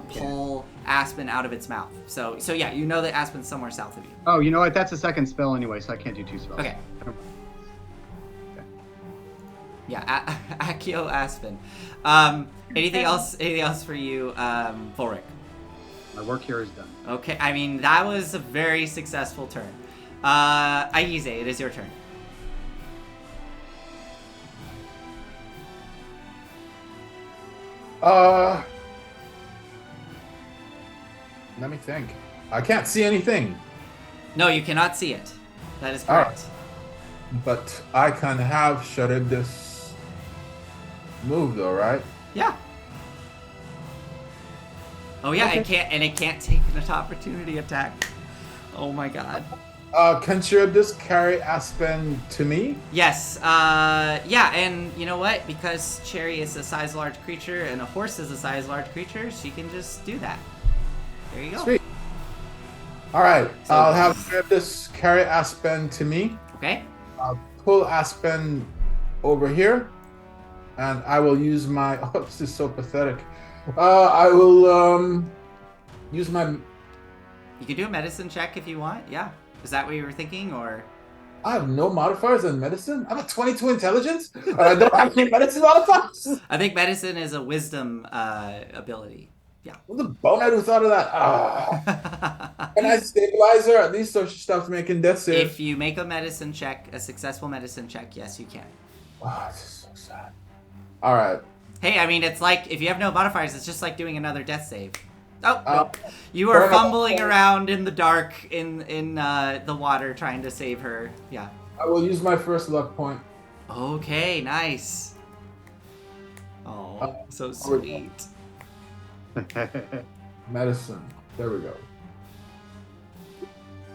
pull Aspen out of its mouth. So yeah, you know that Aspen's somewhere south of you. Oh, you know what? That's a second spell anyway, so I can't do two spells. Okay. Yeah, Accio Aspen. Anything else? Anything else for you, Volric? My work here is done. Okay, I mean, that was a very successful turn. Aize, it is your turn. Let me think. I can't see anything. No, you cannot see it. That is correct. But I can have shuttered this move though, right? Yeah. Oh yeah, Okay. it can't take an opportunity attack. Oh my God. Can Charybdis carry Aspen to me? Yes. Yeah, and you know what? Because Cherry is a size large creature and a horse is a size large creature, she can just do that. There you go. Sweet. Alright, So- I'll have Charybdis carry Aspen to me. Okay. I'll pull Aspen over here. And I will use my... Oh, this is so pathetic. I will use my... You can do a medicine check if you want. Yeah. Is that what you were thinking, or? I have no modifiers in medicine. I'm a 22 intelligence. I don't have any medicine modifiers. I think medicine is a wisdom ability. Yeah. What the bonehead who thought of that? Can I stabilize her at least so she stops making death saves? If you make a medicine check, a successful medicine check, yes, you can. Oh, this is so sad. All right. Hey, I mean, it's like, if you have no modifiers, it's just like doing another death save. Oh, no. You burn are up. fumbling around in the dark in the water trying to save her. Yeah. I will use my first luck point. Okay, nice. Oh, so sweet. Medicine. There we go.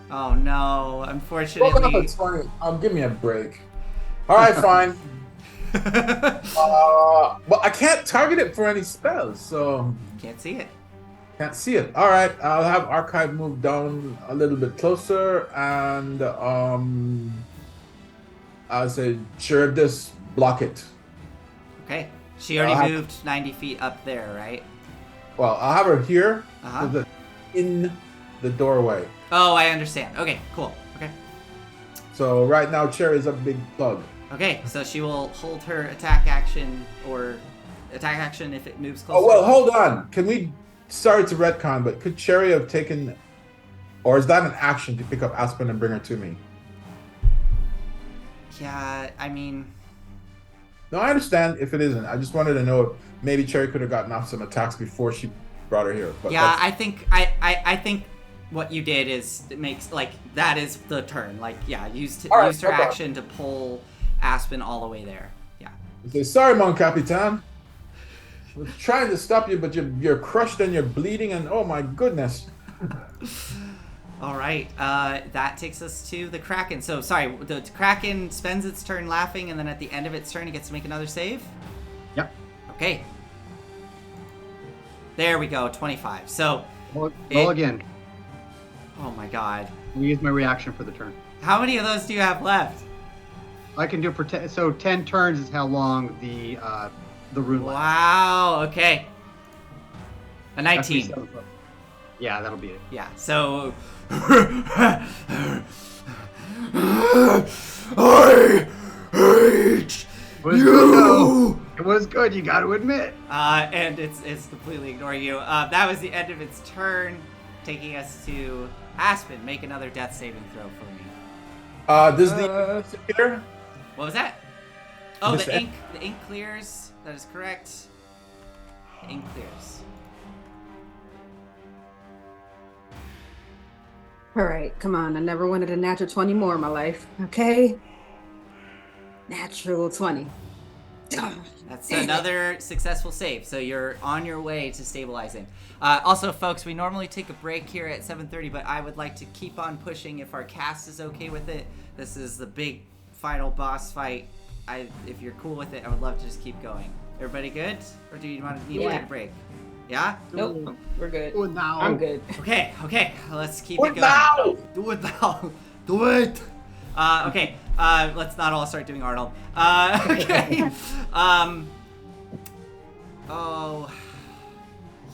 Oh no, Well, unfortunately. it's funny. Give me a break. All right, fine. But I can't target it for any spells, so Can't see it. can't see it. All right, I'll have Archive move down a little bit closer, and I'll say Charybdis, block it. Okay. She already moved 90 feet up there, right? Well, I'll have her here, Uh-huh. so that in the doorway. Oh, I understand. Okay, cool. Okay. So right now, Cherry's a big plug. Okay, so she will hold her attack action or attack action if it moves closer. Oh well, hold on. Can we? Sorry to retcon, but could Cherry have taken, or is that an action to pick up Aspen and bring her to me? Yeah, I mean, No, I understand if it isn't. I just wanted to know if maybe Cherry could have gotten off some attacks before she brought her here. But Yeah, I think what you did is it makes like that is the turn. Like yeah, used All right, her no problem. action to pull Aspen all the way there. Yeah. I say, sorry, Mon Capitan. I was trying to stop you, but you're crushed and you're bleeding, and oh my goodness. All right. That takes us to the Kraken. So sorry, the Kraken spends its turn laughing, and then at the end of its turn, it gets to make another save. Yep. Okay. There we go. 25. So. Roll again. Oh my God. We use my reaction for the turn. How many of those do you have left? I can do for 10. So 10 turns is how long the rune lasts. Wow. Okay. A That's 19. 7 foot. Yeah, that'll be it. Yeah. So. I hate It was good though. It was good. You got to admit. And it's completely ignoring you. That was the end of its turn, taking us to Aspen. Make another death saving throw for me. Does the here? What was that? Oh, This the ink clears. That is correct. The ink clears. All right, come on. I never wanted a natural 20 more in my life. Okay. Natural 20. That's another successful save. So you're on your way to stabilizing. Also, folks, we normally take a break here at 7:30, but I would like to keep on pushing if our cast is okay with it. This is the big final boss fight. If you're cool with it, I would love to just keep going. Everybody good? Or do you need to take a break? Yeah? Nope, we're good. Do it now. I'm good. Okay, let's keep Do it it going. now! Do it now! Do it! Okay, let's not all start doing Arnold. Okay. Oh,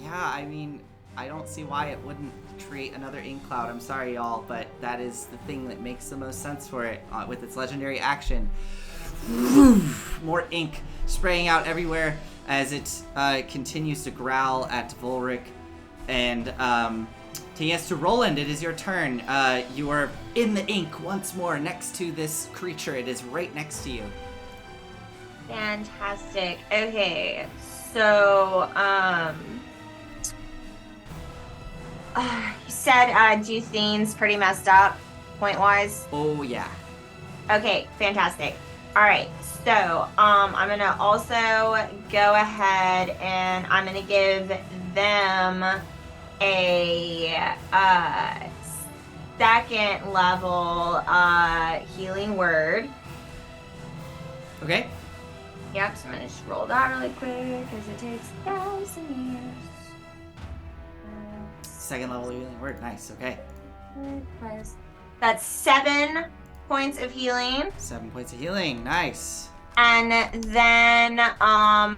yeah, I mean, I don't see why it wouldn't create another ink cloud. I'm sorry, y'all, but that is the thing that makes the most sense for it with its legendary action. More ink spraying out everywhere as it continues to growl at Volric. And yes, to Roland, it is your turn. You are in the ink once more next to this creature. It is right next to you. Fantastic. Okay, so you said Duthane's pretty messed up, point wise. Oh, yeah. Okay, fantastic. All right, so I'm gonna also go ahead and I'm gonna give them a second level healing word. Okay. Yep, so I'm gonna just roll that really quick because it takes 1,000 years. Second level healing word. Nice. Okay. That's 7 points of healing. 7 points of healing. Nice. And then I'm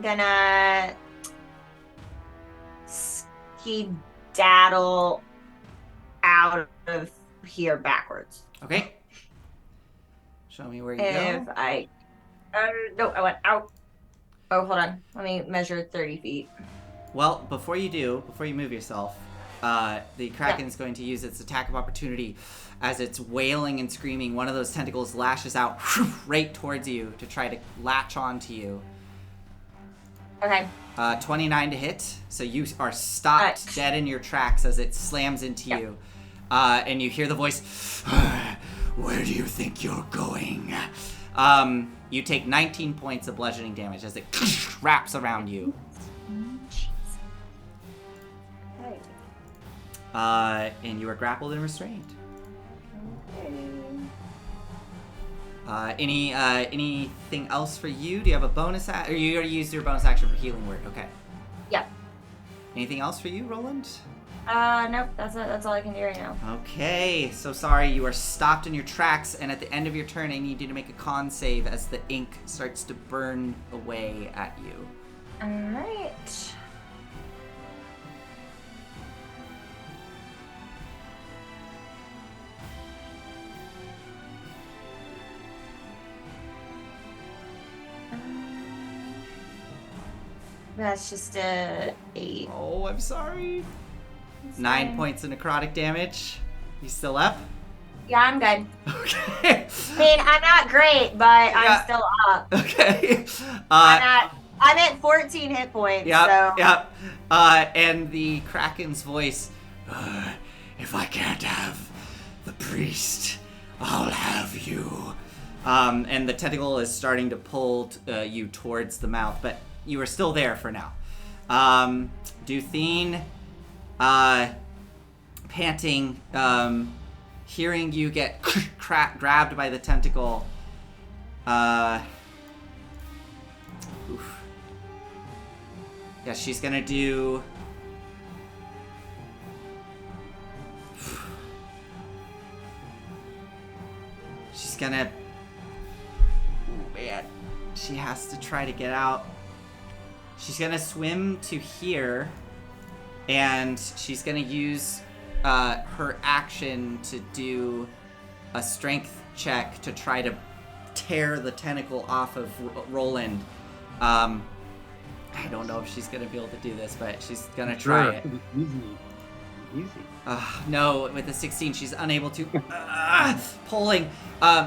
gonna skedaddle out of here backwards. Okay. Show me where you If go. no, I went out. Oh, hold on. Let me measure 30 feet. Well, before you move yourself, the Kraken is going to use its attack of opportunity as it's wailing and screaming. One of those tentacles lashes out right towards you to try to latch onto you. Okay. 29 to hit, so you are stopped dead in your tracks as it slams into you. And you hear the voice, "Where do you think you're going?" You take 19 points of bludgeoning damage as it wraps around you. And you are grappled and restrained. Anything else for you? Do you have a bonus or you already used your bonus action for healing word? Okay. Yep. Anything else for you, Roland? Nope, that's it. That's all I can do right now. Okay, so sorry, you are stopped in your tracks, and at the end of your turn, I need you to make a con save as the ink starts to burn away at you. Alright. That's just a 8. Oh, I'm sorry. 9 points of necrotic damage. You still up? Yeah, I'm good. Okay. I mean, I'm not great, but I'm still up. Okay. I'm I'm at 14 hit points. Yep, So. yep. And the Kraken's voice, if I can't have the priest, I'll have you. And the tentacle is starting to pull you towards the mouth, but you are still there for now. Duthine, panting, hearing you get grabbed by the tentacle. Oof. Yeah, she's gonna do... She's gonna... Ooh, man. She has to try to get out. She's gonna swim to here, and she's gonna use her action to do a strength check to try to tear the tentacle off of Roland. I don't know if she's gonna be able to do this, but she's gonna try it. Easy. No, with the 16, she's unable to. Pulling.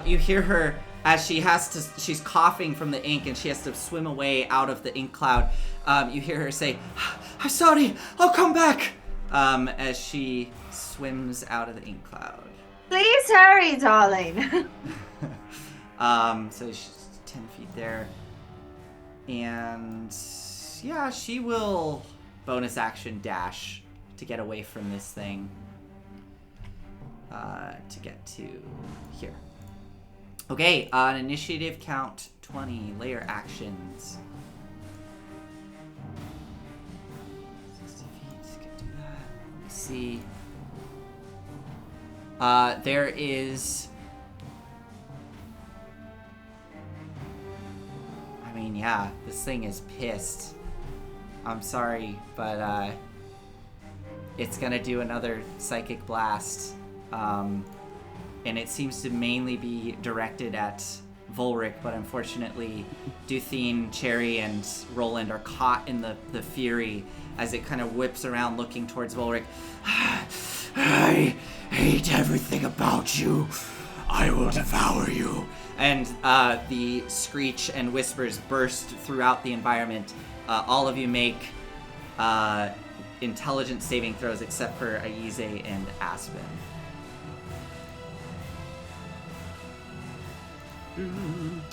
You hear her as she's coughing from the ink, and she has to swim away out of the ink cloud. You hear her say, "I'm sorry, I'll come back," as she swims out of the ink cloud. Please hurry, darling. So she's 10 feet there. And yeah, she will bonus action dash to get away from this thing. To get to here. Okay, on initiative count 20, layer actions. 60 feet, can do that. Let me see. There is... I mean, yeah, this thing is pissed. I'm sorry, but it's gonna do another psychic blast. And it seems to mainly be directed at Volric, but unfortunately Duthine, Cherry, and Roland are caught in the fury as it kind of whips around looking towards Volric. I hate everything about you. I will devour you. And the screech and whispers burst throughout the environment. All of you make intelligence saving throws except for Aize and Aspen.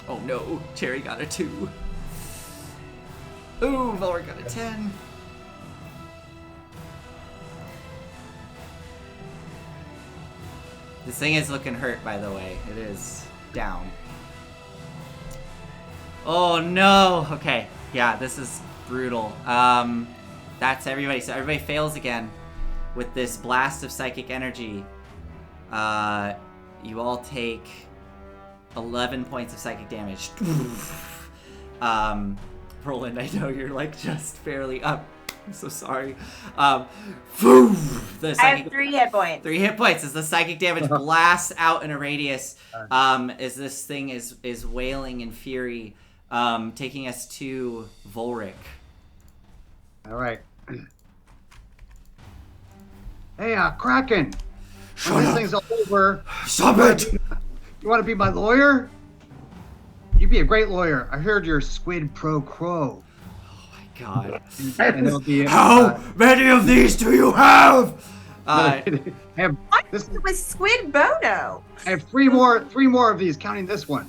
Oh no, Cherry got a 2. Ooh, Volric got a 10. This thing is looking hurt, by the way. It is down. Oh no! Okay, yeah, this is brutal. That's everybody. So everybody fails again with this blast of psychic energy. You all take 11 points of psychic damage. Roland, I know you're like just barely up. I'm so sorry. I have 3 hit points. 3 hit points as the psychic damage blasts out in a radius. As this thing is wailing in fury, taking us to Volric. All right. Hey, Kraken. Shut When up. this thing's all over, Stop it! you want to be my lawyer? You'd be a great lawyer. I heard you're Squid Pro Quo. God. And it'll be, How many of these do you have? I have this. It was Squid Bono. I have three more of these, counting this one.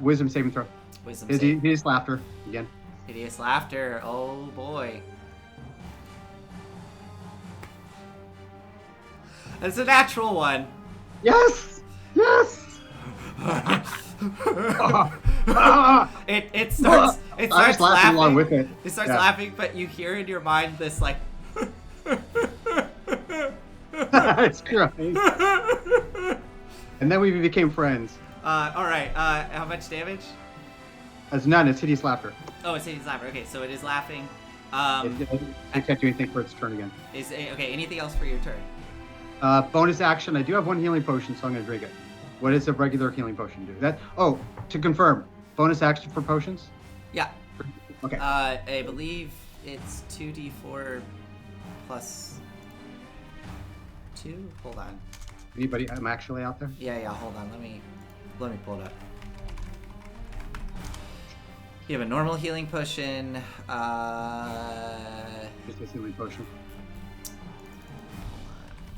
Wisdom saving throw. Wisdom His save. hideous laughter again. Hideous laughter. Oh boy. That's a natural one. Yes. Yes. It starts I was laughing laughing along with it. It starts Yeah. laughing, but you hear in your mind this like It's crying. And then we became friends. all right. How much damage? As none, it's hideous laughter. Oh, it's hideous laughter. Okay, so it is laughing. I can't do anything for its turn again. Okay, anything else for your turn? Bonus action. I do have one healing potion, so I'm gonna drink it. What does a regular healing potion do? To confirm, bonus action for potions? Yeah. Okay. I believe it's 2d4 plus 2. Hold on. Anybody? I'm actually out there. Yeah. Hold on. Let me pull it up. You have a normal healing potion. Just a healing potion.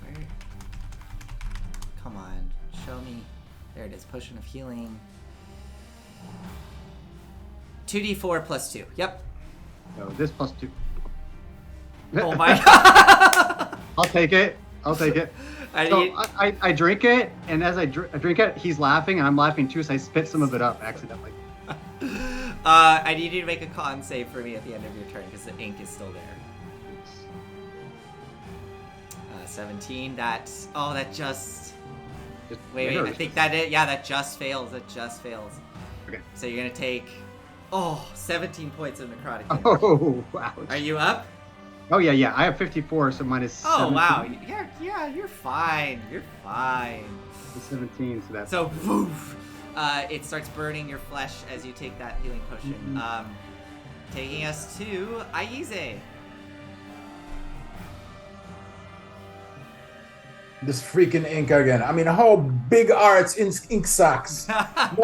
Where? Come on, show me. There it is. Potion of healing. 2d4 plus 2. Yep. So this plus 2. Oh my god. I'll take it. I I drink it, and as I drink it, he's laughing, and I'm laughing too, so I spit some of it up accidentally. I need you to make a con save for me at the end of your turn because the ink is still there. 17. That just. Wait. I think that just fails. It just fails. Okay. So you're gonna take 17 points of necrotic damage. Oh, wow. Are you up? Oh yeah. I have 54, so minus 17. Oh wow. You're fine. You're fine. 17, so that's. So woof. It starts burning your flesh as you take that healing potion. Taking us to Aize. This freaking ink again. I mean, how big are its ink sacks? And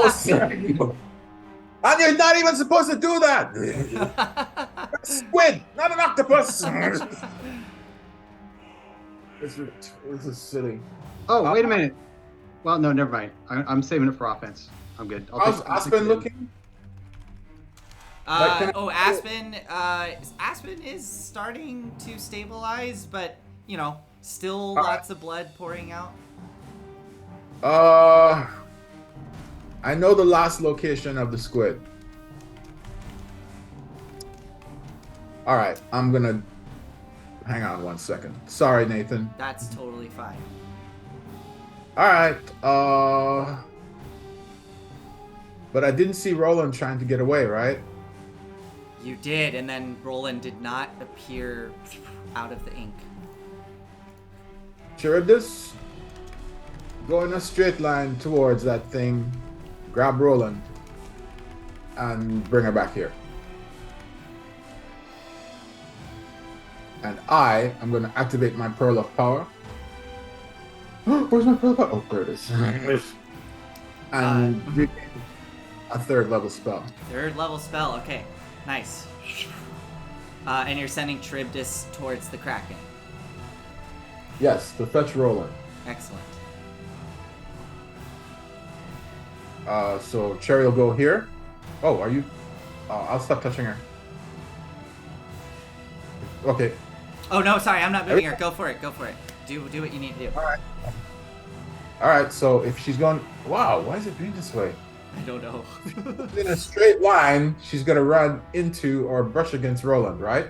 you're not even supposed to do that. Squid, not an octopus. This is silly. Oh, wait a minute. Well, no, never mind. I'm saving it for offense. I'm good. How's Aspen looking? Aspen. Aspen is starting to stabilize, but still lots of blood pouring out. I know the last location of the squid. All right, I'm gonna hang on 1 second. Sorry, Nathan. That's totally fine. All right. But I didn't see Roland trying to get away, right? You did, and then Roland did not appear out of the ink. Charybdis, go in a straight line towards that thing, grab Roland, and bring her back here. And I am going to activate my Pearl of Power. Where's my Pearl of Power? Oh, there it is. And a third level spell. Third level spell, okay. Nice. And you're sending Charybdis towards the Kraken. Yes, to fetch Roland. Excellent. So Cherry will go here. Oh, are you? I'll stop touching her. Okay. Oh no, sorry, I'm not moving her. Go for it. Do what you need to do. All right. So if she's going, wow, why is it being this way? I don't know. In a straight line, she's gonna run into or brush against Roland, right?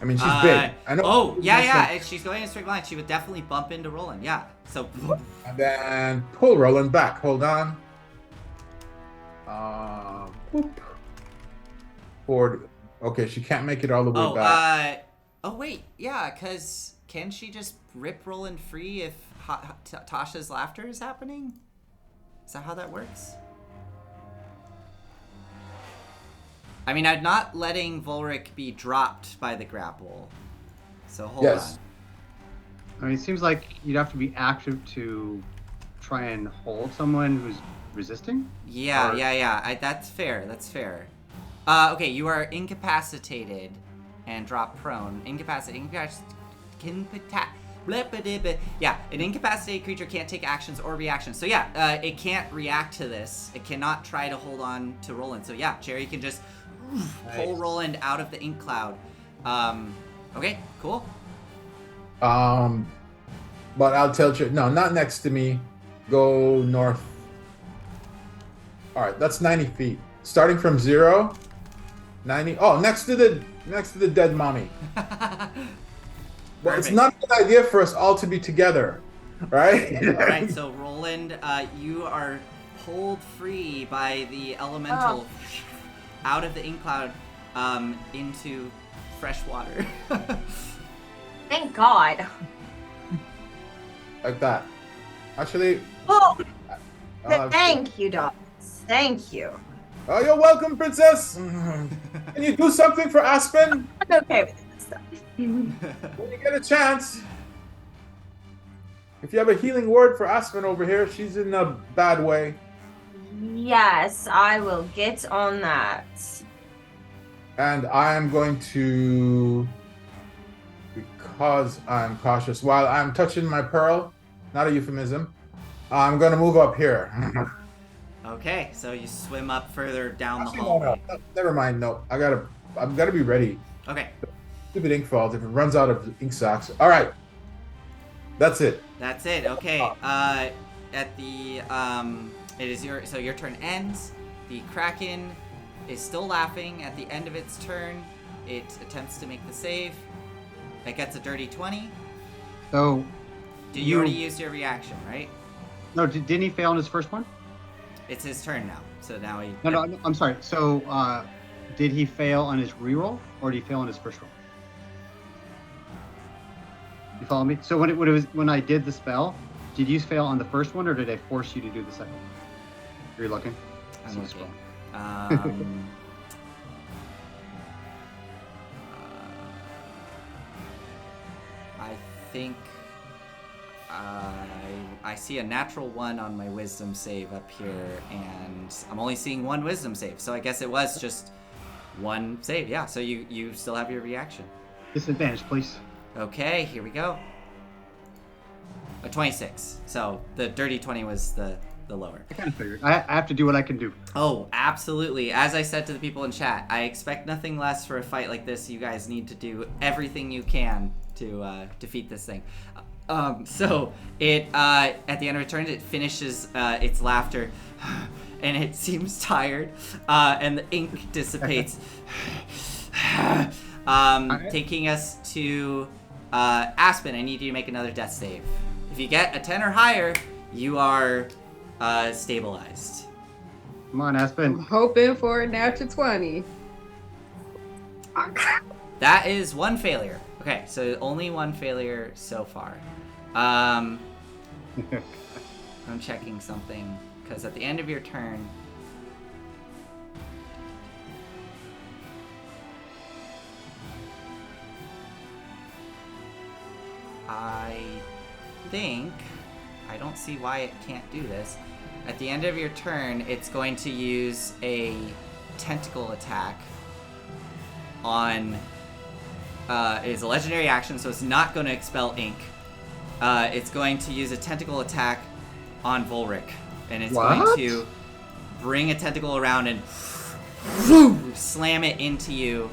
I mean, she's big. I know. Oh, yeah. If she's going in a straight line, she would definitely bump into Roland. Yeah. So. And then pull Roland back. Hold on. Boop. Forward. Okay, she can't make it all the way back. Oh wait, yeah, because can she just rip Roland free if Tasha's laughter is happening? Is that how that works? I mean, I'm not letting Volric be dropped by the grapple. So hold on. I mean, it seems like you'd have to be active to try and hold someone who's resisting. Yeah. That's fair. Okay, you are incapacitated and drop prone. Yeah, an incapacitated creature can't take actions or reactions. So yeah, it can't react to this. It cannot try to hold on to Roland. So yeah, Cherry can just pull Roland out of the ink cloud. Okay, cool. But I'll tell you, no, not next to me. Go north. All right, that's 90 feet. Starting from 0, 90. Oh, next to the dead mommy. But it's not a good idea for us all to be together, right? All right, so Roland, you are pulled free by the elemental out of the ink cloud into fresh water. Thank God. Like that. Actually. Oh, thank you, dogs. Thank you. Oh, you're welcome, princess. Can you do something for Aspen? I'm okay with this stuff. When you get a chance. If you have a healing word for Aspen over here, she's in a bad way. Yes, I will get on that. And I am going to, because I'm cautious, while I'm touching my pearl, not a euphemism, I'm going to move up here. Okay, so you swim up further down the Actually, hallway. no. Never mind. No, I'm gotta be ready. Okay, Stupid ink falls if it runs out of ink socks. All right, that's it. that's it. Okay, at the it is your turn ends. The Kraken is still laughing. At the end of its turn, it attempts to make the save. It gets a dirty 20. So, You already used your reaction, right? no, didn't he fail on his first one? It's his turn now. So now he. No, I'm sorry. So, did he fail on his reroll, or did he fail on his first roll? You follow me? So when I did the spell, did you fail on the first one, or did I force you to do the second one? Are you looking? I'm See the looking. spell. I think I see a natural 1 on my wisdom save up here, and I'm only seeing 1 wisdom save, so I guess it was just 1 save. Yeah, so you still have your reaction. Disadvantage, please. Okay, here we go. A 26. So the dirty 20 was the lower. I kind of figured. I have to do what I can do. Oh, absolutely. As I said to the people in chat, I expect nothing less for a fight like this. You guys need to do everything you can to defeat this thing. So it at the end of its turn, it finishes its laughter, and it seems tired, and the ink dissipates, taking us to Aspen. I need you to make another death save. If you get a 10 or higher, you are stabilized. Come on, I'm Aspen. hoping for a natural 20. That is 1 failure. Okay, so only 1 failure so far. I'm checking something, because at the end of your turn, I don't see why it can't do this. At the end of your turn, it's going to use a tentacle attack on, it is a legendary action, so it's not going to expel ink. It's going to use a tentacle attack on Volric, and it's going to bring a tentacle around and slam it into you.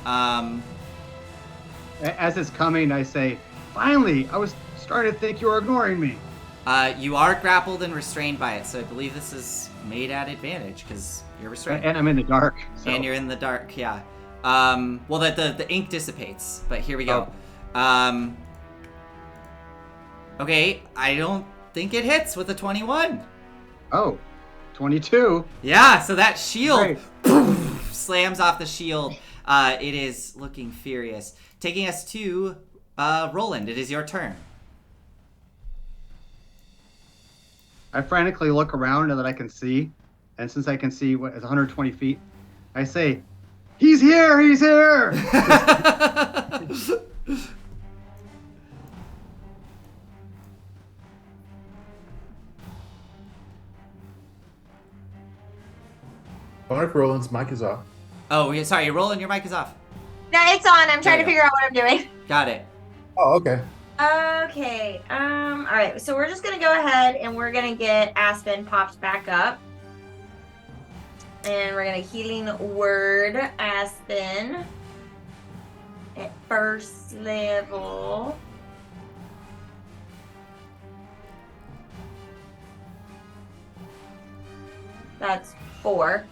As it's coming, I say, finally, I was starting to think you were ignoring me. You are grappled and restrained by it, so I believe this is made at advantage, because you're restrained. And I'm in the dark. So. And you're in the dark, yeah. Well, the ink dissipates, but here we go. Okay, I don't think it hits with a 21. Oh, 22. Yeah, so that shield Great. slams off the shield. It is looking furious. Taking us to Roland. It is your turn. I frantically look around and that I can see, and since I can see what is 120 feet, I say, "He's here! He's here!" I wonder if Roland's mic is off. Oh, sorry, Roland, your mic is off. No, it's on. I'm trying There to you figure out what I'm doing. Got it. Oh, okay. Okay. All right. So we're just gonna go ahead and we're gonna get Aspen popped back up, and we're gonna healing word Aspen at first level. That's 4.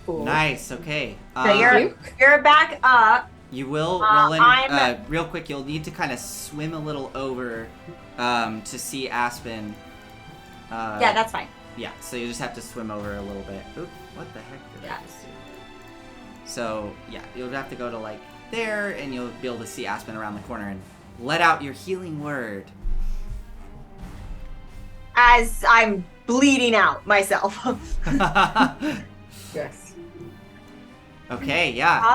Cool. Nice, okay. So you're back up. You will, Roland, real quick, you'll need to kind of swim a little over to see Aspen. Yeah, that's fine. Yeah, so you just have to swim over a little bit. Oop, what the heck did I just do? So, yeah, you'll have to go to, like, there, and you'll be able to see Aspen around the corner and let out your healing word. As I'm bleeding out myself. Yes. Okay, yeah.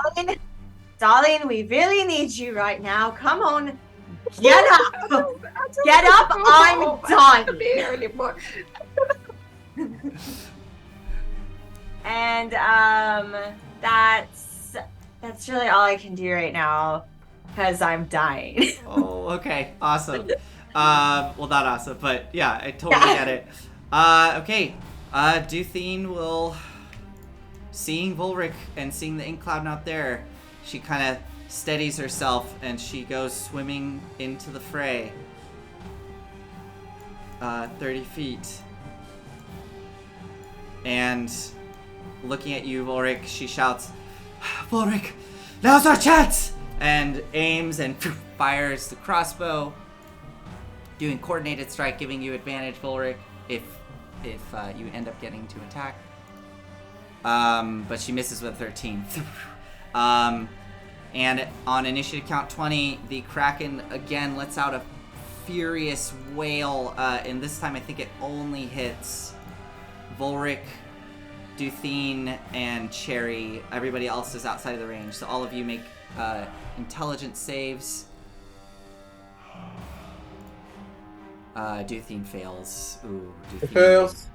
Darling, we really need you right now. Come on. Get up. Get up. I'm done. And that's really all I can do right now because I'm dying. Oh, okay. Awesome. Well, not awesome, but yeah, I totally get it. Okay. Duthine will, seeing Volric and seeing the ink cloud out there, she kind of steadies herself and she goes swimming into the fray. 30 feet. And looking at you, Volric, she shouts, "Volric, now's our chance!" And aims and fires the crossbow, doing coordinated strike, giving you advantage, Volric, if you end up getting to attack. But she misses with 13. And on initiative count 20, the Kraken again lets out a furious wail, and this time I think it only hits Volric, Duthine, and Cherry. Everybody else is outside of the range, so all of you make intelligence saves. Duthine fails. Ooh, Duthine fails.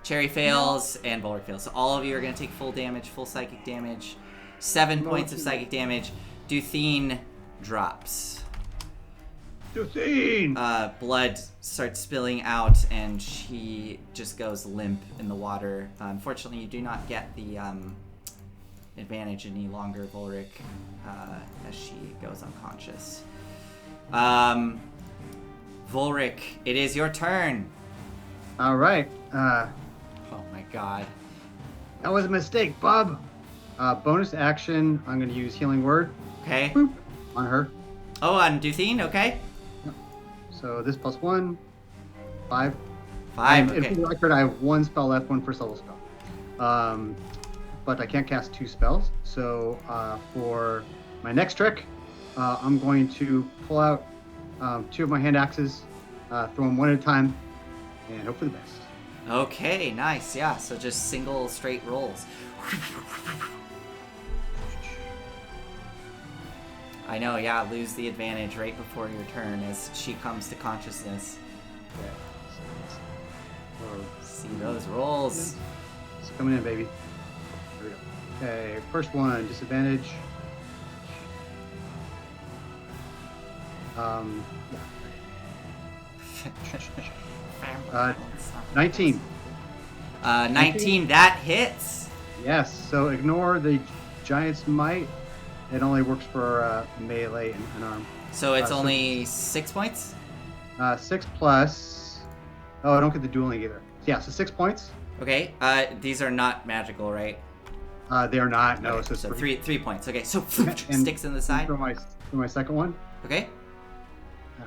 Cherry fails, and Volric fails. So all of you are going to take full damage, full psychic damage. 7 points of psychic damage. Duthine drops. Duthine! Blood starts spilling out, and she just goes limp in the water. Unfortunately, you do not get the advantage any longer, Volric, as she goes unconscious. Volric, it is your turn. All right. Oh my god. That was a mistake, Bob. Bonus action, I'm going to use Healing Word. Okay. Boop, on her. Oh, on Duthine, okay. So this plus 1, 5. 5, And okay. for the record, I have 1 spell left, 1 first level spell. But I can't cast 2 spells. So for my next trick, I'm going to pull out 2 of my hand axes, throw them one at a time, and hope for the best. Okay, nice, yeah. So just single straight rolls. I know, yeah, lose the advantage right before your turn as she comes to consciousness. See those rolls. It's coming in, baby. There we go. Okay, first one, disadvantage. Yeah. 19. 19, that hits. Yes, so ignore the Giant's Might. It only works for melee and unarmed. So it's only 6 points? 6 plus... Oh, I don't get the dueling either. Yeah, so 6 points. Okay, these are not magical, right? They are not, no. Okay, So, so 3 points. Okay, so and sticks in the side. For my second one. Okay, Uh,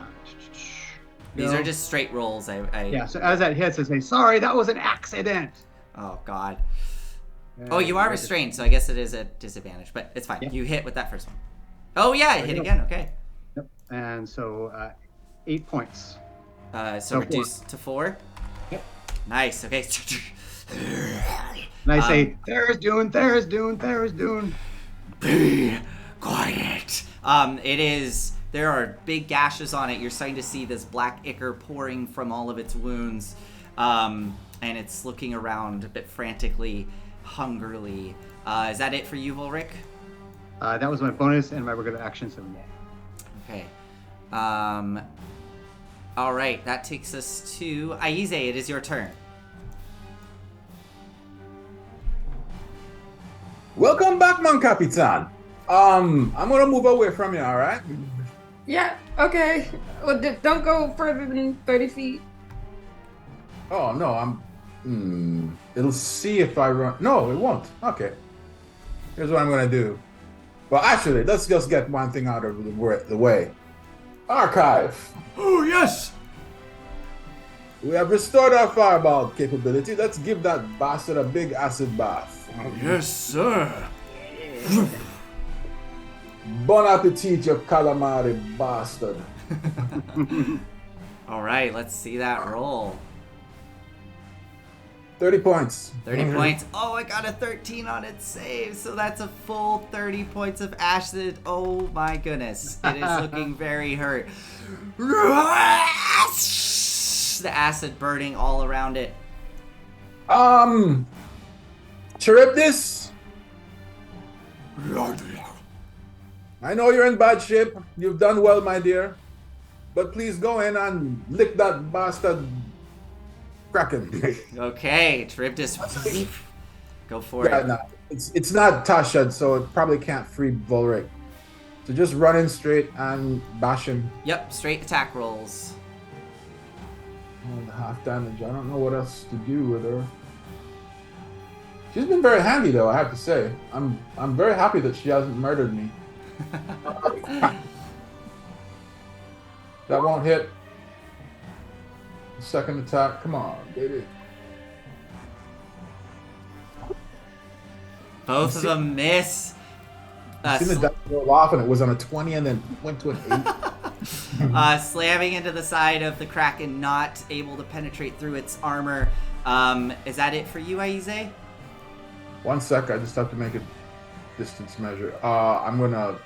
these go. are just straight rolls. Yeah, so as that hits, I say, sorry, that was an accident. Oh, God. Oh, you are restrained, so I guess it is a disadvantage, but it's fine. Yeah. You hit with that first one. Oh, yeah, it hit again. Okay. Yep. And so 8 points. So So reduced to 4? Yep. Nice, okay. And I say, Tharizdun. Be quiet. There are big gashes on it. You're starting to see this black ichor pouring from all of its wounds. And it's looking around a bit frantically, hungrily. Is that it for you, Volric? That was my bonus and my regular action, so yeah. Okay. All right, that takes us to Aize. It is your turn. Welcome back, Mon Capitan. I'm gonna move away from you, all right? Yeah, okay. Well, don't go further than 30 feet. Oh no, it'll see if I run. No, it won't. Okay. Here's what I'm gonna do. Well, actually, let's just get one thing out of the way. Archive. Oh, yes! We have restored our fireball capability. Let's give that bastard a big acid bath. Yes, sir. Bon appetit, you calamari bastard. All right, let's see that roll. 30 points. 30 points. Oh, I got a 13 on its save, so that's a full 30 points of acid. Oh my goodness. It is looking very hurt. The acid burning all around it. Charybdis, I know you're in bad shape. You've done well, my dear. But please go in and lick that bastard Kraken. Okay, Charybdis. Go for Yeah, it. no, it's not Tasha, so it probably can't free Volric. So just run in straight and bash him. Yep, straight attack rolls. Oh, half damage. I don't know what else to do with her. She's been very handy, though. I have to say. I'm very happy that she hasn't murdered me. That won't hit. Second attack. Come on, baby. Both of them miss. I've seen the dice roll off, and it was on a 20 and then went to an 8. Slamming into the side of the Kraken, not able to penetrate through its armor. Is that it for you, Aize? 1 sec. I just have to make a distance measure. I'm going to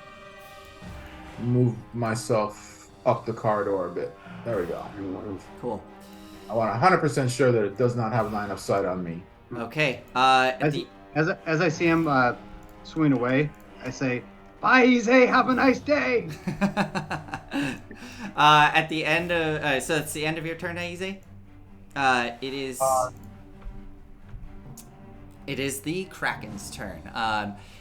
move myself up the corridor a bit. There we go. Cool. I want 100% sure that it does not have line of sight on me. Okay. As I see him swing away, I say, "Bye, Easy. Have a nice day." At the end of so it's the end of your turn, Aize. It is the Kraken's turn.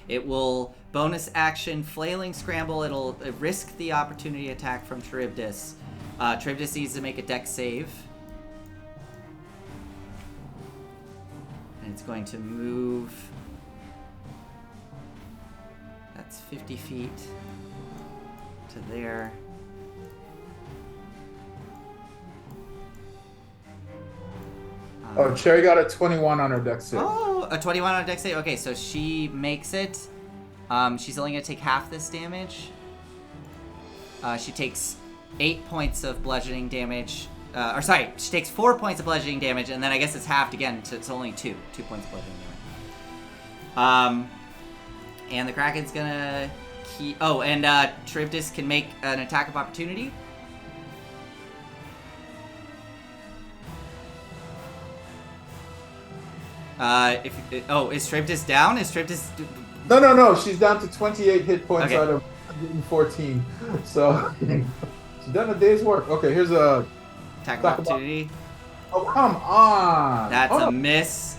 It will bonus action flailing scramble. It'll risk the opportunity attack from Charybdis. Charybdis needs to make a dex save. And it's going to move. That's 50 feet to there. Oh, Cherry got a 21 on her dex save. Oh, a 21 on a dex save. Okay, so she makes it. She's only going to take half this damage. She takes 8 points of bludgeoning damage. She takes 4 points of bludgeoning damage, and then I guess it's halved again, so it's only 2 points of bludgeoning damage. And the Kraken's gonna keep. Oh, and Charybdis can make an attack of opportunity. Is Charybdis down? Is Charybdis? No. She's down to 28 hit points Okay. out of 114. So she's done a day's work. Okay, here's a Attack of opportunity. Oh, come on. That's a miss.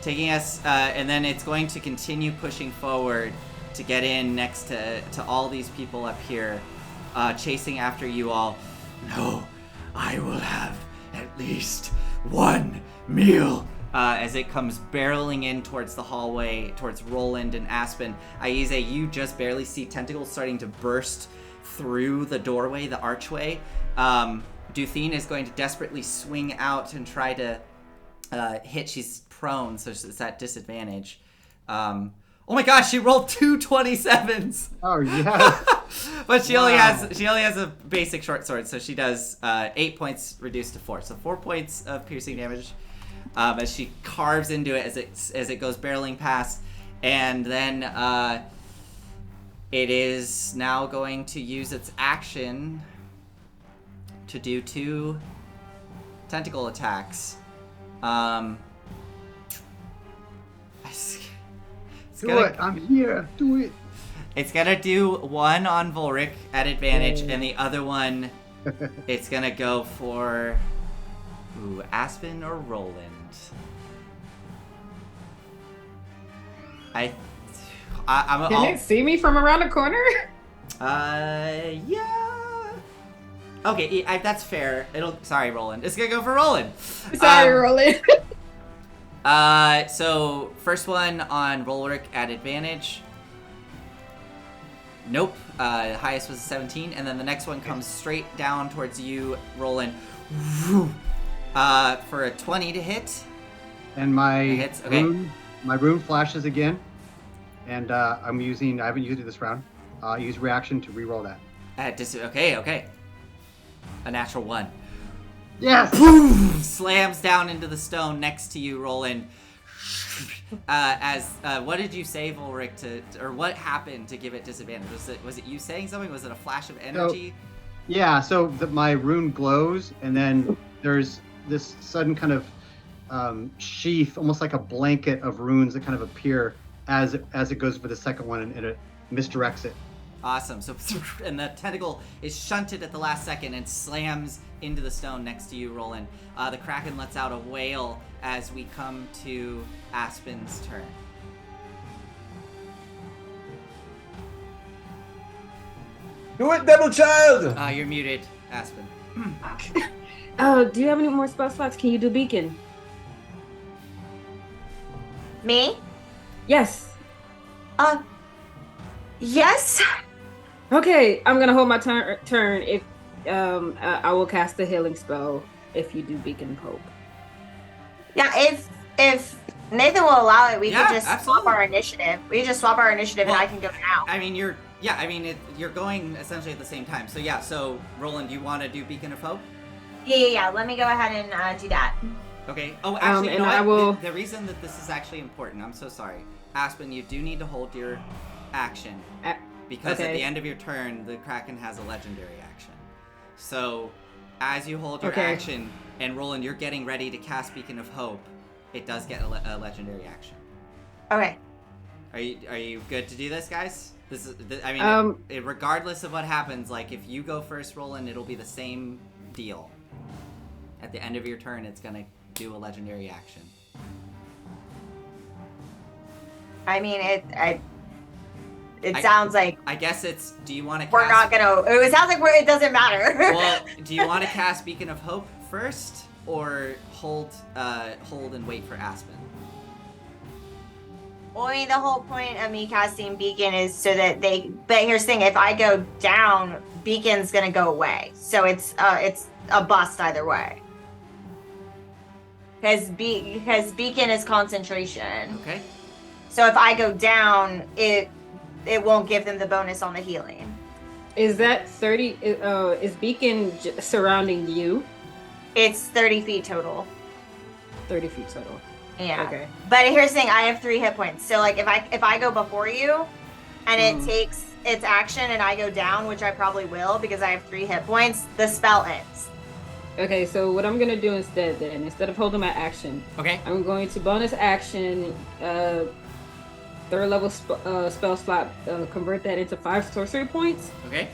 Taking us, and then it's going to continue pushing forward to get in next to all these people up here, chasing after you all. No, I will have at least one meal. As it comes barreling in towards the hallway, towards Roland and Aspen. Aize, you just barely see tentacles starting to burst through the doorway, the archway. Duthine is going to desperately swing out and try to hit. She's prone, so it's at disadvantage. Oh my gosh, she rolled 2 27s. Oh yeah. But she only has a basic short sword, so she does 8 points reduced to 4, so 4 points of piercing damage as she carves into it as it goes barreling past, and then it is now going to use its action to do 2 tentacle attacks. Do it. I'm here. Do it. It's gonna do one on Volric at advantage, and the other one, it's gonna go for Aspen or Roland. I'm Can it see me from around the corner? yeah. Okay, that's fair. Sorry, Roland. It's gonna go for Roland. Sorry, Roland. So first one on Volric at advantage. Nope. The highest was a 17, and then the next one comes straight down towards you, Roland. For a 20 to hit. And my hits. Okay. my rune flashes again, and I haven't used it this round. Use reaction to reroll that. Okay. A natural 1. Yes. Boom! Slams down into the stone next to you, Roland. What did you say, Volric, or what happened to give it disadvantage? Was it you saying something? Was it a flash of energy? So my rune glows, and then there's this sudden kind of sheath, almost like a blanket of runes that kind of appear as it goes for the second one, and it misdirects it. Awesome. So, and the tentacle is shunted at the last second and slams into the stone next to you, Roland. The Kraken lets out a wail as we come to Aspen's turn. Do it, devil child! You're muted, Aspen. Do you have any more spell slots? Can you do beacon? Me? Yes. Yes. Okay, I'm gonna hold my turn if I will cast a healing spell if you do Beacon of Hope. Yeah, if Nathan will allow it, we Yeah, could just absolutely. swap our initiative. We just swap our initiative Well, and I can go now. I mean, you're going essentially at the same time. So yeah, so Roland, do you want to do Beacon of Hope? Yeah. Let me go ahead and do that. Okay. Oh, actually, you and know I what? will- The reason that this is actually important, I'm so sorry. Aspen, you do need to hold your action. Because at Okay. the end of your turn, the Kraken has a legendary action. So, as you hold your Okay. action, and Roland, you're getting ready to cast Beacon of Hope, it does get a legendary action. Okay. Are you good to do this, guys? Regardless of what happens, like if you go first, Roland, it'll be the same deal. At the end of your turn, it's gonna do a legendary action. I mean, it sounds like I guess it's. Do you want to? we're not gonna. It sounds like it doesn't matter. Well, do you want to cast Beacon of Hope first, or hold and wait for Aspen? Well, I mean, the whole point of me casting Beacon is so that they. But here's the thing: if I go down, Beacon's gonna go away. So it's a bust either way. Because Beacon is concentration. Okay. So if I go down, it won't give them the bonus on the healing. Is that 30? Is Beacon surrounding you? It's 30 feet total. 30 feet total. Yeah. Okay. But here's the thing: I have 3 hit points. So like, if I go before you, and it takes its action, and I go down, which I probably will because I have 3 hit points, the spell ends. Okay, so what I'm gonna do instead of holding my action, Okay. I'm going to bonus action, third level spell slot, convert that into 5 sorcery points, Okay.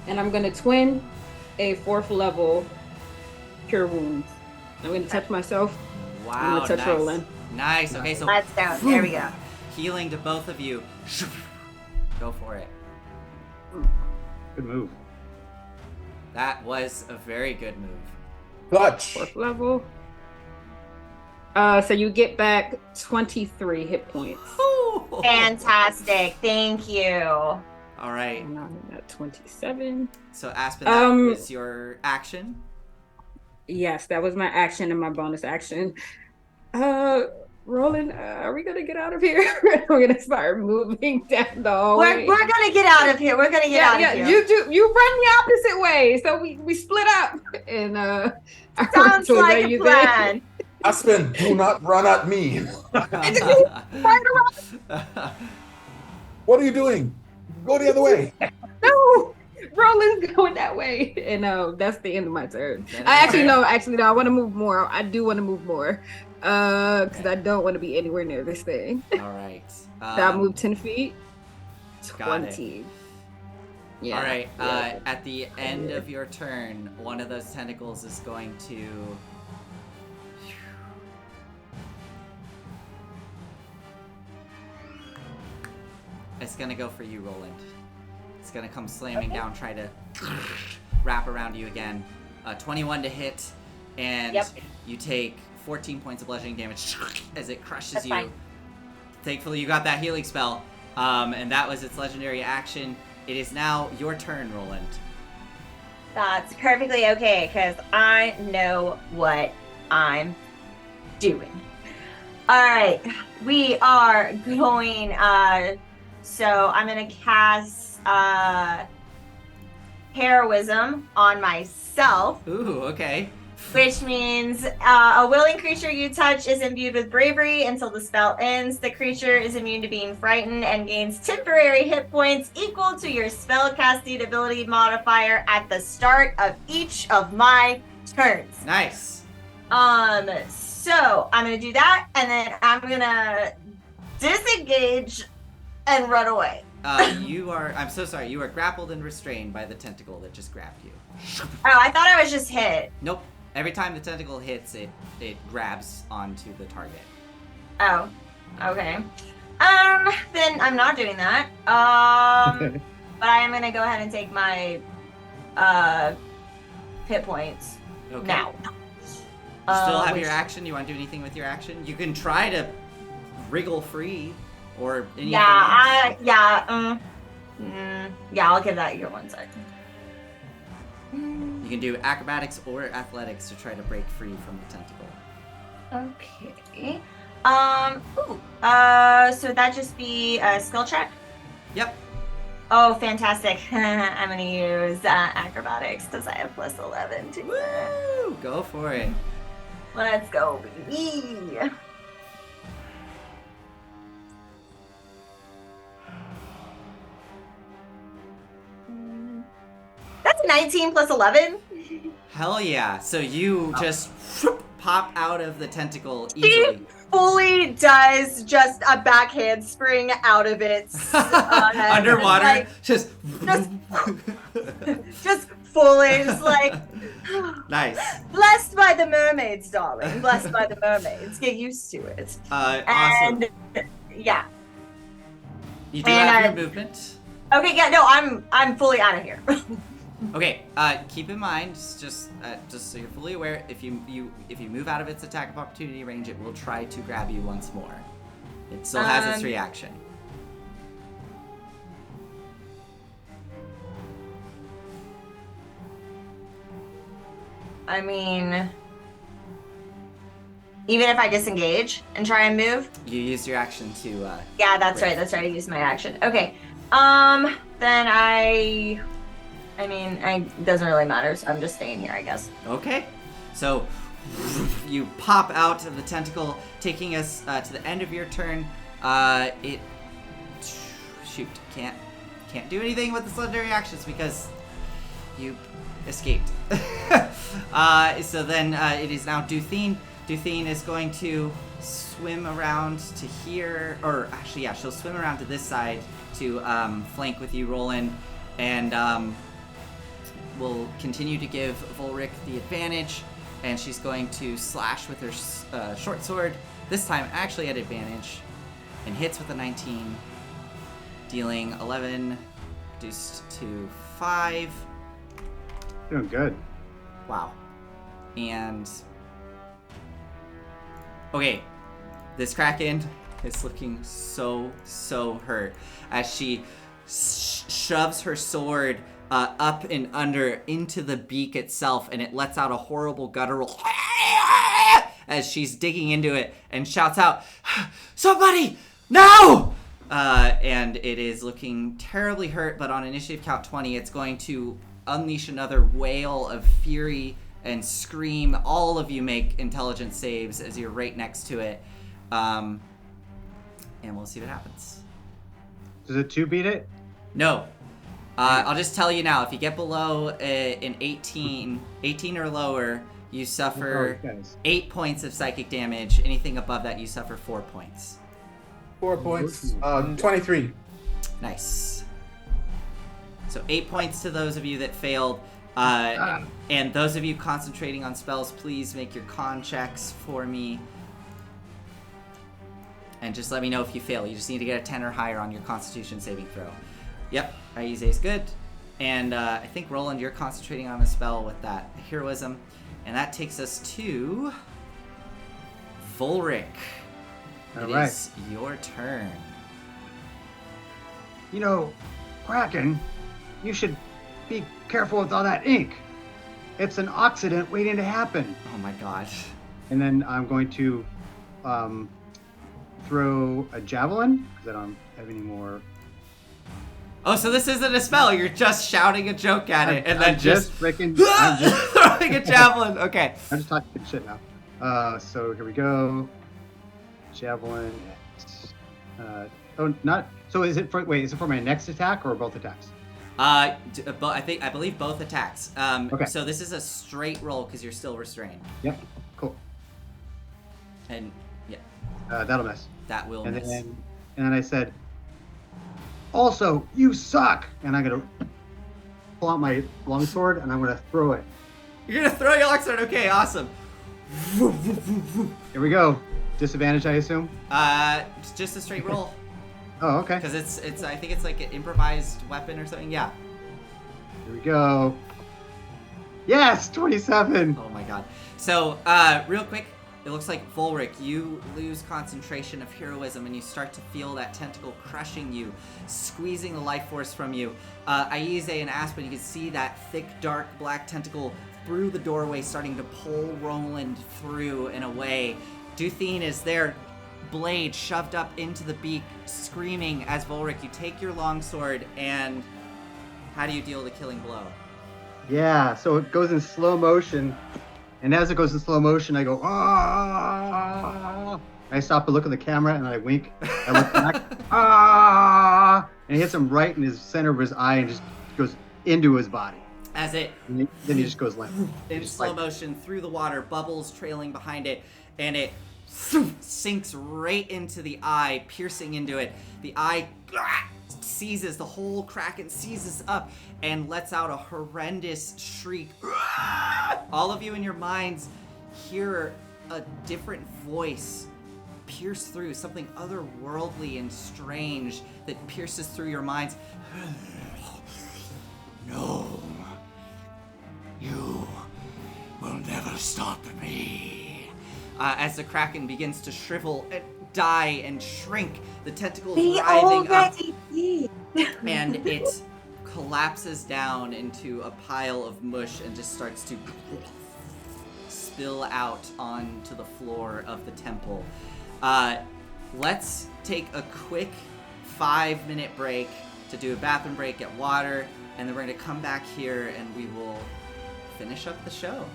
and I'm gonna twin a 4th level cure wounds. I'm gonna touch myself. Wow. I'm gonna touch Nice. Roland. Nice. Okay. So Let's go. There we go. healing to both of you. Go for it. Good move. That was a very good move. Clutch. 4th level. So you get back 23 hit points. Fantastic. Thank you. All right. And I'm at 27. So Aspen, that was your action. Yes, that was my action and my bonus action. Roland, are we gonna get out of here? We're gonna start moving down the hallway. We're gonna get out of here. We're gonna get out of here. You run the opposite way, so we split up. And Sounds so like are a you plan. Aspen, do not run at me. What are you doing? Go the other way. No, Roland's going that way, and that's the end of my turn. Actually, no. I want to move more. I do want to move more, because I don't want to be anywhere near this thing. All right. So I moved 10 feet. Got it. 20. Yeah. All right. yeah. At the end of your turn, one of those tentacles is going to. It's gonna go for you, Roland. It's gonna come slamming down, try to wrap around you again. 21 to hit, and Yep. you take 14 points of bludgeoning damage as it crushes That's you. fine. Thankfully, you got that healing spell, and that was its legendary action. It is now your turn, Roland. That's perfectly okay because I know what I'm doing. All right, we are going. So I'm gonna cast heroism on myself, Ooh, okay. which means a willing creature you touch is imbued with bravery until the spell ends. The creature is immune to being frightened and gains temporary hit points equal to your spellcasting ability modifier at the start of each of my turns. Nice. So I'm gonna do that, and then I'm gonna disengage and run away. I'm so sorry. You are grappled and restrained by the tentacle that just grabbed you. Oh, I thought I was just hit. Nope. Every time the tentacle hits, it grabs onto the target. Oh, okay. Then I'm not doing that. But I am gonna go ahead and take my hit points Okay. now. You still have your action? You want to do anything with your action? You can try to wriggle free, or anything else. Yeah, I'll give that your 1 second. You can do acrobatics or athletics to try to break free from the tentacle. Okay. So that'd just be a skill check? Yep. Oh, fantastic. I'm gonna use acrobatics because I have plus 11 to Woo! Go for it. Let's go, baby. That's 19 plus 11. Hell yeah. So you just pop out of the tentacle easily. She fully does just a backhand spring out of it. Underwater. Like, just just fully, just like. Nice. Blessed by the mermaids, darling. Blessed by the mermaids. Get used to it. Awesome. And yeah. You do have your movement. Okay, yeah, no, I'm fully out of here. Okay, keep in mind, just so you're fully aware, if you move out of its attack of opportunity range, it will try to grab you once more. It still has its reaction. I mean, even if I disengage and try and move? You used your action to, Yeah, that's right, I used my action. Okay, then I mean, it doesn't really matter, so I'm just staying here, I guess. Okay. So, you pop out of the tentacle, taking us to the end of your turn. Shoot, can't do anything with its legendary actions because you escaped. So then it is now Duthine. Duthine is going to swim around to here, or actually, yeah, she'll swim around to this side to flank with you, Roland, and will continue to give Volric the advantage, and she's going to slash with her short sword, this time actually at advantage, and hits with a 19, dealing 11, reduced to 5. Doing good. Wow. And okay, this Kraken is looking so hurt as she shoves her sword up and under into the beak itself, and it lets out a horrible guttural as she's digging into it and shouts out, "Somebody, no!" And it is looking terribly hurt, but on initiative count 20, it's going to unleash another wail of fury and scream. All of you make intelligence saves as you're right next to it. And we'll see what happens. Does a 2 beat it? No. I'll just tell you now, if you get below an 18 or lower, you suffer 8 points of psychic damage. Anything above that, you suffer 4 points. 4 points. 23. Nice. So 8 points to those of you that failed. And those of you concentrating on spells, please make your con checks for me. And just let me know if you fail. You just need to get a 10 or higher on your Constitution saving throw. Yep, Aize is good. And I think, Roland, you're concentrating on a spell with that heroism. And that takes us to Volric. It is your turn. You know, Kraken, you should be careful with all that ink. It's an oxidant waiting to happen. Oh my god. And then I'm going to throw a javelin, because I don't have any more. Oh, so this isn't a spell. You're just shouting a joke at it, and then just freaking throwing a javelin. Okay. I'm just talking shit now. So here we go. Javelin. So is it for my next attack or both attacks? I believe both attacks. Okay. So this is a straight roll because you're still restrained. Yep. Cool. And yeah, That'll miss. that will And miss. then I said, also, you suck. And I'm gonna pull out my longsword and I'm gonna throw it. You're gonna throw your longsword. Okay, awesome. Here we go. Disadvantage, I assume. It's just a straight roll Oh, okay. because it's I think it's like an improvised weapon or something. Yeah. Here we go. Yes, 27. Oh my god. So, real quick, it looks like Volric, you lose concentration of heroism and you start to feel that tentacle crushing you, squeezing the life force from you. Aize and Aspen, you can see that thick, dark, black tentacle through the doorway starting to pull Roland through and away. Duthine is there, blade shoved up into the beak, screaming as Volric, you take your longsword and how do you deal the killing blow? Yeah, so it goes in slow motion. And as it goes in slow motion, I go, ah. I stop and look at the camera and I wink. I look back, ah. And it hits him right in his center of his eye and just goes into his body. As it And then he just goes limp. in slow motion through the water, bubbles trailing behind it, and it sinks right into the eye, piercing into it. The eye seizes, the whole kraken seizes up and lets out a horrendous shriek. All of you in your minds hear a different voice pierce through, something otherworldly and strange that pierces through your minds. No. You will never stop me. As the kraken begins to shrivel and die and shrink, the tentacles We writhing up, already did. and it collapses down into a pile of mush and just starts to spill out onto the floor of the temple. Let's take a quick 5-minute break to do a bathroom break, get water, and then we're going to come back here and we will finish up the show.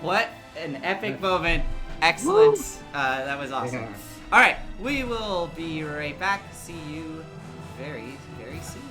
What an epic moment. Excellent. That was awesome. Yeah. All right, we will be right back. See you very, very soon.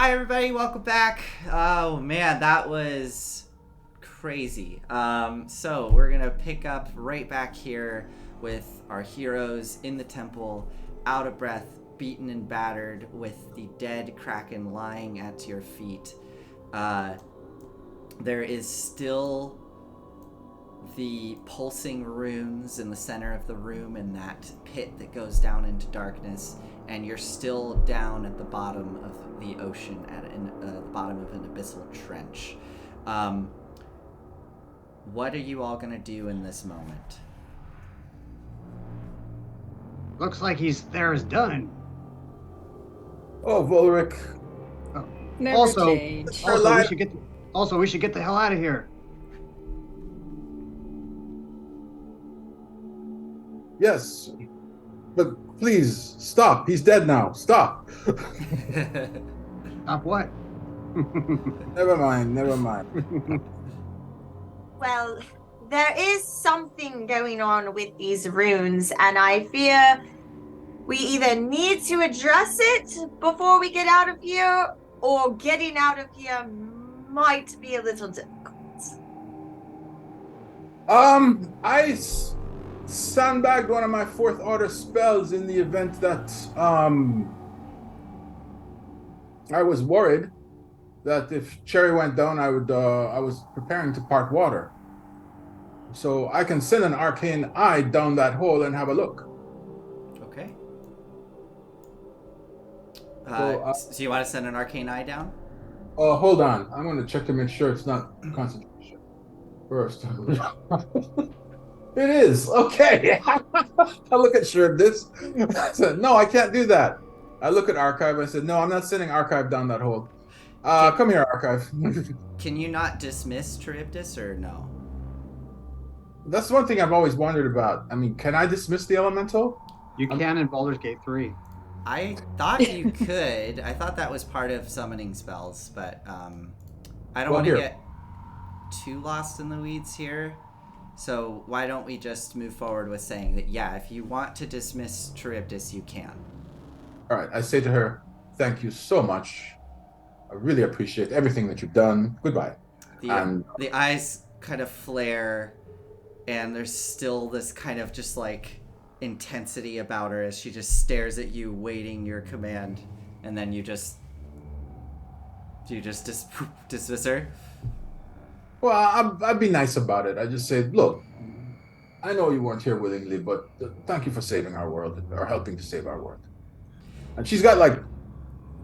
Hi, everybody. Welcome back. Oh, man, that was crazy. So we're going to pick up right back here with our heroes in the temple, out of breath, beaten and battered, with the dead Kraken lying at your feet. There is still the pulsing runes in the center of the room and that pit that goes down into darkness, and you're still down at the bottom of the ocean, at the bottom of an abyssal trench. What are you all going to do in this moment? Looks like he's Tharizdun. Oh, Volric. Never Also, change. Our we should get the hell out of here. Yes. But please, stop. He's dead now. Stop. Stop what? Never mind. Well, there is something going on with these runes, and I fear we either need to address it before we get out of here, or getting out of here might be a little difficult. I sandbagged one of my fourth order spells in the event that I was worried that if Cherry went down, I was preparing to part water. So I can send an arcane eye down that hole and have a look. Okay. So you want to send an arcane eye down? Hold on. I'm going to check to make sure it's not concentration first. It is. Okay. I look at this. I said, no, I can't do that. I look at Archive. I said, no, I'm not sending Archive down that hole. Come here, Archive. Can you not dismiss Charybdis, or no? That's one thing I've always wondered about. I mean, can I dismiss the elemental? You can in Baldur's Gate 3. I thought you could. I thought that was part of summoning spells, but I don't want to get too lost in the weeds here. So why don't we just move forward with saying that, yeah, if you want to dismiss Charybdis, you can. All right. I say to her, thank you so much. I really appreciate everything that you've done. Goodbye. The eyes kind of flare, and there's still this kind of just like intensity about her as she just stares at you, waiting your command, and then you just dismiss her. Well, I'd be nice about it. I just say, look, I know you weren't here willingly, but thank you for saving our world, or helping to save our world. And she's got like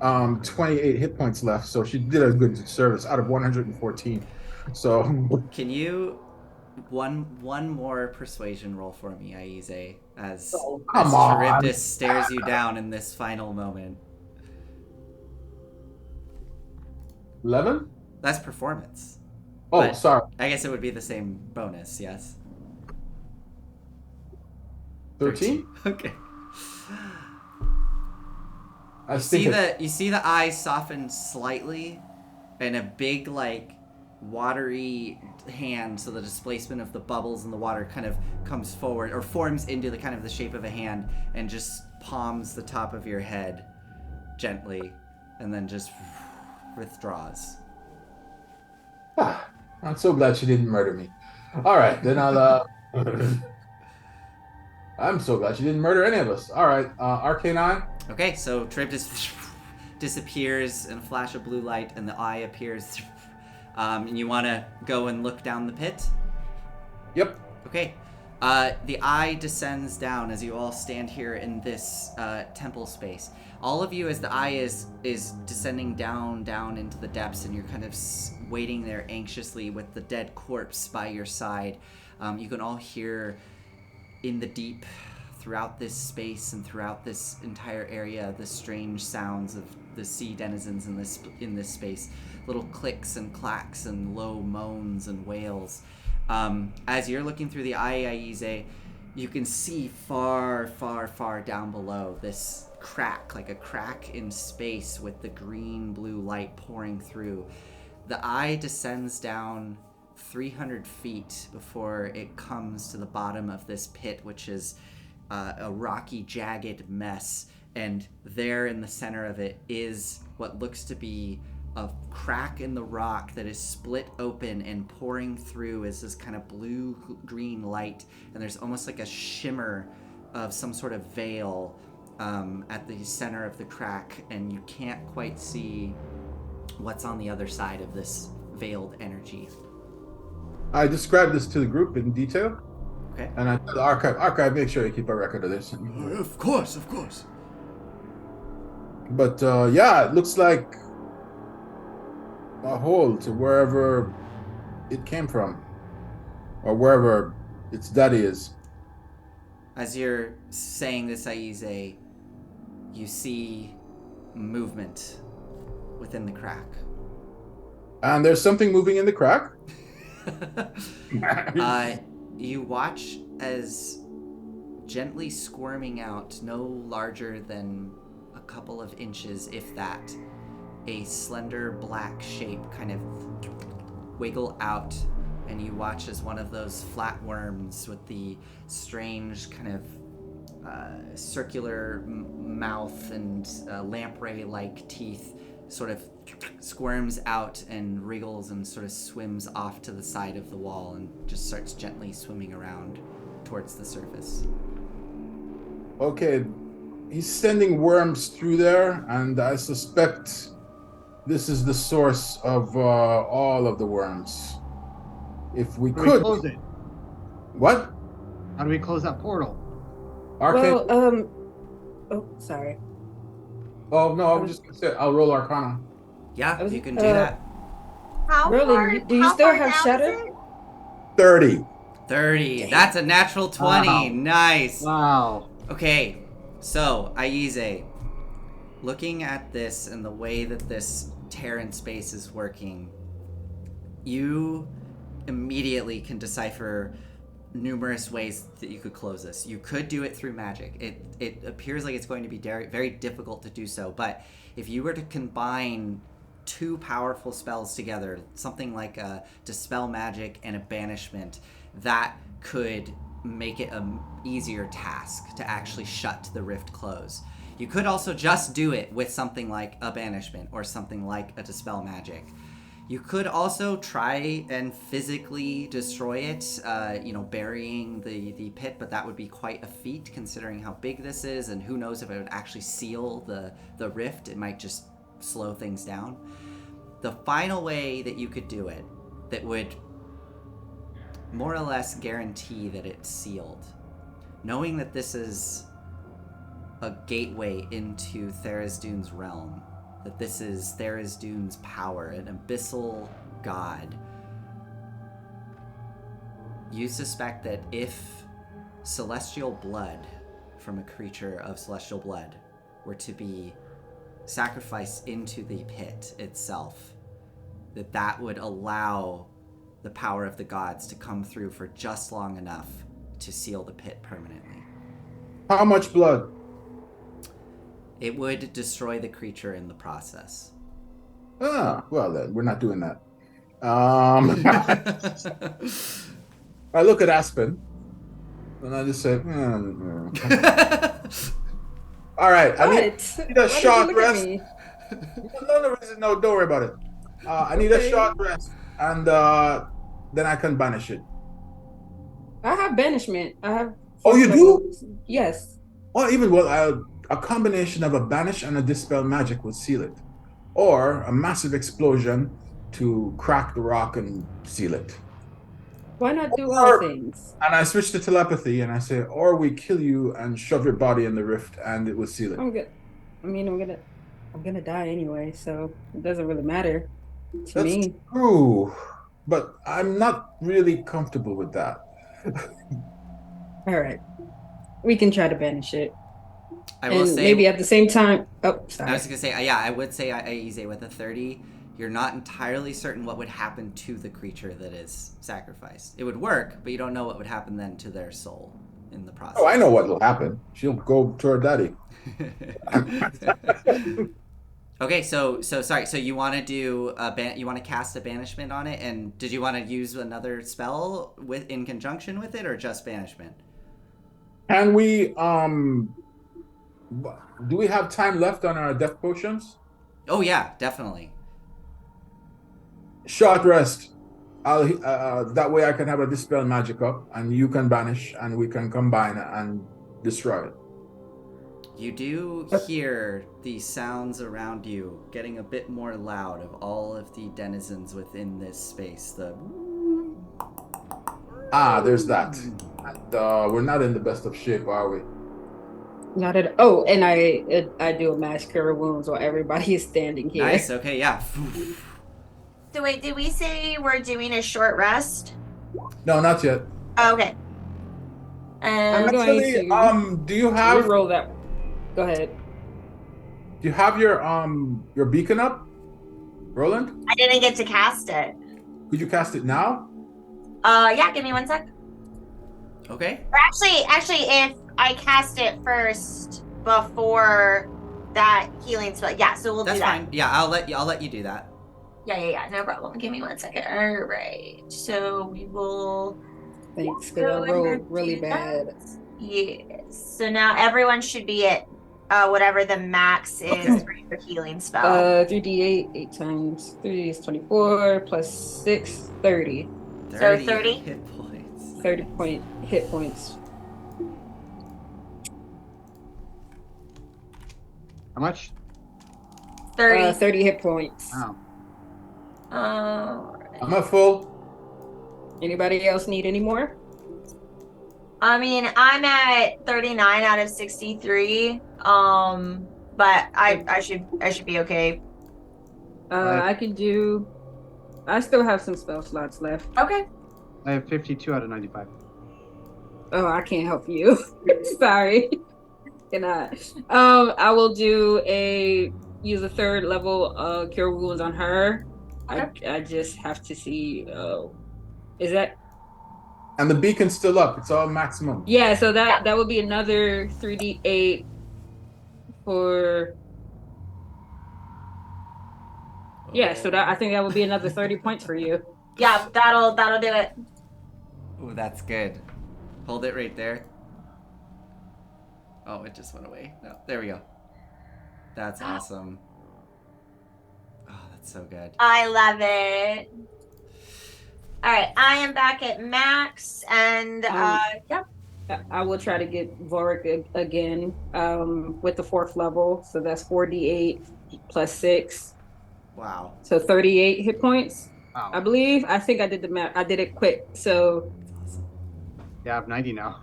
28 hit points left, so she did a good service out of 114. So can you one more persuasion roll for me, Aize, as Charybdis stares you down in this final moment? 11? That's performance. Oh, But sorry. I guess it would be the same bonus, yes. 13? Okay. I You see the eyes soften slightly, and a big like watery hand, so the displacement of the bubbles in the water kind of comes forward or forms into the kind of the shape of a hand and just palms the top of your head gently, and then just withdraws. I'm so glad she didn't murder me. All right, then I'll. I'm so glad she didn't murder any of us. All right, Arcane Eye. Okay, so Charybdis disappears in a flash of blue light, and the eye appears. And you want to go and look down the pit? Yep. Okay. The eye descends down as you all stand here in this temple space. All of you, as the eye is descending down into the depths, and you're kind of waiting there anxiously with the dead corpse by your side. You can all hear in the deep, throughout this space and throughout this entire area, the strange sounds of the sea denizens in this space. Little clicks and clacks and low moans and wails. As you're looking through the eye, Aize, you can see far, far, far down below this crack, like a crack in space with the green-blue light pouring through. The eye descends down 300 feet before it comes to the bottom of this pit, which is a rocky, jagged mess. and there in the center of it is what looks to be a crack in the rock that is split open, and pouring through is this kind of blue-green light, and there's almost like a shimmer of some sort of veil at the center of the crack, and you can't quite see what's on the other side of this veiled energy. I described this to the group in detail. Okay. And I tell the archive, make sure you keep a record of this. Of course, of course. But yeah, it looks like a hole to wherever it came from, or wherever its daddy is. As you're saying this, Aize, you see movement within the crack. And there's something moving in the crack. You watch as gently squirming out, no larger than a couple of inches, if that, a slender black shape kind of wiggle out, and you watch as one of those flatworms with the strange kind of circular mouth and lamprey-like teeth sort of squirms out and wriggles and sort of swims off to the side of the wall and just starts gently swimming around towards the surface. Okay, he's sending worms through there, and I suspect this is the source of all of the worms. If we How do could we close it? What? How do we close that portal? Arcane? Well, oh, sorry. Oh no, I was just gonna say I'll roll Arcana. Yeah, you can do that. How Really? far, Do you how still far have down Shatter? is it? 30. 30. That's a natural 20. Wow. Nice. Wow. Okay, so Aize, looking at this and the way that this tear in space is working, you immediately can decipher numerous ways that you could close this. You could do it through magic. It appears like it's going to be very difficult to do so, but if you were to combine two powerful spells together, something like a Dispel Magic and a Banishment, that could make it an easier task to actually shut the rift close. You could also just do it with something like a Banishment or something like a Dispel Magic. You could also try and physically destroy it, burying the pit, but that would be quite a feat considering how big this is, and who knows if it would actually seal the rift. It might just slow things down. The final way that you could do it that would more or less guarantee that it's sealed, knowing that this is a gateway into Tharizdun's realm, that this is Tharizdun's power, an abyssal god. You suspect that if celestial blood from a creature of celestial blood were to be sacrificed into the pit itself, that would allow the power of the gods to come through for just long enough to seal the pit permanently. How much blood? It would destroy the creature in the process. Ah, well then, we're not doing that. I look at Aspen, and I just say, all right, I need a short rest. No, don't worry about it. I need a short rest, and then I can banish it. I have banishment. I have. Oh, you do? Yes. Or even, a combination of a banish and a dispel magic will seal it. Or a massive explosion to crack the rock and seal it. Why not do all things? And I switch to telepathy and I say, or we kill you and shove your body in the rift and it will seal it. I'm good. I mean, I'm gonna die anyway, so it doesn't really matter to me. That's true, but I'm not really comfortable with that. All right, we can try to banish it. I will say, maybe at the same time. Oh, sorry. I was gonna say, I would say Aize with a 30, you're not entirely certain what would happen to the creature that is sacrificed. It would work, but you don't know what would happen then to their soul in the process. Oh, I know what will happen. She'll go to her daddy. Okay, so sorry. So you want to do you want to cast a banishment on it, and did you want to use another spell in conjunction with it, or just banishment? Can we Do we have time left on our death potions? Oh yeah, definitely. Short rest. I'll that way I can have a dispel magic up, and you can banish, and we can combine and destroy it. You do hear the sounds around you getting a bit more loud of all of the denizens within this space. There's that. And we're not in the best of shape, are we? Not at oh, and I do a mass cure wounds while everybody is standing here. Nice. Okay. Yeah. So wait, did we say we're doing a short rest? No, not yet. Oh, okay. I'm going Actually, to do you have re-roll that. Go ahead. do you have your beacon up, Roland? I didn't get to cast it. Could you cast it now? Yeah, give me 1 sec. Okay. Or actually, if I cast it first before that healing spell, yeah. So we'll That's do that. fine. Yeah, I'll let you do that. Yeah. No problem. Give me 1 second. All right. So we will. Thanks, because I rolled really bad. Yes. So now everyone should be at whatever the max is for your healing spell. 3d8, 8 times 3 is 24, plus 6, 30. 30? hit points. 30 hit points. How much? 30. 30 hit points. Wow. I'm at full. Anybody else need any more? I mean, I'm at 39 out of 63. But I should be okay. I can do. I still have some spell slots left. Okay. I have 52 out of 95. Oh, I can't help you. Sorry. Cannot. I will use a third level cure wounds on her. Okay. I just have to see. Is that? And the beacon's still up. It's all maximum. Yeah. So that would be another 3d8 for. Yeah. So I think that would be another 30 points for you. Yeah, that'll do it. Ooh, that's good. Hold it right there. Oh, it just went away. No, there we go. That's awesome. Oh, that's so good. I love it. All right, I am back at max, and yeah. I will try to get Vorik again with the 4th level. So that's 4d8 plus 6. Wow. So 38 hit points. Wow. I believe. I think I did the math. I did it quick. So That's awesome. Yeah, I have 90 now.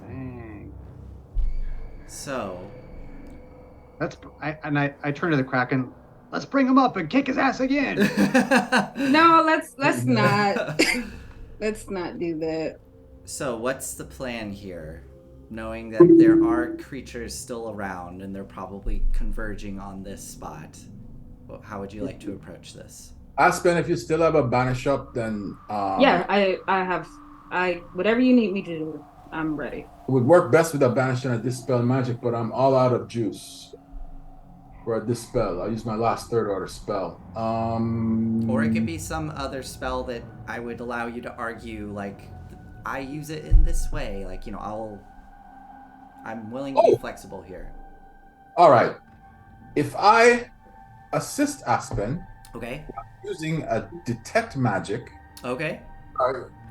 Dang. So. I turn to the Kraken. Let's bring him up and kick his ass again. no, let's not. Let's not do that. So, what's the plan here? Knowing that there are creatures still around and they're probably converging on this spot. Well, how would you like to approach this? Aspen, if you still have a banish up, then Yeah, I have whatever you need me to do, I'm ready. it would work best with a banish and a dispel magic, but I'm all out of juice for a dispel. I'll use my last third order spell. Or it could be some other spell that I would allow you to argue, like, I use it in this way. Like, I'm willing to be flexible here. All right. If I assist Aspen Okay. using a detect magic Okay.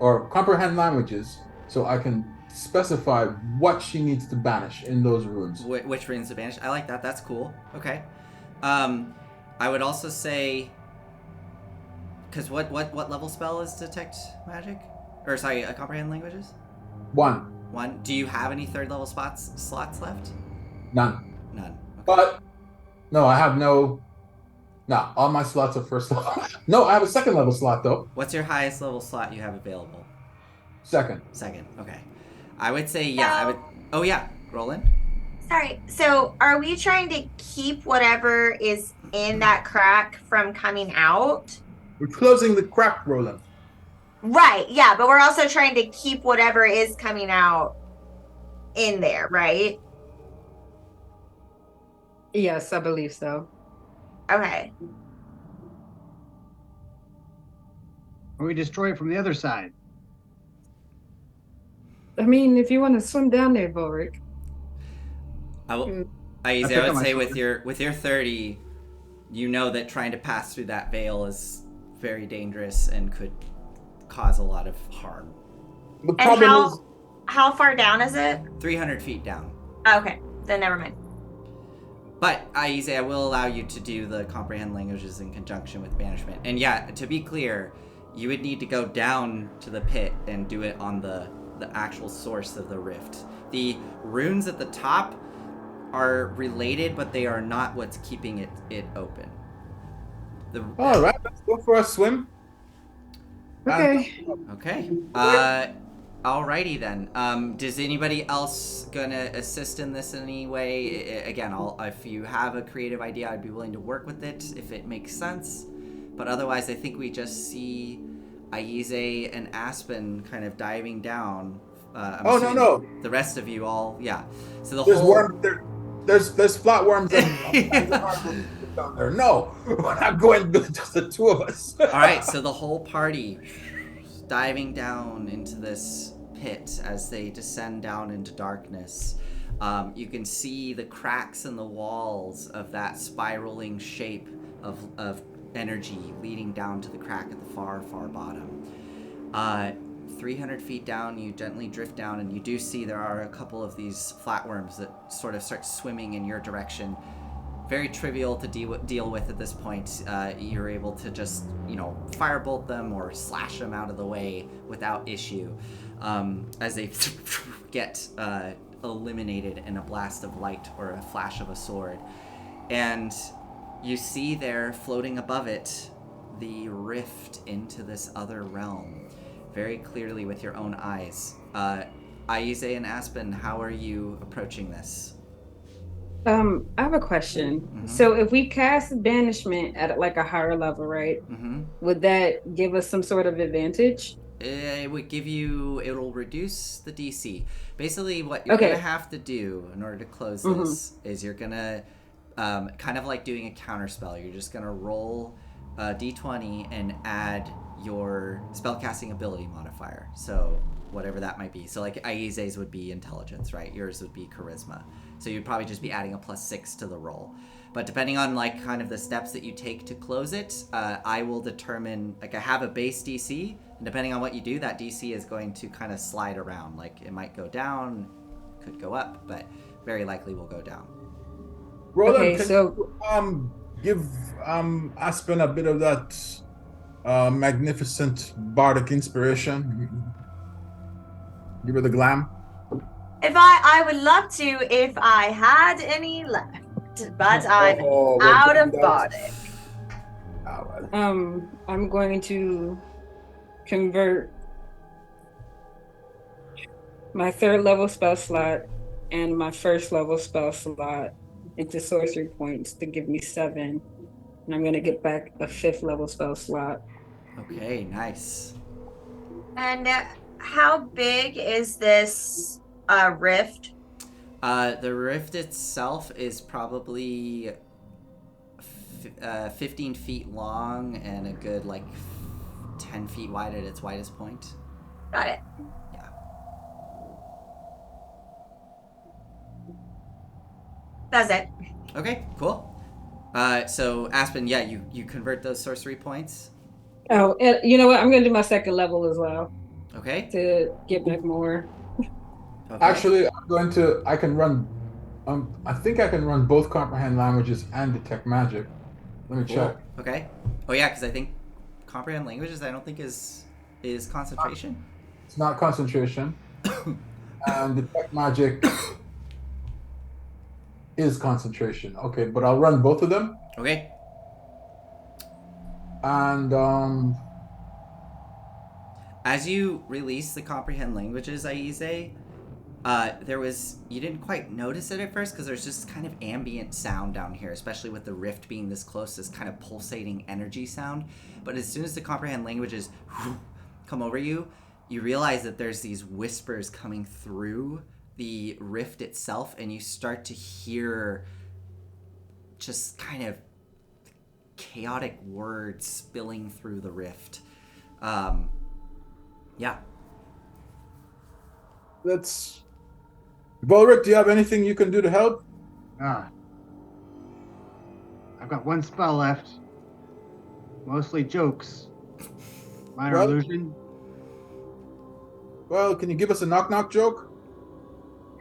or comprehend languages, so I can specify what she needs to banish in those runes. Which runes to banish? I like that. That's cool. Okay. I would also say, because what level spell is detect magic? Or sorry, comprehend languages? 1. Do you have any third level slots left? None. None. Okay. But no, I have no. No, all my slots are first level. No, I have a second level slot though. What's your highest level slot you have available? Second. Okay. I would say I would. Oh yeah, Roland. Sorry. So, are we trying to keep whatever is in that crack from coming out? We're closing the crack, Roland. Right. Yeah, but we're also trying to keep whatever is coming out in there, right? Yes, I believe so. Okay. Or we destroy it from the other side. I mean, if you want to swim down there, Vorik. I will. Mm. I pick up would my say sword. with your 30, you know that trying to pass through that veil is very dangerous and could cause a lot of harm. The And problem is, how far down is it? 300 feet down. Okay, then never mind. But I will allow you to do the comprehend languages in conjunction with banishment. And yeah, to be clear, you would need to go down to the pit and do it on the actual source of the rift. The runes at the top are related, but they are not what's keeping it open. all right, let's go for a swim. Okay. Okay. Alrighty then. Does anybody else gonna assist in this in any way? Again, if you have a creative idea, I'd be willing to work with it if it makes sense. But otherwise, I think we just see Aize and Aspen kind of diving down. I'm assuming no. The rest of you all, yeah. So the There's whole. worm. There's flatworms and down there. No, we're not going. Just the two of us. All right, so the whole party diving down into this pit as they descend down into darkness. You can see the cracks in the walls of that spiraling shape of energy leading down to the crack at the far bottom. 300 feet down, you gently drift down, and you do see there are a couple of these flatworms that sort of start swimming in your direction. Very trivial to deal with at this point. You're able to just, firebolt them or slash them out of the way without issue as they get eliminated in a blast of light or a flash of a sword. And you see there, floating above it, the rift into this other realm, very clearly with your own eyes. Aize and Aspen, how are you approaching this? I have a question. Mm-hmm. So if we cast banishment at like a higher level, right? Mm-hmm. Would that give us some sort of advantage? It would it'll reduce the DC. Basically, what you're gonna have to do in order to close this is you're gonna, kind of like doing a counter spell, you're just gonna roll a d20 and add your spellcasting ability modifier. So whatever that might be. So like Aize's would be intelligence, right? Yours would be charisma. So you'd probably just be adding a +6 to the roll. But depending on like kind of the steps that you take to close it, I will determine, like I have a base DC, and depending on what you do, that DC is going to kind of slide around. Like it might go down, could go up, but very likely will go down. Roland, Okay, can so- you give Aspen a bit of that magnificent bardic inspiration? Give her the glam. If I would love to if I had any left, but I'm we're out of doing that. bardic. Oh, well. I'm going to convert my 3rd level spell slot and my 1st level spell slot into sorcery points to give me 7. And I'm going to get back a 5th level spell slot. Okay, nice. And how big is this rift? The rift itself is probably 15 feet long and a good 10 feet wide at its widest point. Got it. Yeah. That's it. Okay, cool. So Aspen, yeah, you convert those sorcery points. Oh, and you know what? I'm going to do my 2nd level as well Okay. to get back more. Okay. Actually, I can run, I think I can run both comprehend languages and detect magic. Let me Cool. check. Okay. Oh yeah, because I think comprehend languages I don't think is concentration. It's not concentration. And detect magic is concentration. Okay, but I'll run both of them. Okay. And As you release the comprehend languages, Aize, you didn't quite notice it at first because there's just kind of ambient sound down here, especially with the rift being this close, this kind of pulsating energy sound. But as soon as the comprehend languages come over you, you realize that there's these whispers coming through the rift itself, and you start to hear just kind of chaotic words spilling through the rift. Yeah. Volric, do you have anything you can do to help? Ah. I've got one spell left. Mostly jokes. Minor Well- illusion. Well, can you give us a knock-knock joke?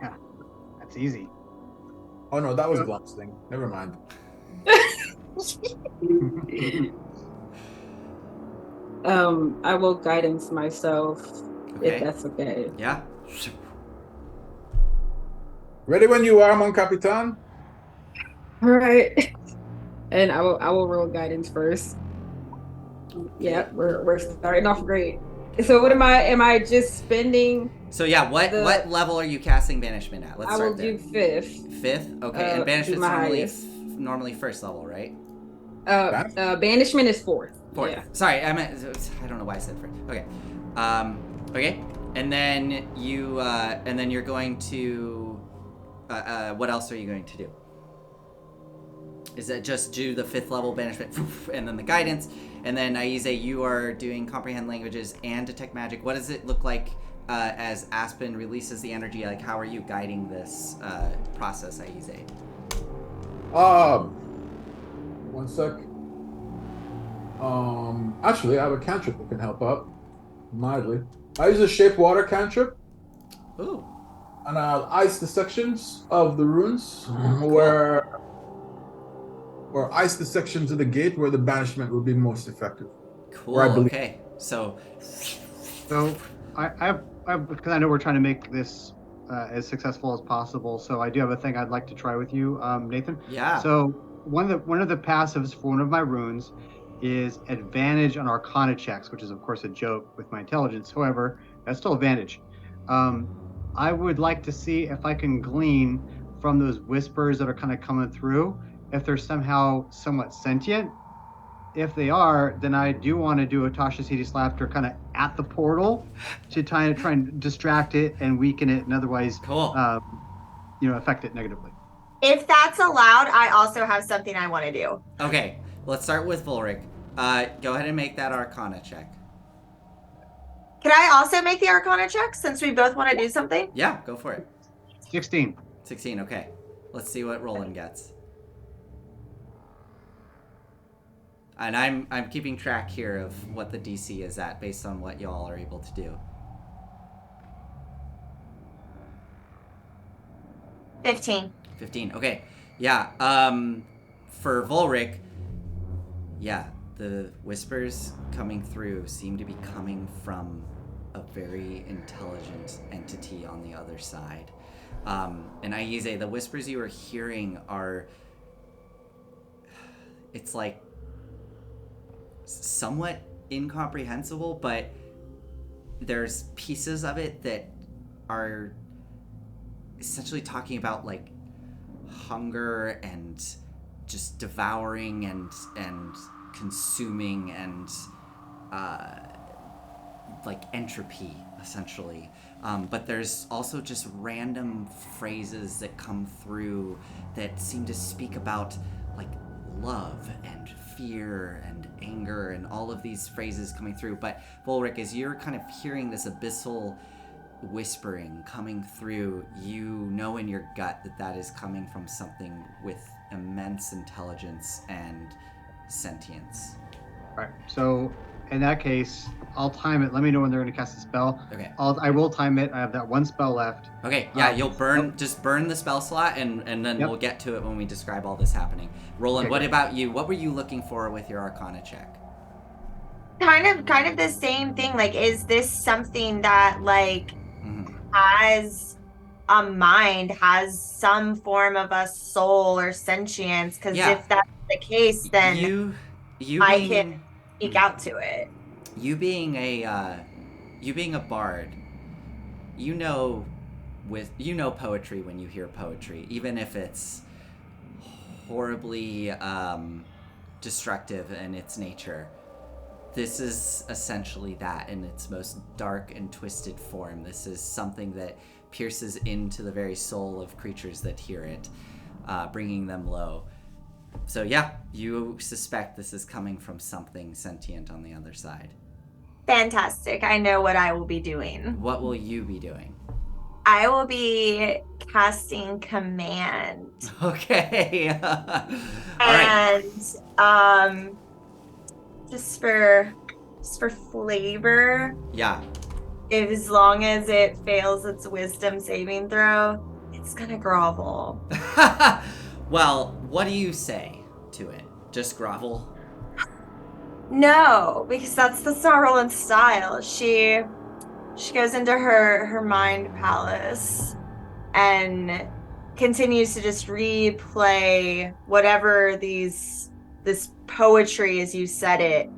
Yeah, that's easy. Oh no, that was Glum's thing. Never mind. I will guidance myself Okay. if that's okay. Yeah. Ready when you are, mon capitan. All right. And I will roll guidance first. Yeah, we're starting off great. So what am I just spending? So yeah, what level are you casting banishment at? Let's I will start there. do 5th. 5th? Okay, and be banishment's my normally highest. normally first level, right? Banishment is 4th. 4th. Yeah. Sorry, I don't know why I said 4th. Okay. Okay. And then you're going to what else are you going to do? Is it just do the 5th level banishment and then the guidance? And then Aize, you are doing comprehend languages and detect magic. What does it look like as Aspen releases the energy? Like, how are you guiding this process, Aize? One sec. Actually, I have a cantrip that can help out mildly. I use a shape water cantrip, Ooh. and I'll ice the sections of the runes or ice the sections of the gate where the banishment would be most effective. Cool. Where I believe- Okay. So I because I know we're trying to make this as successful as possible. So I do have a thing I'd like to try with you, Nathan. yeah. So one of the passives for one of my runes is advantage on Arcana checks, which is of course a joke with my intelligence. However, that's still advantage. I would like to see if I can glean from those whispers that are kind of coming through if they're somehow somewhat sentient. If they are, then I do want to do a Tasha City Laughter kind of at the portal to try and distract it and weaken it, and otherwise, Cool. affect it negatively. If that's allowed, I also have something I want to do. Okay. Let's start with Volric. Go ahead and make that Arcana check. Can I also make the Arcana check since we both want to do something? Yeah, go for it. 16. 16. Okay. Let's see what Roland gets. And I'm keeping track here of what the DC is at based on what y'all are able to do. 15. 15. Okay. Yeah. For Volric, yeah, the whispers coming through seem to be coming from a very intelligent entity on the other side. And Aize, the whispers you are hearing are, it's like somewhat incomprehensible, but there's pieces of it that are essentially talking about like hunger and just devouring and consuming and like entropy essentially, but there's also just random phrases that come through that seem to speak about like love and fear and anger and all of these phrases coming through. But Volric, as you're kind of hearing this abyssal whispering coming through, you know in your gut that that is coming from something with immense intelligence and sentience. All right. So in that case, I'll time it. Let me know when they're going to cast a spell. Okay. I will time it. I have that one spell left. Okay, yeah, you'll just burn the spell slot, and then Yep. we'll get to it when we describe all this happening. Roland, Okay, what great. about you? What were you looking for with your Arcana check? Kind of the same thing. Like, is this something that like Mm-hmm. has a mind, has some form of a soul or sentience? Because Yeah. if that's the case, then you I being, can speak out to it. You being a bard, you know poetry when you hear poetry, even if it's horribly destructive in its nature. This is essentially that in its most dark and twisted form. This is something that pierces into the very soul of creatures that hear it, bringing them low. So yeah, you suspect this is coming from something sentient on the other side. Fantastic. I know what I will be doing. What will you be doing? I will be casting command. Okay. All right. And just for flavor, Yeah. if as long as it fails its wisdom saving throw, it's gonna grovel. Well, what do you say to it? Just grovel? No, because that's not Roland's style. She goes into her mind palace and continues to just replay whatever this poetry as you said it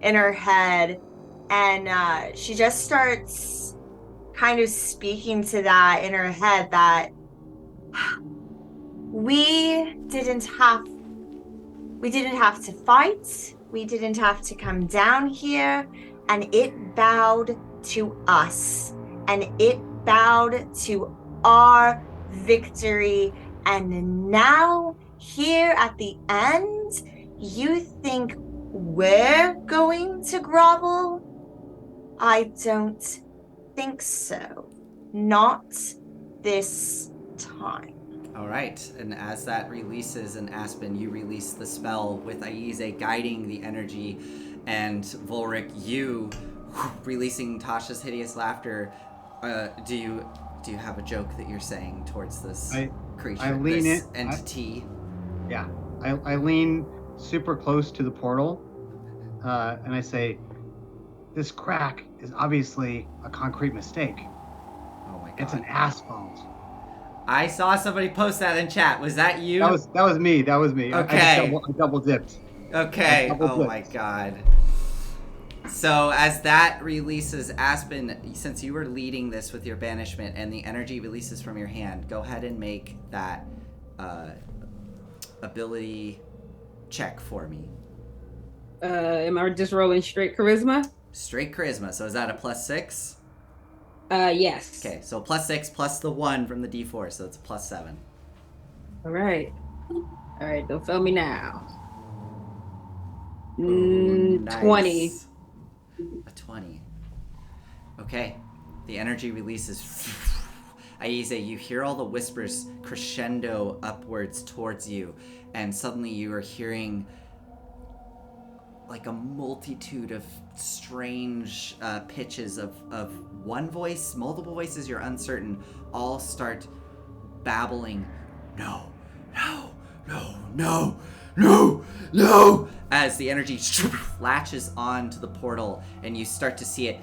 in her head, and she just starts kind of speaking to that in her head that we didn't have we didn't have to fight, we didn't have to come down here, and it bowed to us, and it bowed to our victory. And now, here at the end, you think we're going to grovel? I don't think so. Not this time. All right, and as that releases in Aspen, you release the spell with Aize guiding the energy, and Volric, you releasing Tasha's hideous laughter. Do you have a joke that you're saying towards this creature, I lean this in, entity? I lean super close to the portal, and I say, "This crack is obviously a concrete mistake. Oh my god! It's an asphalt." I saw somebody post that in chat. Was that you? That was me. That was me. Okay. I double dipped. Okay. Double Oh dipped. my god. So as that releases, Aspen, since you were leading this with your banishment and the energy releases from your hand, go ahead and make that ability check for me. Am I just rolling straight charisma? Straight charisma. So is that a +6? Yes. Okay, so +6 plus the 1 from the D4, so it's a +7. All right, don't fail me now. Ooh, nice. 20. A 20. Okay, the energy releases. Aize, you hear all the whispers crescendo upwards towards you, and suddenly you are hearing like a multitude of strange pitches of one voice, multiple voices, you're uncertain, all start babbling, no, no, no, no, no, no, as the energy latches onto the portal and you start to see it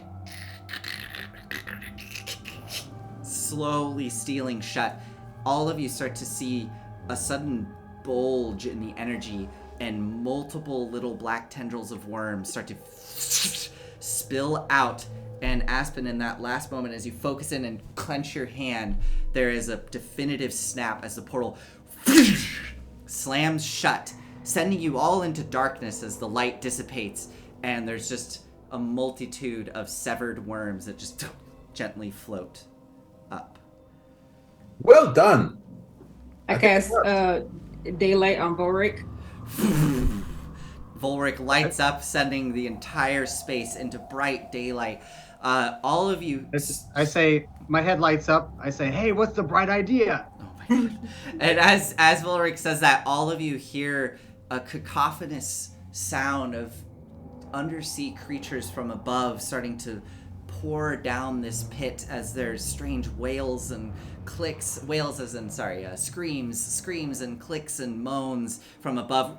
slowly stealing shut. All of you start to see a sudden bulge in the energy, and multiple little black tendrils of worms start to spill out. And Aspen, in that last moment, as you focus in and clench your hand, there is a definitive snap as the portal slams shut, sending you all into darkness as the light dissipates, and there's just a multitude of severed worms that just gently float up. Well done. I cast daylight on Volric. Volric lights up, sending the entire space into bright daylight. All of you... I say, my head lights up. I say, hey, what's the bright idea? Oh my god. And as Volric says that, all of you hear a cacophonous sound of undersea creatures from above starting to pour down this pit as there's strange wails and clicks, wails as in, screams and clicks and moans from above.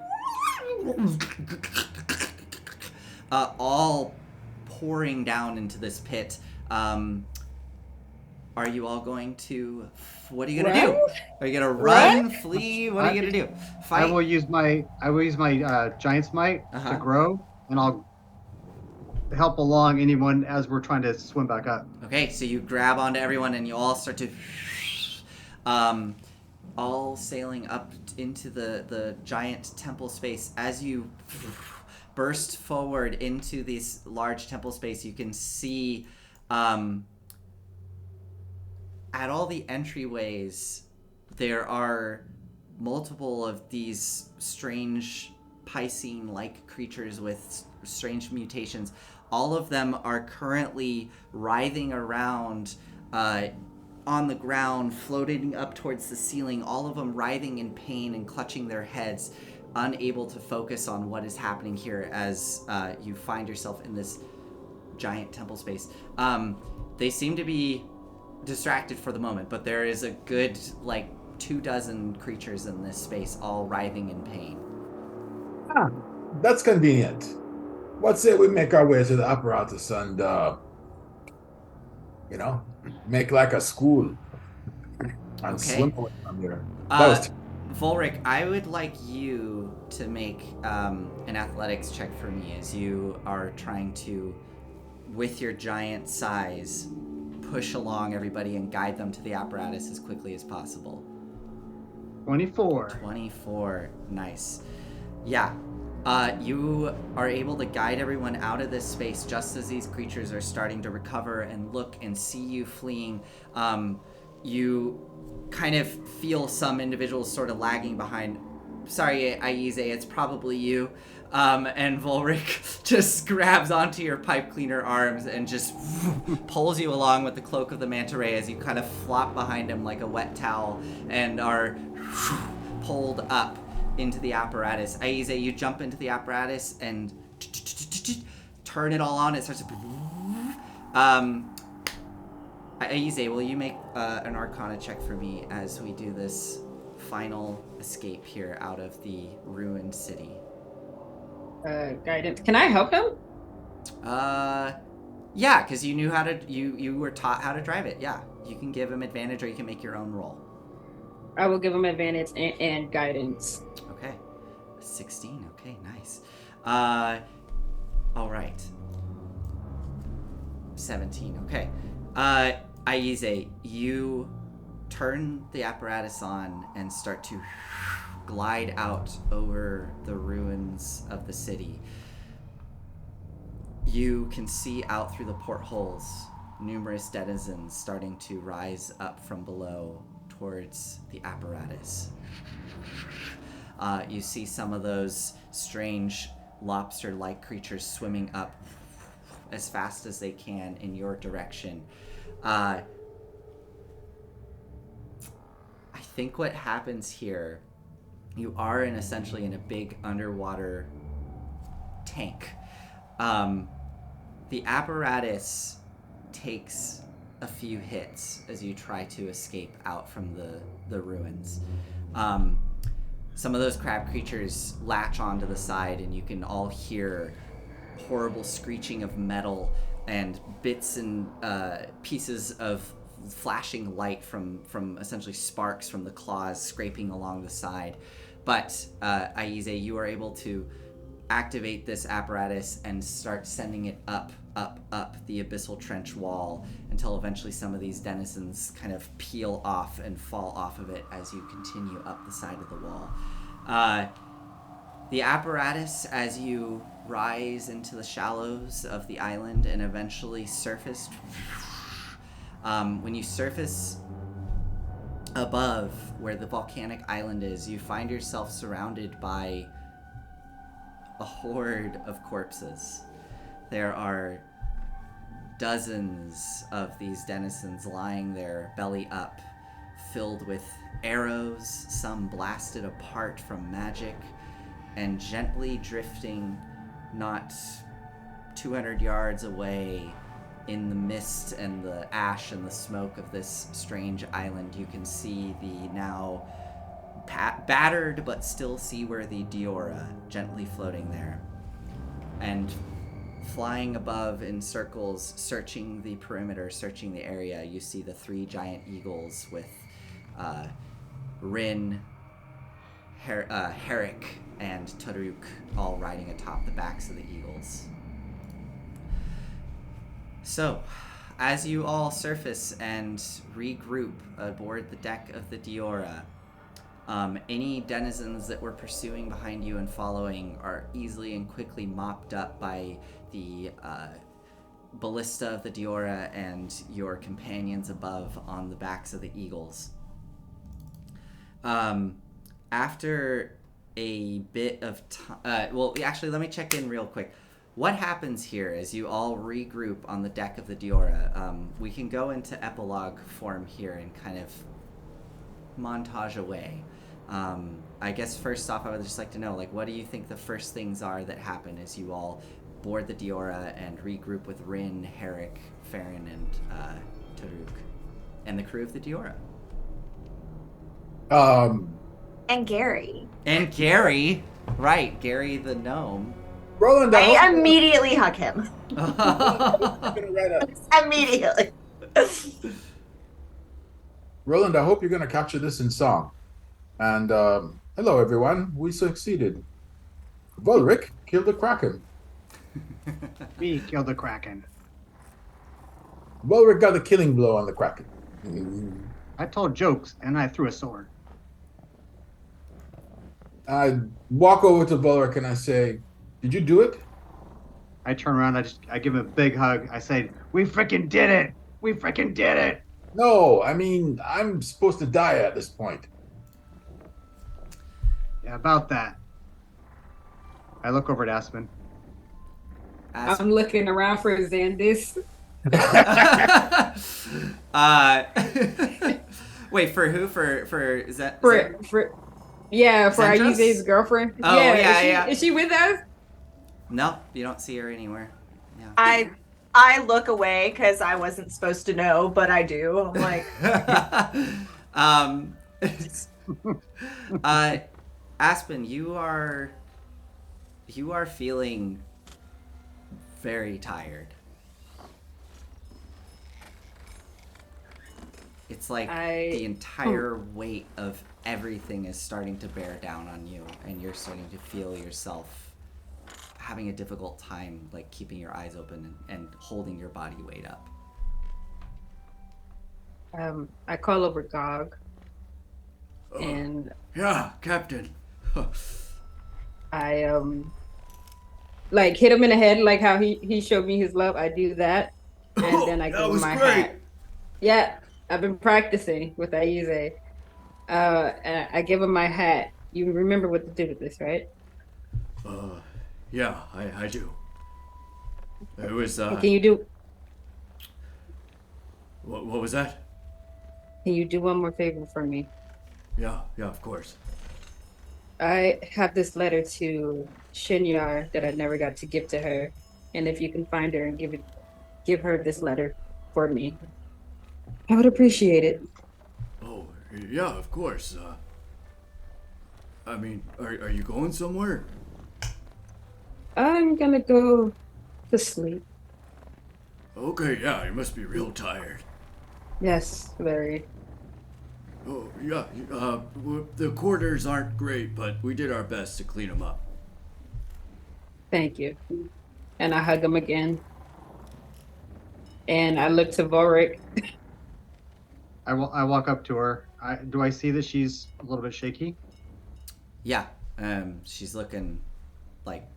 All pouring down into this pit. Are you all going to... What are you going to do? Are you going to run, flee? What are you going to do? Fight? I will use my giant's might to grow, and I'll help along anyone as we're trying to swim back up. Okay, so you grab onto everyone and you all start to... all sailing up into the giant temple space. As you burst forward into this large temple space, you can see at all the entryways there are multiple of these strange Piscine-like creatures with strange mutations. All of them are currently writhing around on the ground, floating up towards the ceiling, all of them writhing in pain and clutching their heads, unable to focus on what is happening here as you find yourself in this giant temple space. They seem to be distracted for the moment, but there is a good, 24 creatures in this space, all writhing in pain. That's convenient. What say we make our way to the apparatus and, make like a school and swim away from here. Volric, I would like you to make an athletics check for me as you are trying to, with your giant size, push along everybody and guide them to the apparatus as quickly as possible. 24. Nice. Yeah. You are able to guide everyone out of this space just as these creatures are starting to recover and look and see you fleeing. You kind of feel some individuals sort of lagging behind. Sorry, Aize, it's probably you. And Volric just grabs onto your pipe cleaner arms and just pulls you along with the cloak of the manta ray as you kind of flop behind him like a wet towel and are pulled up into the apparatus. Aize, you jump into the apparatus and turn it all on. It starts to... Aize, will you make an Arcana check for me as we do this final escape here out of the ruined city? Guidance. Can I help him? Yeah, because you knew how to, you were taught how to drive it. Yeah, you can give him advantage or you can make your own roll. I will give him advantage and guidance. Okay, 16. Okay, nice. All right. 17. Okay. Aize, you turn the apparatus on and start to glide out over the ruins of the city. You can see out through the portholes numerous denizens starting to rise up from below towards the apparatus. You see some of those strange lobster-like creatures swimming up as fast as they can in your direction. I think what happens here, you are essentially in a big underwater tank. The apparatus takes a few hits as you try to escape out from the ruins. Some of those crab creatures latch onto the side and you can all hear horrible screeching of metal and bits and pieces of flashing light from essentially sparks from the claws scraping along the side. But Aize, you are able to activate this apparatus and start sending it up the abyssal trench wall until eventually some of these denizens kind of peel off and fall off of it as you continue up the side of the wall. The apparatus, as you rise into the shallows of the island and eventually surface, when you surface above where the volcanic island is, you find yourself surrounded by a horde of corpses. There are dozens of these denizens lying there, belly up, filled with arrows, some blasted apart from magic, and gently drifting not 200 yards away in the mist and the ash and the smoke of this strange island. You can see the now battered but still seaworthy Diora gently floating there. And flying above in circles, searching the perimeter, searching the area, you see the 3 giant eagles with Rin, Herrick, and Taruk all riding atop the backs of the eagles. So, as you all surface and regroup aboard the deck of the Diora, any denizens that were pursuing behind you and following are easily and quickly mopped up by the ballista of the Diora and your companions above on the backs of the eagles. After a bit of time... well, actually, let me check in real quick. what happens here as you all regroup on the deck of the Diora? We can go into epilogue form here and kind of montage away. I guess first off, I would just like to know, like, what do you think the first things are that happen as you all board the Diora and regroup with Rin, Herrick, Farron, and Taruk, and the crew of the Diora? And Gary. And Gary, right? Gary the gnome. Roland, I immediately hug him. I Immediately. Roland, I hope you're going to capture this in song. And hello, everyone. We succeeded. Volric killed the Kraken. Me killed the Kraken. Volric got a killing blow on the Kraken. I told jokes and I threw a sword. I walk over to Volric and I say, "Did you do it?" I turn around, I give him a big hug. I say, "We freaking did it! We freaking did it!" No, I mean, I'm supposed to die at this point. Yeah, about that. I look over at Aspen. I'm looking around for Xandis. Wait, for who? For is that? For Zendros? Ayuze's girlfriend. Oh, yeah. Is she with us? No, you don't see her anywhere. Yeah. I look away because I wasn't supposed to know, but I do. I'm like, Aspen, you are feeling very tired. It's like the entire weight of everything is starting to bear down on you, and you're starting to feel yourself having a difficult time, like keeping your eyes open and holding your body weight up. I call over Gog, and Yeah, Captain. I like hit him in the head, like how he showed me his love. I do that, and then I give him my hat. Yeah, I've been practicing with Ayuze. And I give him my hat. You remember what to do with this, right? Yeah, I do. It was, Can you do? what was that? Can you do one more favor for me? Yeah, of course. I have this letter to Shinyar that I never got to give to her, and if you can find her and give her this letter for me, I would appreciate it. Oh, yeah, of course. I mean, are you going somewhere? I'm gonna go to sleep. Okay, yeah, you must be real tired. Yes, very. Oh, yeah, the quarters aren't great, but we did our best to clean them up. Thank you. And I hug him again. And I look to Vorik. I walk up to her. Do I see that she's a little bit shaky? Yeah, she's looking like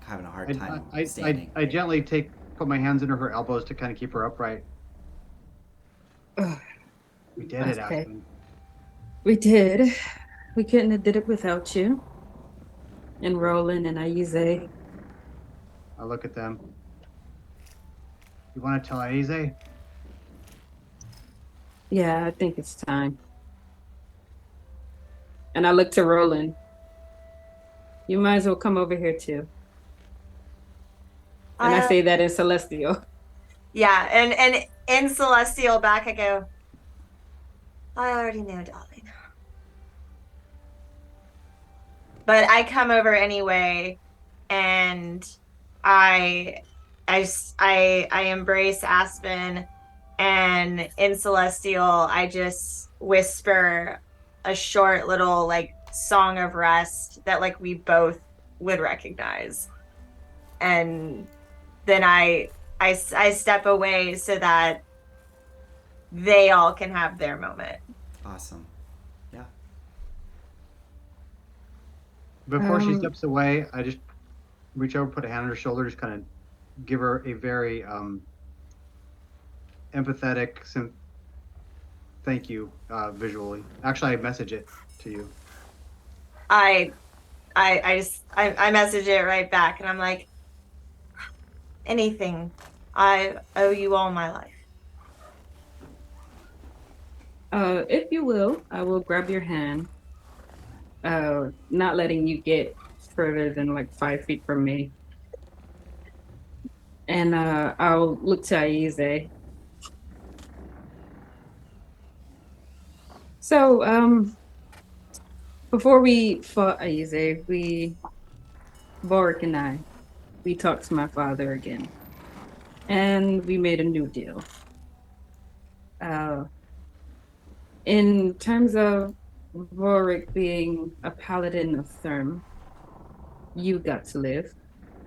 having a hard time I standing. I gently put my hands under her elbows to kind of keep her upright. We did it, Okay. Aspen. We did. We couldn't have did it without you. And Roland and Ayuze. I look at them. You want to tell Aize? Yeah, I think it's time. And I look to Roland. You might as well come over here too. And I say that in Celestial. yeah, and in Celestial back, I go, I already know, darling. But I come over anyway, and I embrace Aspen, and in Celestial, I just whisper a short little like song of rest that like we both would recognize, and then I step away so that they all can have their moment. Awesome. Yeah. Before she steps away, I just reach over, put a hand on her shoulder, just kind of give her a very empathetic thank you visually. Actually, I message it to you. I message it right back, and I'm like, anything. I owe you all my life. If you will, I will grab your hand. Not letting you get further than like 5 feet from me. And I'll look to Aize. So, before we fought Aize, Boric and I, we talked to my father again. And we made a new deal. Uh, in terms of Boric being a paladin of Therm, you got to live,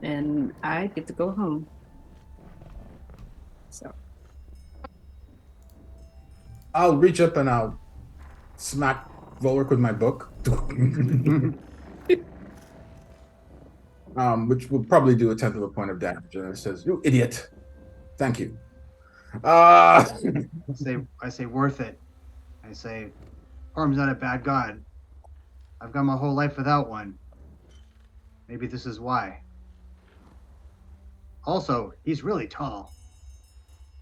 and I get to go home. So, I'll reach up and I'll smack Volric with my book. Which will probably do 1/10 of a point of damage. And it says, "You idiot. Thank you." I say, worth it. I say, Harm's not a bad god. I've gone my whole life without one. Maybe this is why. Also, he's really tall.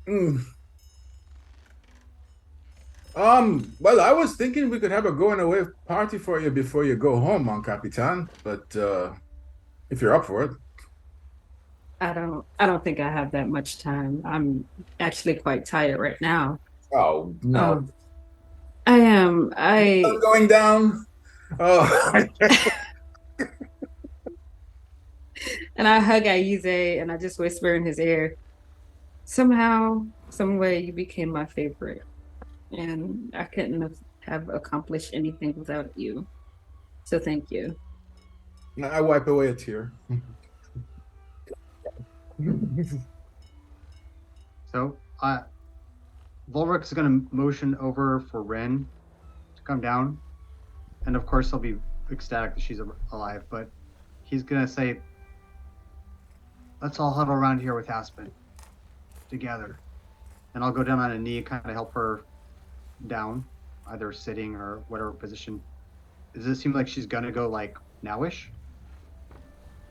mm. Well, I was thinking we could have a going away party for you before you go home, Mon Capitan, but if you're up for it. I don't think I have that much time. I'm actually quite tired right now. Oh no. I am. I'm going down. Oh. And I hug Aize and I just whisper in his ear, somehow, some way you became my favorite. And I couldn't have accomplished anything without you. So thank you. I wipe away a tear. So, Volric's going to motion over for Ren to come down. And of course, he'll be ecstatic that she's alive. But he's going to say, let's all huddle around here with Aspen together. And I'll go down on a knee, kind of help her down, either sitting or whatever position. Does it seem like she's going to go like nowish?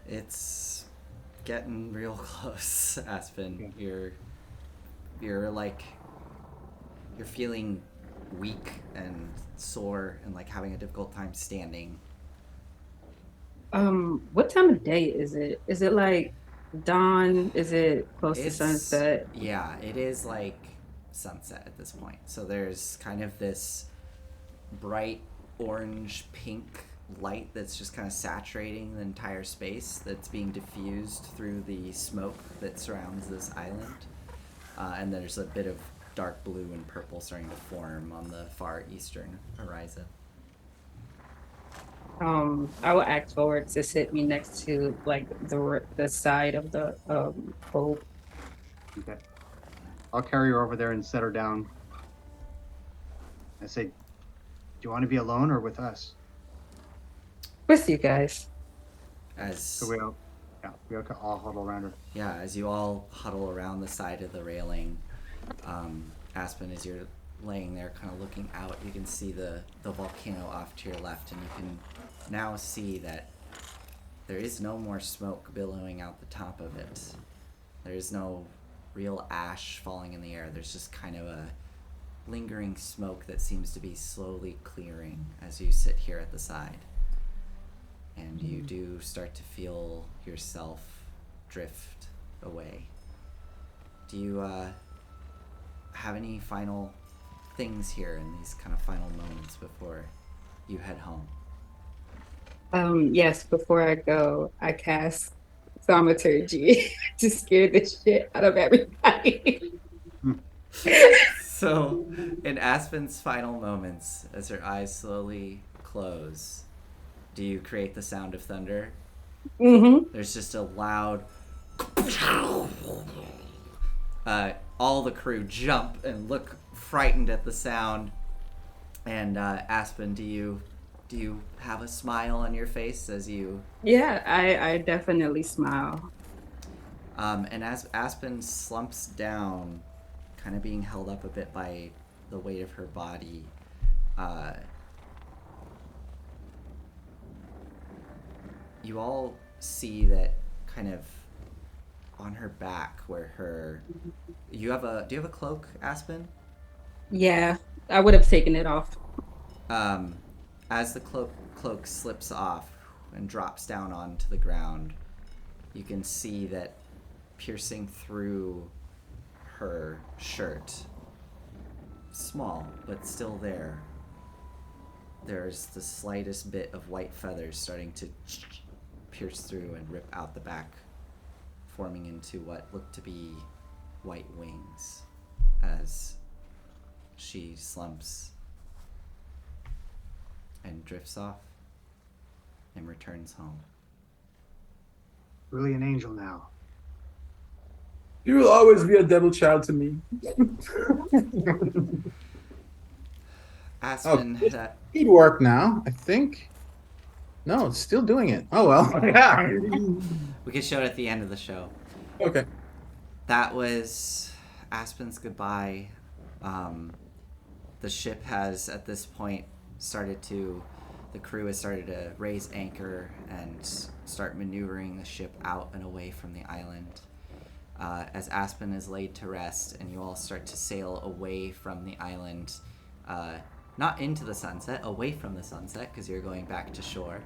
It's getting real close, Aspen. Yeah. You're feeling weak and sore and like having a difficult time standing. What time of day is it? Is it like dawn? Is it close to sunset? Yeah, it is like sunset at this point. So there's kind of this bright orange pink light that's just kind of saturating the entire space that's being diffused through the smoke that surrounds this island. And there's a bit of dark blue and purple starting to form on the far eastern horizon. I will act forward to sit me next to like the side of the boat. Okay. I'll carry her over there and set her down. I say, do you want to be alone or with us? With you guys. So we all huddle around her. Yeah, as you all huddle around the side of the railing, Aspen, as you're laying there kind of looking out, you can see the volcano off to your left, and you can now see that there is no more smoke billowing out the top of it. There is no real ash falling in the air. There's just kind of a lingering smoke that seems to be slowly clearing as you sit here at the side. And you do start to feel yourself drift away. Do you have any final things here in these kind of final moments before you head home? Yes, before I go, I cast Thaumaturgy to scare the shit out of everybody. So, in Aspen's final moments, as her eyes slowly close, do you create the sound of thunder? Mm-hmm. There's just a loud... all the crew jump and look frightened at the sound. And Aspen, do you have a smile on your face as you... Yeah, I definitely smile. And as Aspen slumps down, kind of being held up a bit by the weight of her body, you all see that kind of on her back where her do you have a cloak, Aspen? Yeah, I would have taken it off. As the cloak slips off and drops down onto the ground, you can see that piercing through her shirt, small but still there's the slightest bit of white feathers starting to pierce through and rip out the back, forming into what looked to be white wings as she slumps and drifts off and returns home. Really an angel now. You will always be a devil child to me. Aspen, Oh, that should work now, I think. No, it's still doing it. Oh well. Yeah. we could show it at the end of the show. Okay. That was Aspen's goodbye. The ship has, at this point, the crew has started to raise anchor and start maneuvering the ship out and away from the island. As Aspen is laid to rest and you all start to sail away from the island, not into the sunset, away from the sunset, because you're going back to shore.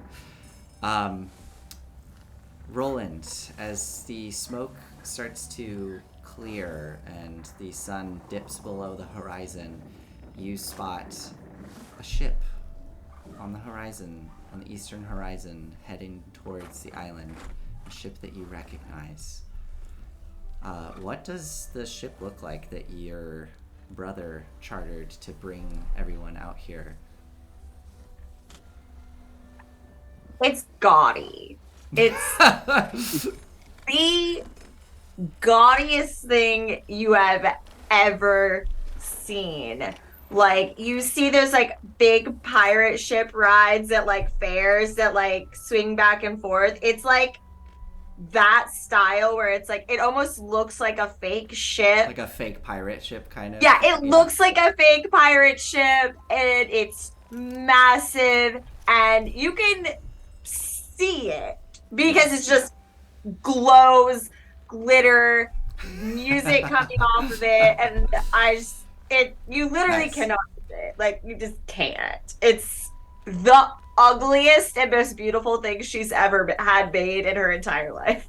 Roland, as the smoke starts to clear and the sun dips below the horizon, you spot a ship on the horizon, on the eastern horizon, heading towards the island, a ship that you recognize. What does the ship look like that your brother chartered to bring everyone out here? It's gaudy. It's the gaudiest thing you have ever seen. Like, you see those like big pirate ship rides at like fairs that like swing back and forth. It's like that style where it's like it almost looks like a fake ship. Like a fake pirate ship, kind of? Yeah, it looks like a fake pirate ship, and it's massive, and you can see it because it's just glows, glitter, music coming off of it, and you literally cannot see it. Like, you just can't. It's the ugliest and most beautiful thing she's ever had made in her entire life.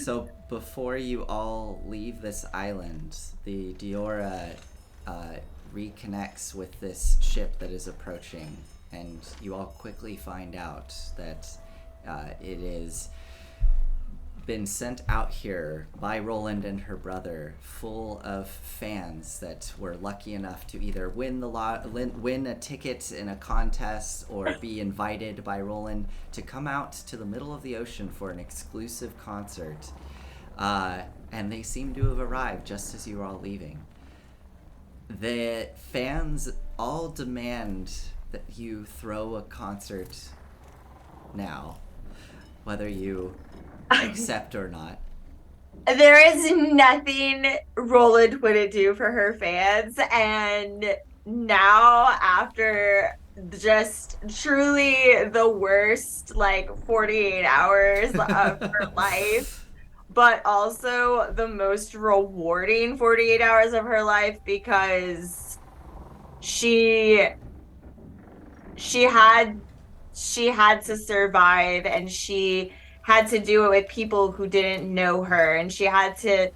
So before you all leave this island, the Diora reconnects with this ship that is approaching, and you all quickly find out that it is been sent out here by Roland and her brother, full of fans that were lucky enough to either win a ticket in a contest or be invited by Roland to come out to the middle of the ocean for an exclusive concert. And they seem to have arrived just as you were all leaving. The fans all demand that you throw a concert now, whether you accept or not. There is nothing Roland wouldn't do for her fans, and now after just truly the worst like 48 hours of her life, but also the most rewarding 48 hours of her life, because she had to survive, and she had to do it with people who didn't know her, and she had to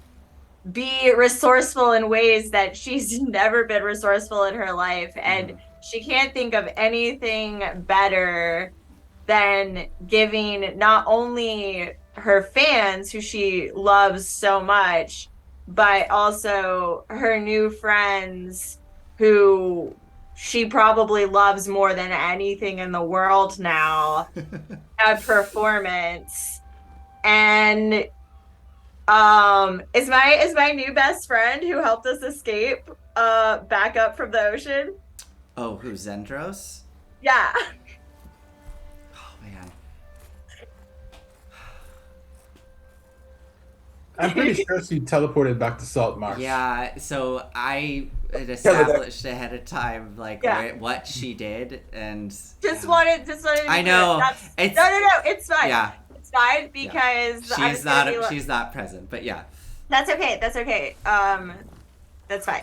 be resourceful in ways that she's never been resourceful in her life, and she can't think of anything better than giving not only her fans, who she loves so much, but also her new friends, who she probably loves more than anything in the world now, a performance. And is my new best friend who helped us escape back up from the ocean. Oh, who, Zendros? Yeah. Oh man. I'm pretty sure she teleported back to Salt Marsh. Yeah, so I had established ahead of time what she did, and Just wanted I know. no, it's fine. Yeah. It's fine because I'm she's just gonna be not like, she's not present, but yeah. that's okay. That's okay. That's fine.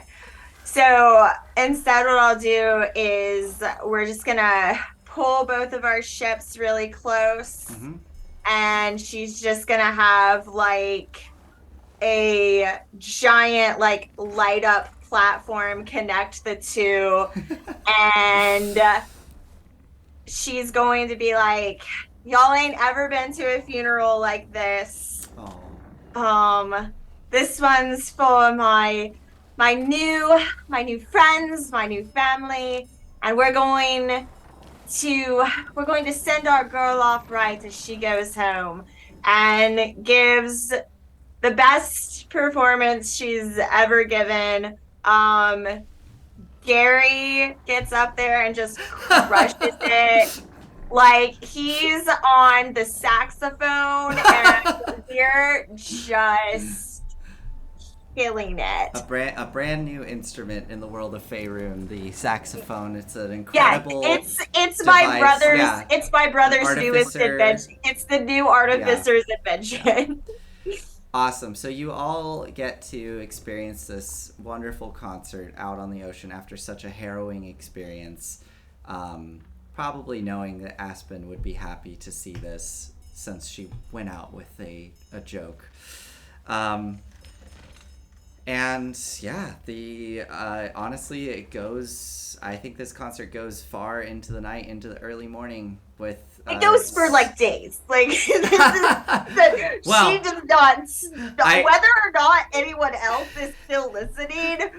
So instead, what I'll do is we're just gonna pull both of our ships really close, Mm-hmm. and she's just gonna have like a giant like light up platform connect the two, and she's going to be like, y'all ain't ever been to a funeral like this. Oh. This one's for my new friends, my new family, and we're going to send our girl off right as she goes home, and gives the best performance she's ever given. Gary gets up there and just crushes it. Like he's on the saxophone and we're just killing it. A brand new instrument in the world of Faerun, the saxophone. It's an Yeah, incredible it's device. my brother's Yeah. it's my brother's newest Artificer. invention. It's the new artificer's invention. Awesome. So you all get to experience this wonderful concert out on the ocean after such a harrowing experience. Probably knowing that Aspen would be happy to see this since she went out with a joke. And yeah, honestly, it goes. I think this concert goes far into the night, into the early morning. With it goes for like days. Like this is well, she does not. Whether or not anyone else is still listening,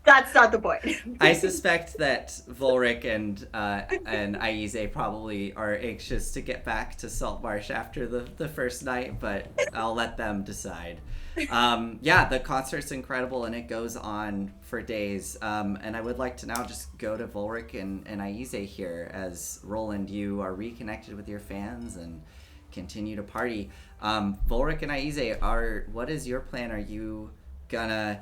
that's not the point. I suspect that Volric and Aize probably are anxious to get back to Saltmarsh after the first night, but I'll let them decide. Yeah, the concert's incredible and it goes on for days. And I would like to now just go to Volric and Aize here, as Roland, you are reconnected with your fans and continue to party. Volric and Aize, what is your plan? Are you gonna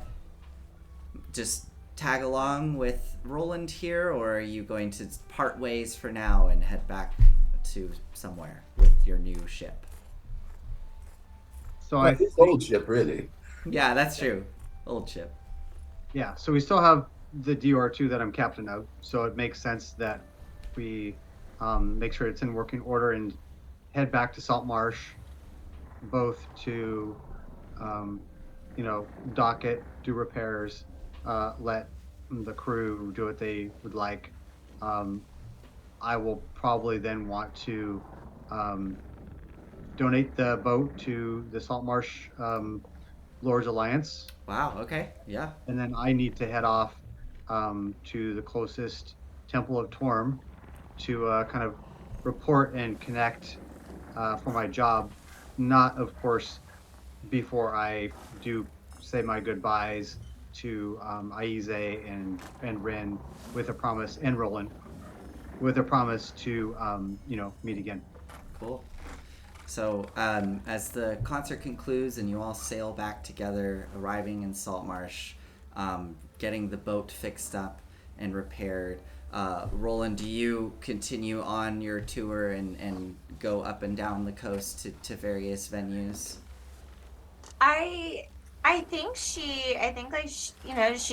just tag along with Roland here, or are you going to part ways for now and head back to somewhere with your new ship? So It's old ship, really. Yeah, that's true. Old ship. Yeah, so we still have the DR2 that I'm captain of, so it makes sense that we make sure it's in working order and head back to Saltmarsh, both to, dock it, do repairs, let the crew do what they would like. I will probably then want to donate the boat to the Saltmarsh Lords Alliance. Wow, okay, yeah. And then I need to head off to the closest Temple of Torm to kind of report and connect for my job. Not, of course, before I do say my goodbyes to Aize and Ren with a promise, and Roland, with a promise to, meet again. Cool. So as the concert concludes and you all sail back together, arriving in Saltmarsh, getting the boat fixed up and repaired, Roland, do you continue on your tour and go up and down the coast to various venues? I think she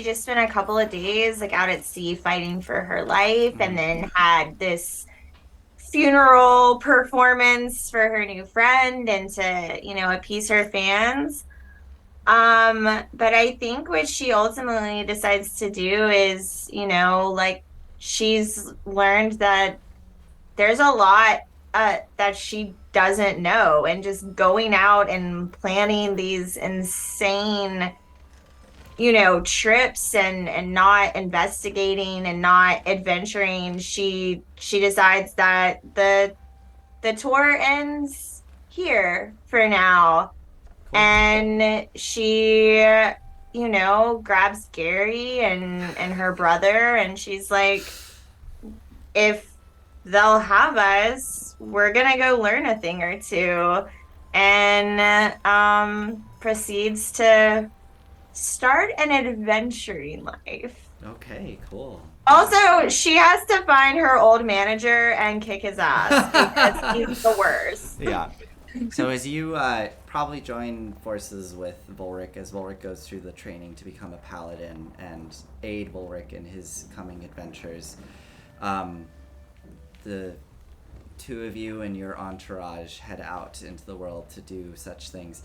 just spent a couple of days like out at sea fighting for her life, and then had this funeral performance for her new friend and to appease her fans. But I think what she ultimately decides to do is, like, she's learned that there's a lot that she doesn't know, and just going out and planning these insane trips and not investigating and not adventuring, she decides that the tour ends here for now. Cool. And she grabs Gary and her brother, and she's like, if they'll have us, we're gonna go learn a thing or two, and proceeds to start an adventuring life. Okay, cool. Also, she has to find her old manager and kick his ass because he's the worst. Yeah. So as you probably join forces with Volric as Volric goes through the training to become a paladin and aid Volric in his coming adventures, the two of you and your entourage head out into the world to do such things.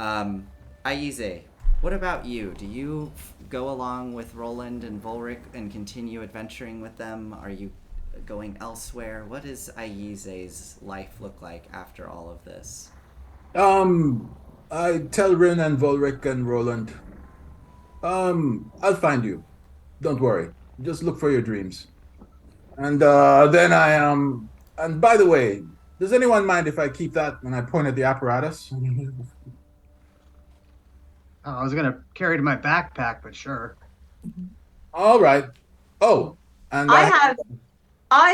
Aize, what about you? Do you go along with Roland and Volric and continue adventuring with them? Are you going elsewhere? What does Aize's life look like after all of this? I tell Rin and Volric and Roland, I'll find you. Don't worry. Just look for your dreams. And then and by the way, does anyone mind if I keep that when I point at the apparatus? Oh, I was gonna carry it in my backpack, but sure. All right. Oh, and I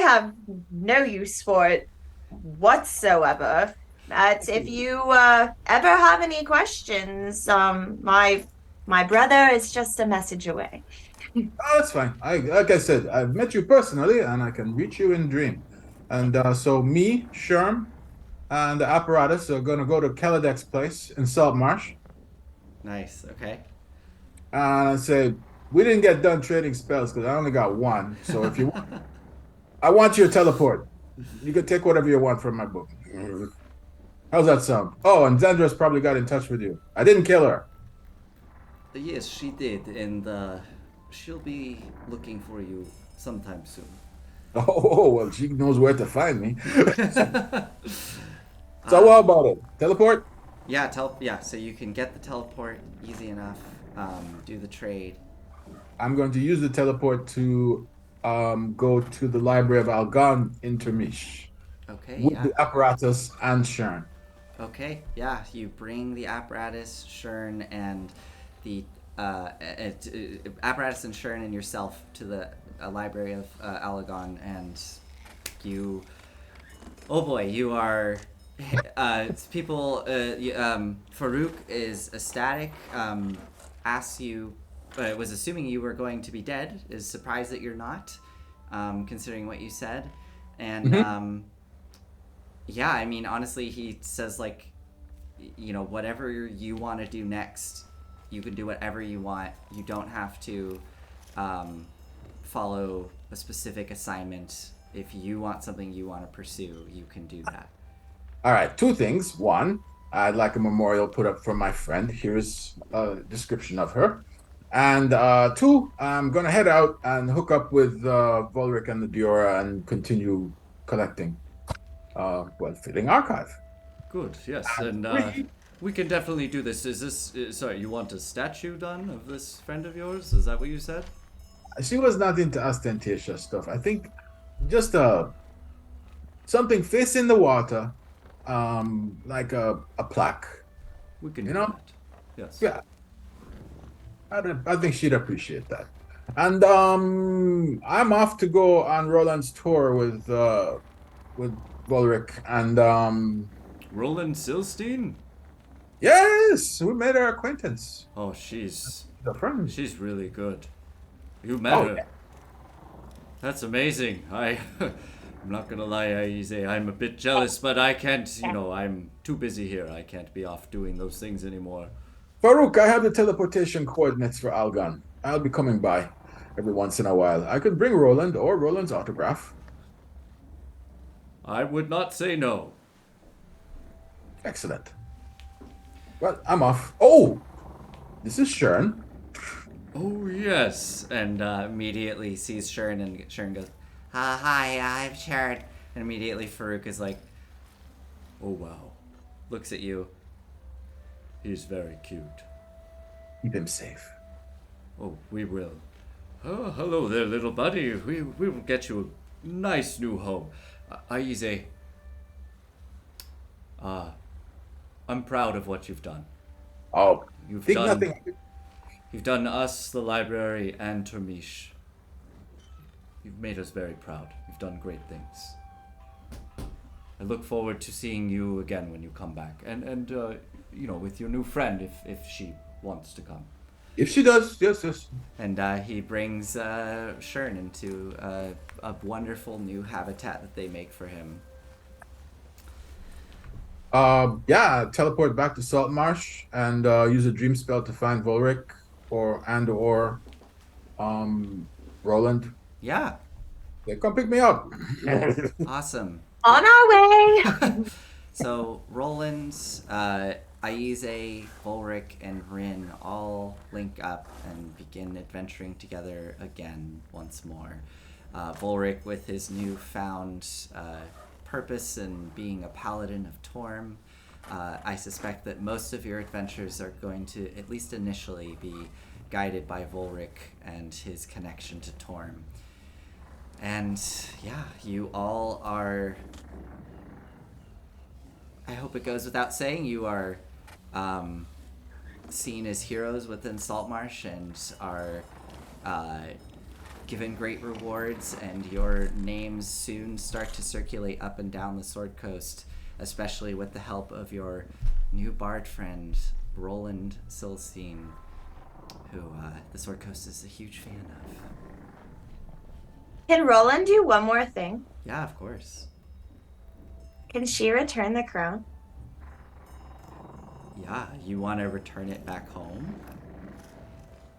have no use for it whatsoever. But if you ever have any questions, my brother is just a message away. oh, that's fine. Like I said, I've met you personally, and I can reach you in dream. And so me, Sherm, and the apparatus are gonna go to Kaladek's place in Salt Marsh. Nice. Okay. And I say, we didn't get done trading spells because I only got one. So if you want, I want you to teleport. You can take whatever you want from my book. How's that sound? Oh, and Zendra's probably got in touch with you. I didn't kill her. Yes, she did, and she'll be looking for you sometime soon. Oh, well, she knows where to find me. So what about it? Teleport? Yeah, so you can get the teleport easy enough. Do the trade. I'm going to use the teleport to go to the Library of Algon in Termish Okay, with yeah. the apparatus and Shern. Okay, yeah. You bring the apparatus, Shern, and the apparatus and Shern and yourself to the Library of Alagon, and you. Oh boy, you are. People. Farouk is ecstatic. Asks you. Was assuming you were going to be dead. Is surprised that you're not, considering what you said, and yeah, I mean, honestly, he says, like, you know, whatever you want to do next, you can do whatever you want. You don't have to follow a specific assignment. If you want something you want to pursue, you can do that. All right, two things. One, I'd like a memorial put up for my friend. Here's a description of her. And two, I'm going to head out and hook up with Volric and the Diora and continue collecting. Filling archive. Good, yes, and we can definitely do this. Is this, sorry, you want a statue done of this friend of yours? Is that what you said? She was not into ostentatious stuff. I think just something face in the water, like a plaque. We can You do know? that. Yes. Yeah, I think she'd appreciate that. And I'm off to go on Roland's tour with Volric and Roland Silstein? yes, we made her acquaintance. Oh, she's The friend. she's really good. You met Oh, her. yeah. That's amazing. I'm not gonna lie, Aize, I'm a bit jealous, but I can't, I'm too busy here. I can't be off doing those things anymore. Farouk, I have the teleportation coordinates for Algon. I'll be coming by every once in a while. I could bring Roland or Roland's autograph. I would not say no. Excellent. Well, I'm off. Oh, this is Shern. Oh, yes. And immediately sees Shern, and Shern goes, hi, I'm Shern. And immediately Farouk is like, Oh, wow. looks at you. He's very cute. Keep him safe. Oh, we will. Oh, hello there, little buddy. We will get you a nice new home. Aize, I'm proud of what you've done. Oh, You've think done nothing. You've done us, the library, and Termish. You've made us very proud. You've done great things. I look forward to seeing you again when you come back, and with your new friend if she wants to come. If she does, yes. And he brings Shern into a wonderful new habitat that they make for him. Yeah, teleport back to Saltmarsh and use a dream spell to find Volric or Roland. Yeah, They come pick me up. awesome. On our way. So Roland, Aize, Volric, and Rin all link up and begin adventuring together again once more. Volric with his newfound purpose in being a paladin of Torm. I suspect that most of your adventures are going to, at least initially, be guided by Volric and his connection to Torm. And yeah, you all are, I hope it goes without saying, you are seen as heroes within Saltmarsh and are given great rewards, and your names soon start to circulate up and down the Sword Coast, especially with the help of your new bard friend, Roland Silstein, who the Sword Coast is a huge fan of. Can Roland do one more thing? Yeah, of course. Can she return the crown? Yeah, you want to return it back home?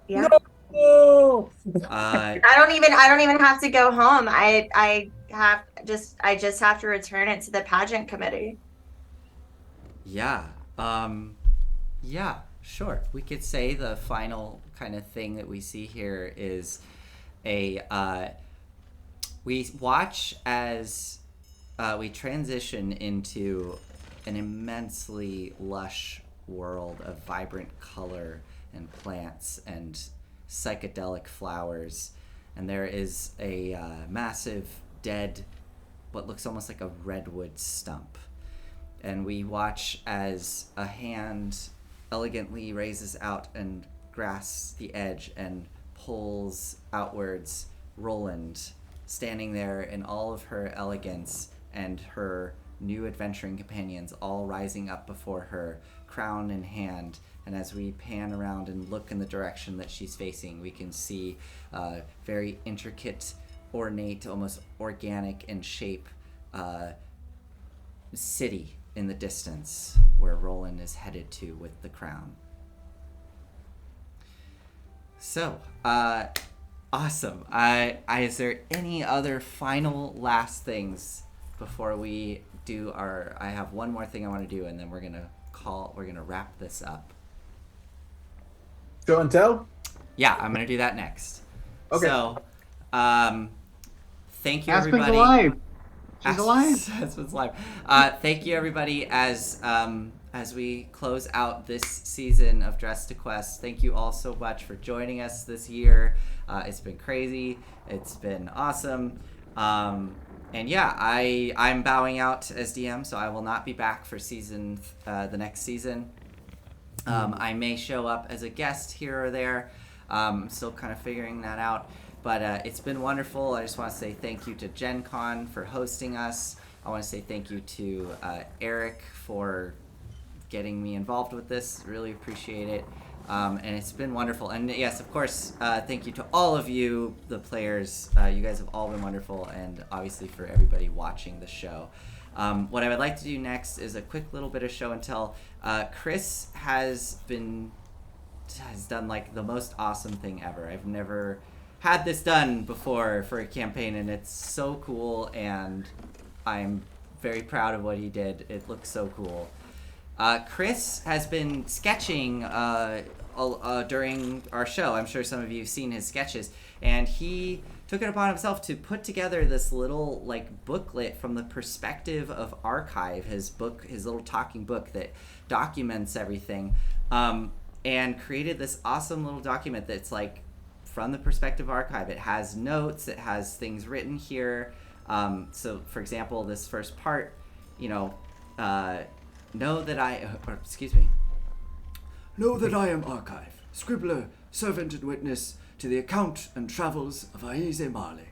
Yeah. No! Uh, I don't even have to go home. I just have to return it to the pageant committee. yeah. Yeah, sure. We could say the final kind of thing that we see here is we watch as we transition into an immensely lush world of vibrant color and plants and psychedelic flowers, and there is a massive dead, what looks almost like a redwood stump, and we watch as a hand elegantly raises out and grasps the edge and pulls outwards Roland, standing there in all of her elegance, and her new adventuring companions all rising up before her, crown in hand. And as we pan around and look in the direction that she's facing, we can see very intricate, ornate, almost organic in shape city in the distance where Roland is headed to with the crown. So, awesome. Is there any other final last things before we do our... I have one more thing I want to do, and then we're gonna wrap this up. Show and tell? Yeah, I'm gonna do that next. Okay. So, thank you, Aspen's everybody. alive. She's alive. Aspen's alive. Thank you, everybody, as we close out this season of Dress to Quest. Thank you all so much for joining us this year. It's been crazy. It's been awesome. And yeah, I'm bowing out as DM, so I will not be back for the next season. I may show up as a guest here or there. I'm still kind of figuring that out. But it's been wonderful. I just want to say thank you to Gen Con for hosting us. I want to say thank you to Eric for getting me involved with this. Really appreciate it. And it's been wonderful. And yes, of course, thank you to all of you, the players. You guys have all been wonderful, and obviously for everybody watching the show. What I would like to do next is a quick little bit of show and tell. Chris has done like the most awesome thing ever. I've never had this done before for a campaign, and it's so cool, and I'm very proud of what he did. It looks so cool. Chris has been sketching during our show. I'm sure some of you have seen his sketches, and he took it upon himself to put together this little like booklet from the perspective of Archive, his little talking book that documents everything, and created this awesome little document that's like from the perspective of Archive. It has notes, it has things written here. So for example, this first part, know that I am Archive, scribbler, servant and witness to the account and travels of Aize Marley,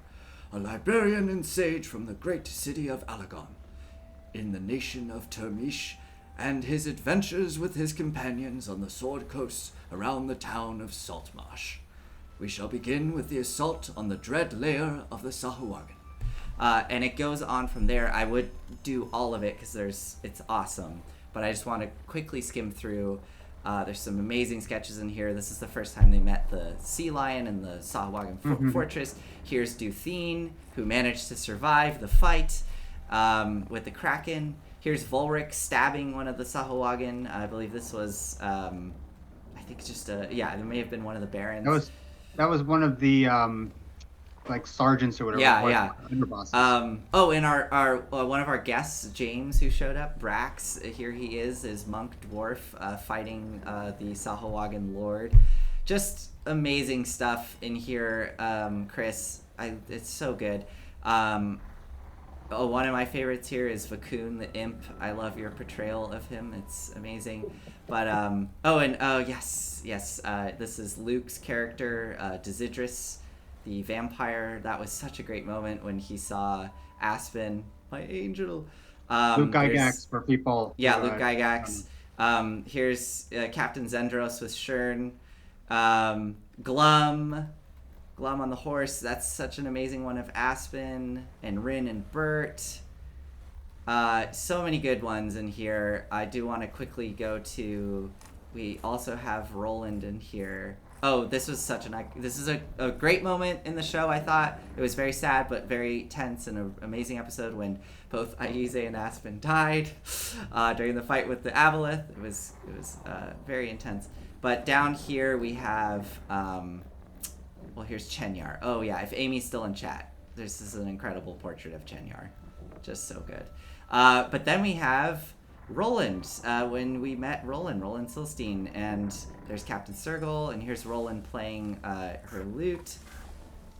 a librarian and sage from the great city of Alagon, in the nation of Termish, and his adventures with his companions on the Sword Coast around the town of Saltmarsh. We shall begin with the assault on the dread lair of the Sahuagin. And it goes on from there. I would do all of it because it's awesome, but I just want to quickly skim through. There's some amazing sketches in here. This is the first time they met the sea lion in the Sahuagin fortress. Here's Duthine, who managed to survive the fight with the Kraken. Here's Volric stabbing one of the Sahuagin. I believe this was, I think just it may have been one of the barons. That was one of the like sergeants or whatever. Yeah. Underbosses. And our one of our guests, James, who showed up, Brax. Here he is monk dwarf fighting the Sahuagin lord. Just amazing stuff in here, Chris. It's so good. One of my favorites here is Vakun the imp. I love your portrayal of him. It's amazing. But yes. This is Luke's character, Desidris, the vampire. That was such a great moment when he saw Aspen, my angel. Luke Gygax for people. Yeah, Luke Gygax. Here's Captain Zendros with Shern. Glum on the horse. That's such an amazing one of Aspen and Rin and Bert. So many good ones in here. I do want to quickly go to. We also have Roland in here. Oh, this is a great moment in the show. I thought it was very sad but very tense and an amazing episode when both Aize and Aspen died during the fight with the Aboleth. It was very intense. But down here we have here's Chenyar. Oh yeah, if Amy's still in chat, this is an incredible portrait of Chenyar, just so good. But then we have Roland, when we met Roland Silstein, and there's Captain Sergal, and here's Roland playing her lute,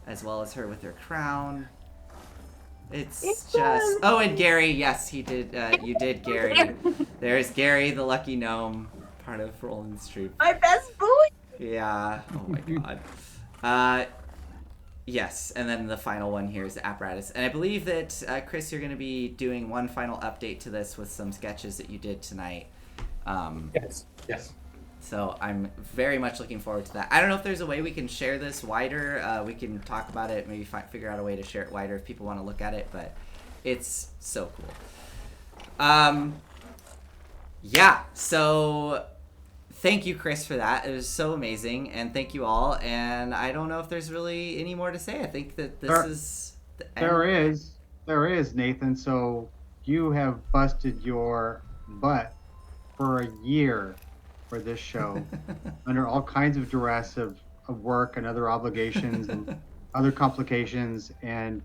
as well as her with her crown. It's just fun. Oh, and Gary, yes, he did. You did, Gary. There's Gary, the lucky gnome, part of Roland's troop. My best boy. Yeah. Oh my god. Yes, and then the final one here is the apparatus. And I believe that, Chris, you're going to be doing one final update to this with some sketches that you did tonight. Yes. So I'm very much looking forward to that. I don't know if there's a way we can share this wider. We can talk about it, maybe figure out a way to share it wider if people want to look at it, but it's so cool. Yeah, so thank you, Chris, for that. It was so amazing, and thank you all. And I don't know if there's really any more to say. I think that this is the end. There is, Nathan. So you have busted your butt for a year for this show under all kinds of duress of work and other obligations and other complications. And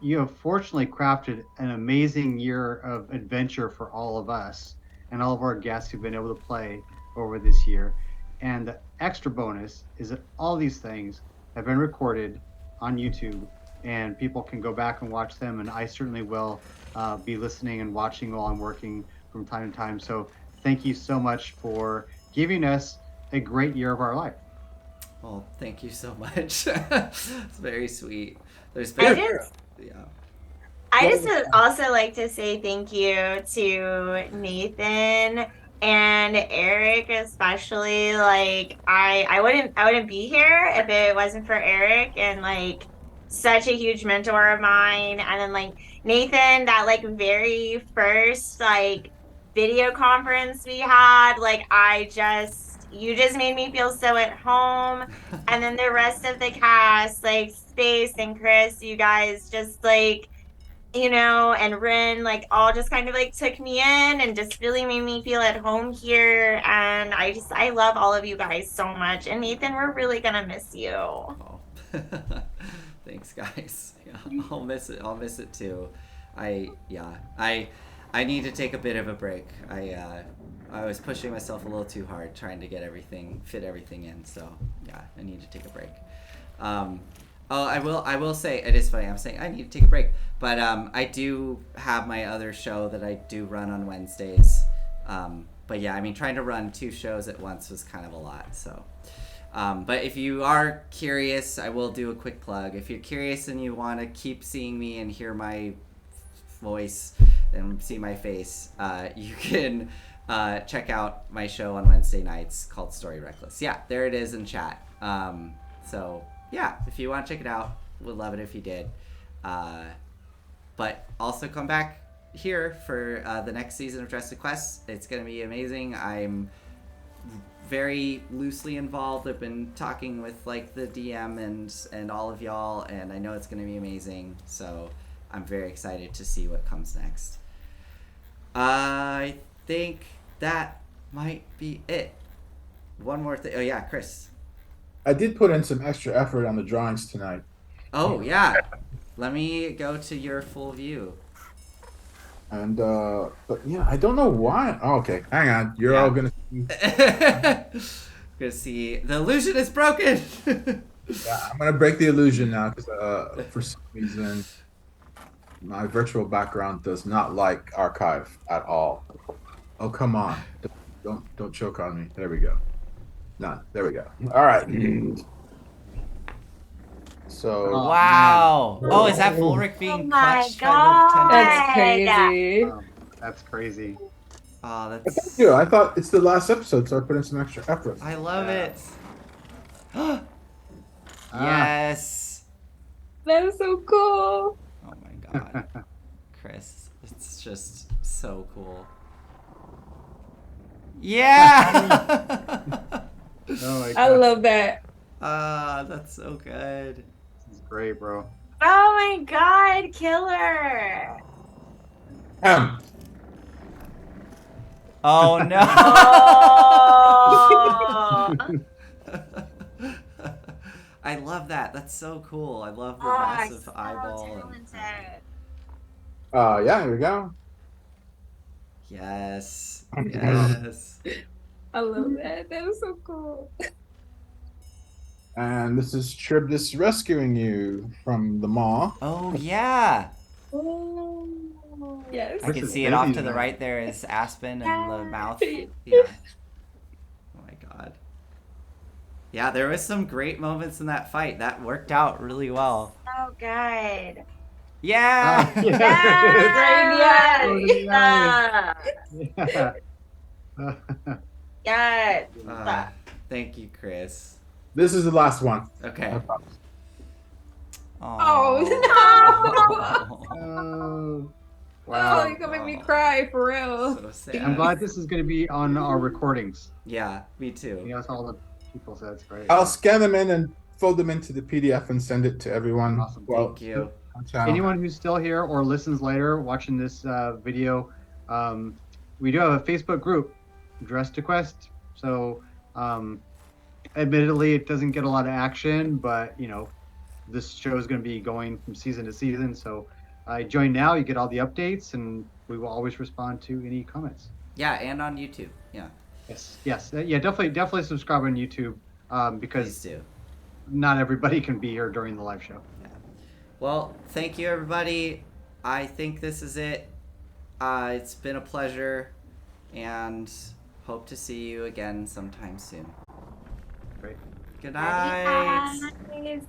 you have fortunately crafted an amazing year of adventure for all of us and all of our guests who've been able to play over this year. And the extra bonus is that all these things have been recorded on YouTube and people can go back and watch them, and I certainly will be listening and watching while I'm working from time to time. So thank you so much for giving us a great year of our life. Well, thank you so much. It's very sweet. There's been I just would also like to say thank you to Nathan and Eric, especially. Like I wouldn't be here if it wasn't for Eric, and like such a huge mentor of mine. And then like Nathan, that like very first like video conference we had, like you just made me feel so at home. And then the rest of the cast, like Space and Chris, you guys just like, and Rin, like all just kind of like took me in and just really made me feel at home here. And I love all of you guys so much. And Nathan, we're really gonna miss you. Oh. Thanks, guys. Yeah, I'll miss it too. I need to take a bit of a break. I was pushing myself a little too hard trying to fit everything in. So yeah, I need to take a break. I will say, it is funny, I'm saying I need to take a break, but I do have my other show that I do run on Wednesdays. But yeah, I mean, trying to run 2 shows at once was kind of a lot. So, but if you are curious, I will do a quick plug. If you're curious and you want to keep seeing me and hear my voice and see my face, you can check out my show on Wednesday nights called Story Reckless. Yeah, there it is in chat. So yeah, if you want to check it out, would love it if you did. But also come back here for the next season of Dress to Quest. It's going to be amazing. I'm very loosely involved. I've been talking with like the DM and all of y'all, and I know it's going to be amazing. So I'm very excited to see what comes next. I think that might be it. One more thing. Oh yeah, Chris. I did put in some extra effort on the drawings tonight. Oh yeah. Let me go to your full view. And but yeah, I don't know why. Oh, okay, hang on. You're all gonna see. Gonna see the illusion is broken. Yeah, I'm gonna break the illusion now because for some reason my virtual background does not like archive at all. Oh come on! Don't choke on me. There we go. None. There we go. All right. So Wow. Oh, is that Volric being my clutched by the God. tendrils? That's crazy. That's crazy. Oh, thank that's. you. I thought it's the last episode, so I put in some extra effort. I love Yeah. it. Yes. That is so cool. Oh my God, Chris, it's just so cool. Yeah. Oh my God. I love that. Ah, that's so good. This is great, bro. Oh my God, killer. Oh no. Oh. I love that. That's so cool. I love the Oh, massive so eyeball. talented. Yeah, here we go. Yes. Yes. I love that. That is so cool. And this is Triblis rescuing you from the maw. Oh yeah. Yes. I This can is see it off busy to the tonight. right there is Aspen and the mouth. Yeah. Yeah. Oh my God. Yeah, there was some great moments in that fight. That worked out really well. So good. Yeah. Yeah. Yes. Yeah. Yes. Thank you, Chris. This is the last one. Okay. Oh, no. Oh, Oh, wow. you're gonna make me cry for real. So sad. I'm glad this is going to be on our recordings. Yeah, me You too. know, that's all the people said. It's great. I'll scan them in and fold them into the PDF and send it to everyone. Awesome. Thank you. On channel. Anyone who's still here or listens later watching this video, we do have a Facebook group, Dress to Quest. So, admittedly, it doesn't get a lot of action, but you know, this show is going to be going from season to season. So, join now. You get all the updates, and we will always respond to any comments. Yeah, and on YouTube. Yeah. Yes, yeah, definitely subscribe on YouTube Please because do. not everybody can be here during the live show. Well, thank you, everybody. I think this is it. It's been a pleasure, and hope to see you again sometime soon. Great. Good night. Bye, guys.